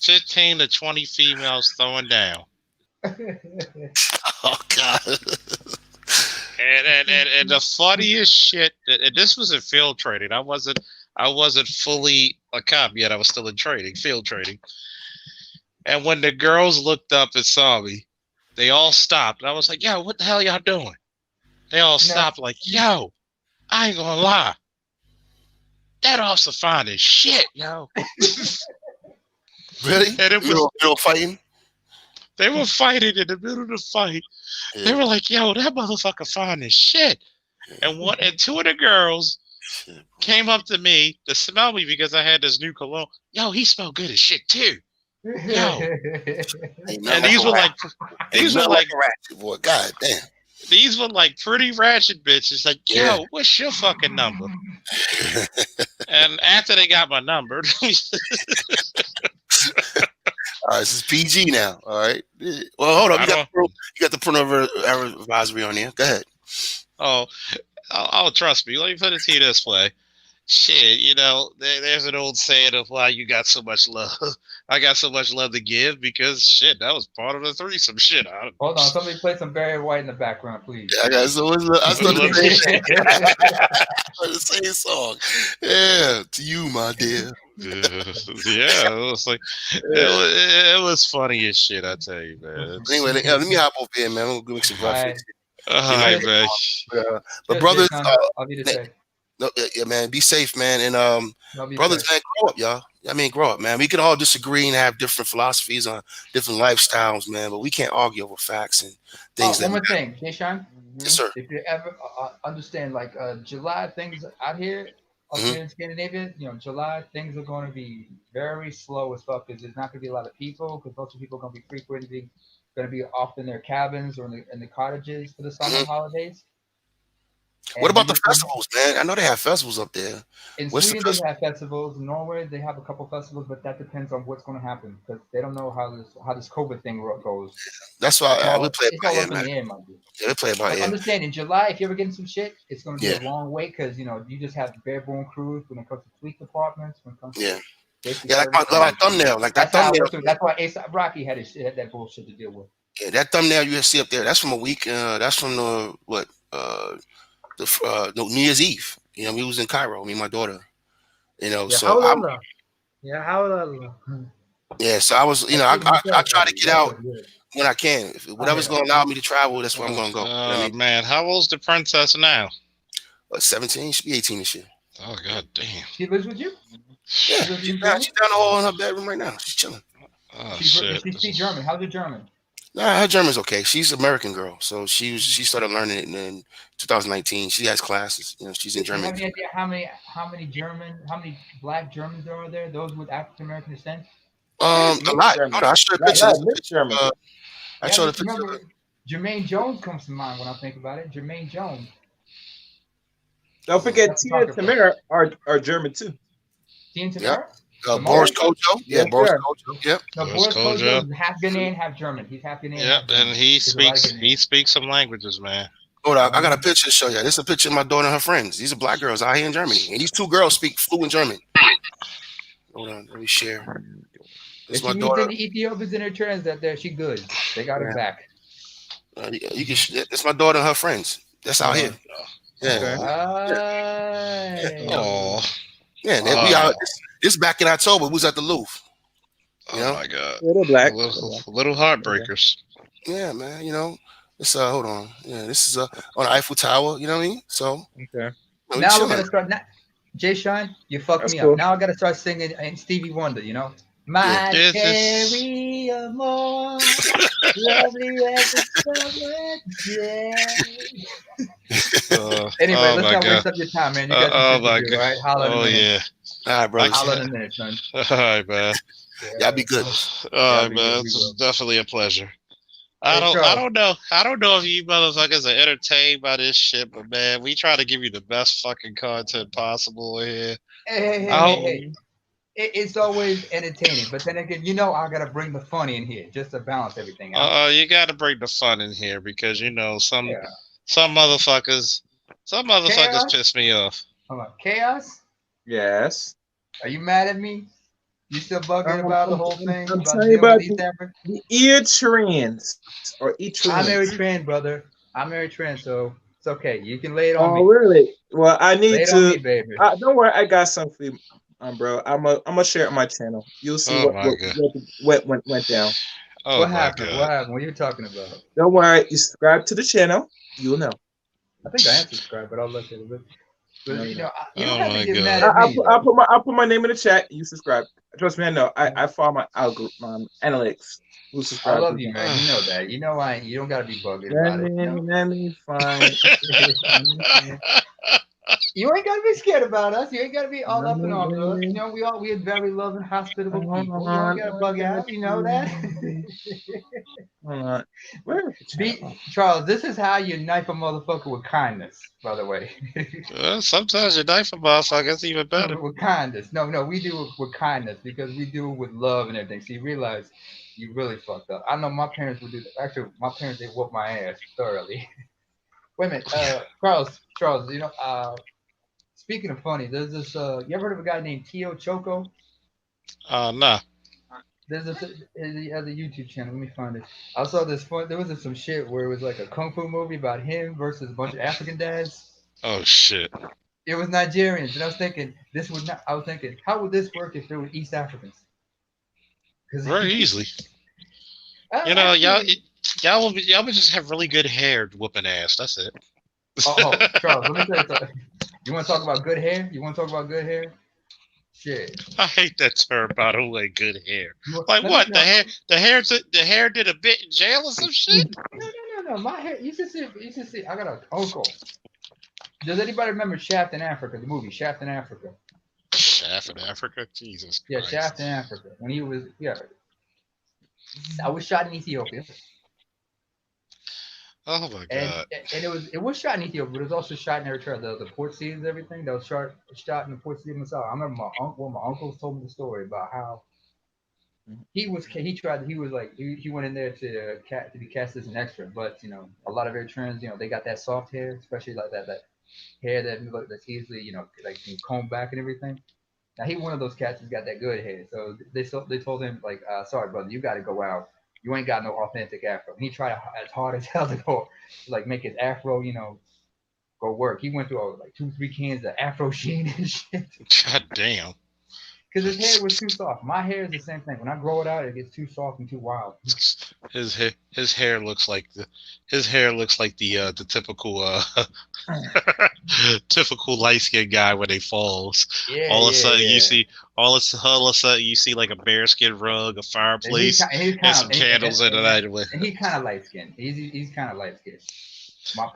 15 to 20 females throwing down. Oh God. And the funniest shit, and this was in field training. I wasn't fully a cop yet. I was still in training, field training. And when the girls looked up and saw me, they all stopped. And I was like, yo, what the hell y'all doing? They all stopped like, yo, I ain't gonna lie. That officer fine as shit, yo. Really? And it was middle fighting? They were fighting in the middle of the fight. Yeah. They were like, yo, that motherfucker fine as shit. And two of the girls came up to me to smell me because I had this new cologne. Yo, he smelled good as shit too. Yo. And these were like ratchet, boy. God damn. These were like pretty ratchet bitches. Like, yo, what's your fucking number? And after they got my number, all right, this is PG now. All right. Well, hold on. You got the parental advisory on here. Go ahead. Oh, trust me. Let me put it to you this way. Shit, there's an old saying of why you got so much love. I got so much love to give because shit, that was part of the threesome shit. Hold on, somebody play some Barry White in the background, please. Yeah, I got the same song. Yeah, to you, my dear. Yeah, it was like it was funny as shit. I tell you, man. Anyway, let me hop over here, man. I'm gonna make some breakfast. All right, man. But brothers, I'll be the same. No, yeah, man. Be safe, man. And brothers, man, grow up, y'all. I mean, grow up, man. We can all disagree and have different philosophies on different lifestyles, man. But we can't argue over facts and things. One more thing, Jay-Sean. Yes, sir. If you ever understand, like July things out here, here in Scandinavia, July things are going to be very slow as fuck because there's not going to be a lot of people because most of the people are going to be frequenting, going to be off in their cabins or in the cottages for the summer holidays. What about the festivals, man? I know they have festivals up there. In Sweden, they have festivals. In Norway, they have a couple festivals, but that depends on what's going to happen because they don't know how this COVID thing goes. That's why we play it by ear, man. Yeah, we play it by ear. Understand, in July, if you're ever getting some shit, it's going to be a long wait because you just have bare-bone crews when it comes to police departments. When it comes to like my thumbnail, like that thumbnail. That's why A$AP Rocky had that bullshit to deal with. Yeah, that thumbnail you see up there, that's from a week. That's from New Year's Eve. We was in Cairo, me and my daughter. So I was, I try to get out when I can. If whatever's going to allow me to travel, that's where I'm going to go. Man, how old's the princess now? 17. She'll be 18 this year. Oh, god damn. She lives with you? Yeah, she's down the hall in her bedroom right now. She's chilling. Oh, shit. She's German. How's your German? Nah, her German's okay. She's an American girl, so she started learning it in 2019. She has classes. She's in German. Do you have any idea how many black Germans are there? Those with African American descent? A lot. I showed a picture. I showed a picture. Jermaine Jones comes to mind when I think about it. Jermaine Jones. Don't forget Tina and Tamara are German too. Tina and Tamara? Boris Kojo. Yeah, Boris Kojo. Yep. No, Boris Kojo is half Ghanaian, half German. He's half Ghanaian. Yep, and he speaks some languages, man. Hold on, I got a picture to show you. This is a picture of my daughter and her friends. These are black girls out here in Germany, and these two girls speak fluent German. Hold on, let me share. This is my daughter. The Ethiopians in her turns that she good. They got her back. It's my daughter and her friends. That's out here. Yeah. Oh. Yeah, and then we out. This back in October. We was at the Louvre. You know? My God. Yeah, they're black. Little heartbreakers. Yeah, man. You know, it's hold on. Yeah, this is on the Eiffel Tower. You know what I mean? So Okay. we Now we're chilling. gonna start. Jay Shine, you fucked That's me cool. up. Now I gotta start singing Stevie Wonder. You know, my cherry amor, lovely as the summer day. Anyway, let's not waste up your time, man. You got some shit to do, all right? Holla in a minute. Yeah. All right, bro. Holla in a minute, son. All right, man. Y'all be good. All right, man. It's definitely a pleasure. I don't know if you motherfuckers are entertained by this shit, but man, we try to give you the best fucking content possible here. Hey. It's always entertaining, but then again, you know, I gotta bring the fun in here just to balance everything out. You gotta bring the fun in here because you know some motherfuckers piss me off. Hold on, Chaos. Yes. Are you mad at me? You still bugging about the whole thing? I'm telling you about the ear trends or I'm Eritrean, brother. I'm Eritrean, so it's okay. You can lay it on me. Oh, really? Well, I need lay it to. On me, baby. Don't worry, I got something for you, bro. I'm gonna share it on my channel. You'll see what went down. What happened? What happened? What are you talking about? Don't worry. You subscribe to the channel. You'll know. I think I am subscribed, but I'll look at it. But you know, you don't have to get mad at me. I'll put my name in the chat. You subscribe. Trust me, I know. I follow my algorithm, analytics. Who subscribe? I love you, man. You know that. You know you don't gotta be bugging about it. Let me find. You ain't gotta be scared about us. You ain't gotta be all up and on us. You know, we're very loving, hospitable people. You don't gotta bug out. You know that. Charles, this is how you knife a motherfucker with kindness, by the way. Sometimes you knife a motherfucker, it's even better. With kindness. No, we do it with kindness because we do it with love and everything. So you realize you really fucked up. I know my parents would do that. Actually, my parents, they whooped my ass thoroughly. Wait a minute, Charles, you know, speaking of funny, there's this, you ever heard of a guy named Tio Choco? Nah. He has a YouTube channel. Let me find it. I saw this there was some shit where it was like a kung fu movie about him versus a bunch of African dads. Oh shit. It was Nigerians, and I was thinking how would this work if it were East Africans? Very easily. You know, y'all would just have really good hair whooping ass. That's it. Oh, Charles, let me tell you something. You want to talk about good hair? Shit. I hate that term, by the way, good hair. Like what? The hair did a bit in jail or some shit? No. My hair. You should see. I got an uncle. Does anybody remember Shaft in Africa? The movie Shaft in Africa. Shaft in Africa, Jesus Christ. Yeah, Shaft in Africa. When he was I was shot in Ethiopia. Oh my God. And it was shot in Ethiopia, but it was also shot in Eritrea. The port cities and everything that was shot in the port city of Massawa. I remember my uncles told me the story about how he went in there to be cast as an extra, but you know, a lot of Eritreans, you know, they got that soft hair, especially like that hair that's easily, you know, like can comb back and everything. Now he one of those cats who's got that good hair. So they told him like, sorry brother, you got to go out. You ain't got no authentic afro. And he tried as hard as hell to go like make his afro, you know, go work. He went through like 2-3 cans of Afro Sheen and shit. God damn. Because his hair was too soft. My hair is the same thing. When I grow it out, it gets too soft and too wild. His hair looks like the typical typical light skinned guy when he falls. Yeah, all of a sudden you see like a bearskin rug, a fireplace, and some candles in the night. And he's kind of light skinned. He's kind of light skinned. My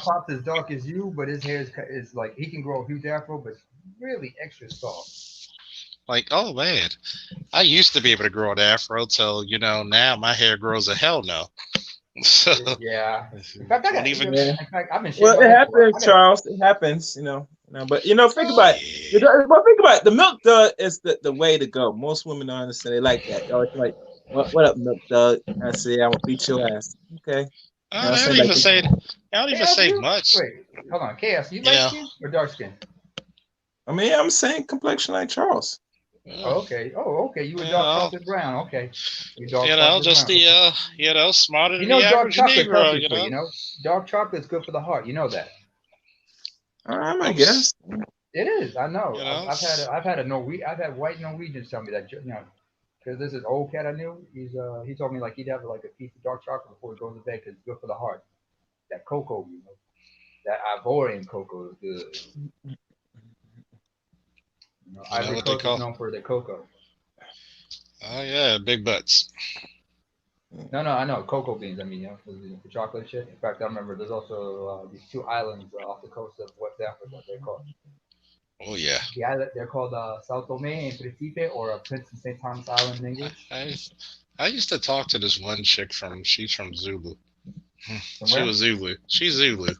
pops is dark as you, but his hair is like he can grow a huge afro, but it's really extra soft. Like, oh man, I used to be able to grow an afro till, you know, now my hair grows a hell no. So, yeah. In fact, I've been well, it happens, Charles. It happens, you know. But you know, think about it. But think about it. The milk dud is the way to go. Most women don't understand. They like that. They're always like, what up, milk dud? I say, I'm gonna beat your ass. Okay. I don't even say much. Wait, hold on, Chaos. You light skin or dark skin? I mean, I'm saying complexion like Charles. Oh, okay. You were dark chocolate brown. Okay. You know, just brown. You know, smarter than the average dark chocolate Negro. You know, dark chocolate's good for the heart. You know that. I guess. It is. I know. You know, I've had white Norwegians tell me that, because this is old cat I knew. He told me like he'd have like a piece of dark chocolate before he goes to bed because it's good for the heart. That cocoa, that Ivorian cocoa is good. Ivory what they Coast is call? known for their cocoa. Oh yeah, big butts. No, I know cocoa beans. I mean, for chocolate shit. In fact, I remember there's also these two islands off the coast of West Africa. They're called. Oh yeah. The island they're called Sao Tome and Principe, or Prince and St. Thomas Island in English. I used to talk to this one chick she's from Zulu. She where? was Zulu. She's Zulu.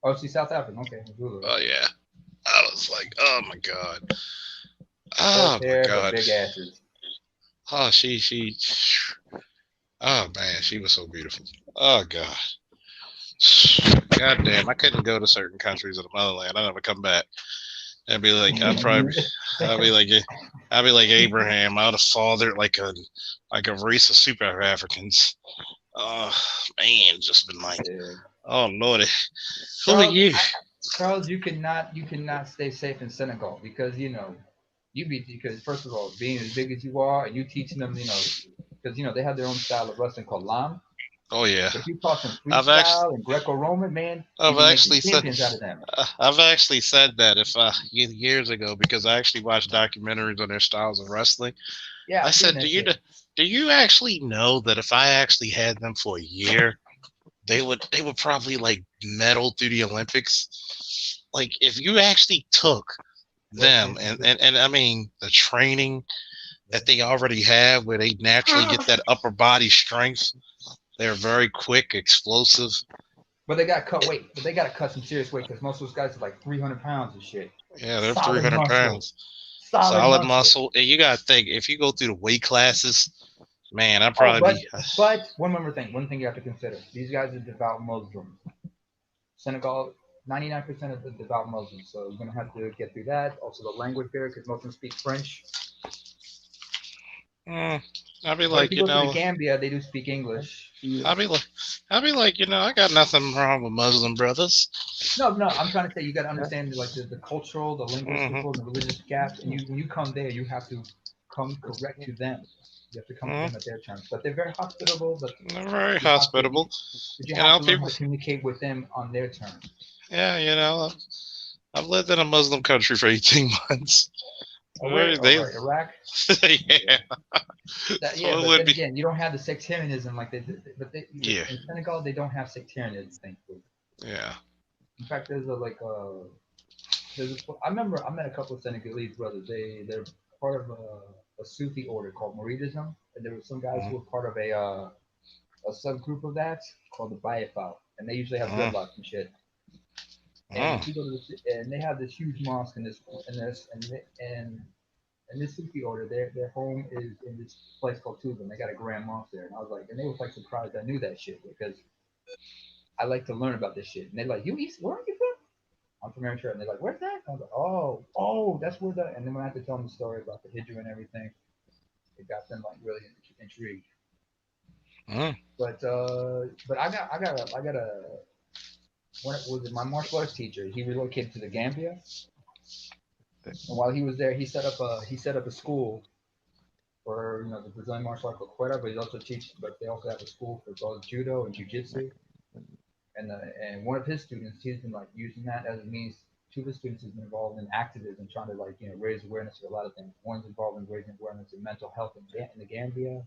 Oh, she's South African. Okay, Zulu. Oh yeah. I was like, oh my god. Oh my god. Big asses. Oh, oh man, she was so beautiful. Oh god. God damn, I couldn't go to certain countries in the motherland. I'd never come back. I'd be like, I'd be like Abraham. I would have fathered like a race of super Africans. Oh man, just been like, oh lordy, who are you? Charles, you cannot stay safe in Senegal because because first of all, being as big as you are, and you teaching them, because they have their own style of wrestling called lam. Oh yeah. But if you taught them freestyle and Greco-Roman, man, I've actually said out of them. I've actually said that years ago because I actually watched documentaries on their styles of wrestling. Yeah, I said, do you actually know that if I actually had them for a year, they would probably like medal through the Olympics? Like if you actually took them and I mean the training that they already have where they naturally get that upper body strength. They're very quick, explosive. But they got to cut weight. But they got to cut some serious weight because most of those guys are like 300 pounds and shit. Yeah, they're 300 pounds. Solid muscle. And you got to think, if you go through the weight classes, man, I'd probably But one more thing. One thing you have to consider. These guys are devout Muslims. Senegal, 99% of the devout Muslims. So you're going to have to get through that. Also the language barrier because most of them speak French. I'd be like, if you go to the Gambia, they do speak English. I'd be like, I got nothing wrong with Muslim brothers. No, I'm trying to say you got to understand like the cultural, the linguistical, the religious gaps, and when you come there, you have to come correct to them. You have to come to them at their terms. But they're very hospitable. They're very hospitable. But you have to learn how to communicate with them on their terms. Yeah, I've lived in a Muslim country for 18 months. Iraq? Yeah. But again, you don't have the sectarianism like they did. But in Senegal, they don't have sectarianism, thankfully. Yeah. In fact, I remember I met a couple of Senegalese brothers. They're part of a Sufi order called Mouridism, and there were some guys who were part of a subgroup of that called the Bayefal, and they usually have dreadlocks and shit. And you go to and they have this huge mosque in this Sufi order. Their home is in this place called Tuba. They got a grand mosque there, and I was like, and they was like surprised I knew that shit because I like to learn about this shit. And they're like, where are you from? I'm from Eritrea. And they're like, where's that? I was like, oh, that's where that. And then when I had to tell them the story about the Hijra and everything, it got them like really intrigued. But I got a. When it was my martial arts teacher, he relocated to the Gambia, and while he was there, he set up a school for the Brazilian martial art called Quetta, but they also have a school for both judo and jiu-jitsu, and one of his students, he's been like using that as a means. Two of his students has been involved in activism, trying to raise awareness of a lot of things. One's involved in raising awareness of mental health in the Gambia.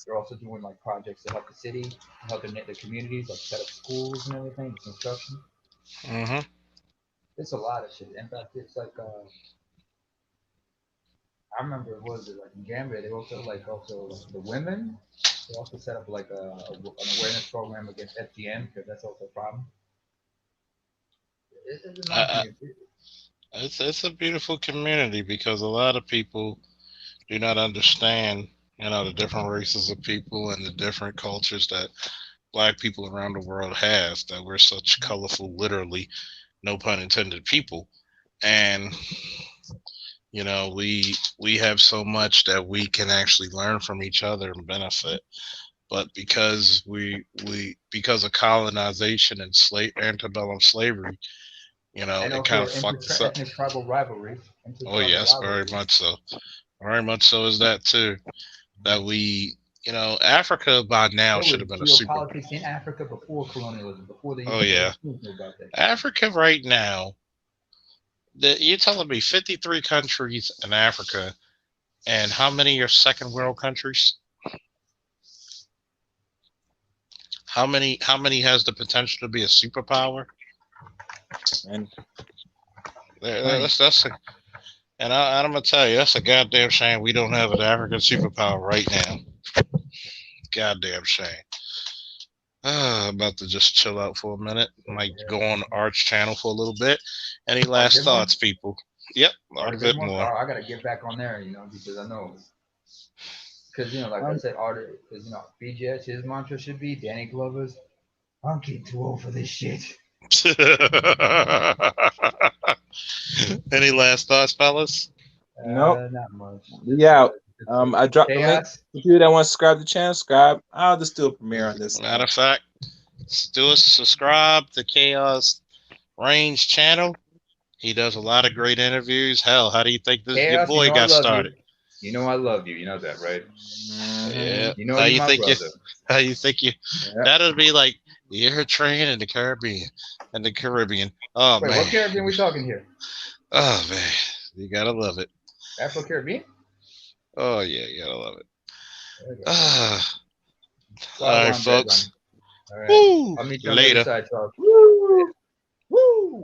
They're also doing like projects to help the city, to help the communities, like set up schools and everything, construction. It's a lot of shit. In fact, it's like I remember like in Gambia, they also the women. They also set up like an awareness program against FGM because that's also a problem. It's a beautiful community because a lot of people do not understand the different races of people and the different cultures that Black people around the world have, that we're such colorful, literally, no pun intended, people. And, we have so much that we can actually learn from each other and benefit. But because of colonization and antebellum slavery, You know, And it also kind of fucked us up. ethnic tribal rivalry. Oh yes, very much so. Very much so is that too. That we, you know, Africa by now There should was have been a super. geopolitics in Africa before colonialism, before the Oh yeah, Europeans knew about that. Africa right now. You're telling me 53 countries in Africa, and how many are second world countries? How many? How many has the potential to be a superpower? And That's a, I'm gonna tell you, that's a goddamn shame we don't have an African superpower right now. Goddamn shame. I'm about to just chill out for a minute. Might go on Arch channel for a little bit. Any last thoughts, people? Yep, Art a bit more. I gotta get back on there, because I know. Because like I said, Art, because BJS, his mantra should be Danny Glover's. I'm getting too old for this shit. Any last thoughts, fellas? Nope. Not much. Yeah. I dropped the link. If you that want to subscribe to the channel, subscribe. I'll just do a premiere on this. Matter of fact, do a subscribe to Chaos Range channel. He does a lot of great interviews. Hell, how do you think this your boy got started? You know I love you. You know that, right? Yeah. You know how you're you my think brother. How you think you? Yeah. That'll be like you're train in the Caribbean. Oh Wait, man. what Caribbean we talking here? Oh man, you gotta love it. Afro Caribbean? Oh yeah, you gotta love it. All right, folks. All right. Woo! I'll meet you on Later. the other side, Charles. Woo! Woo!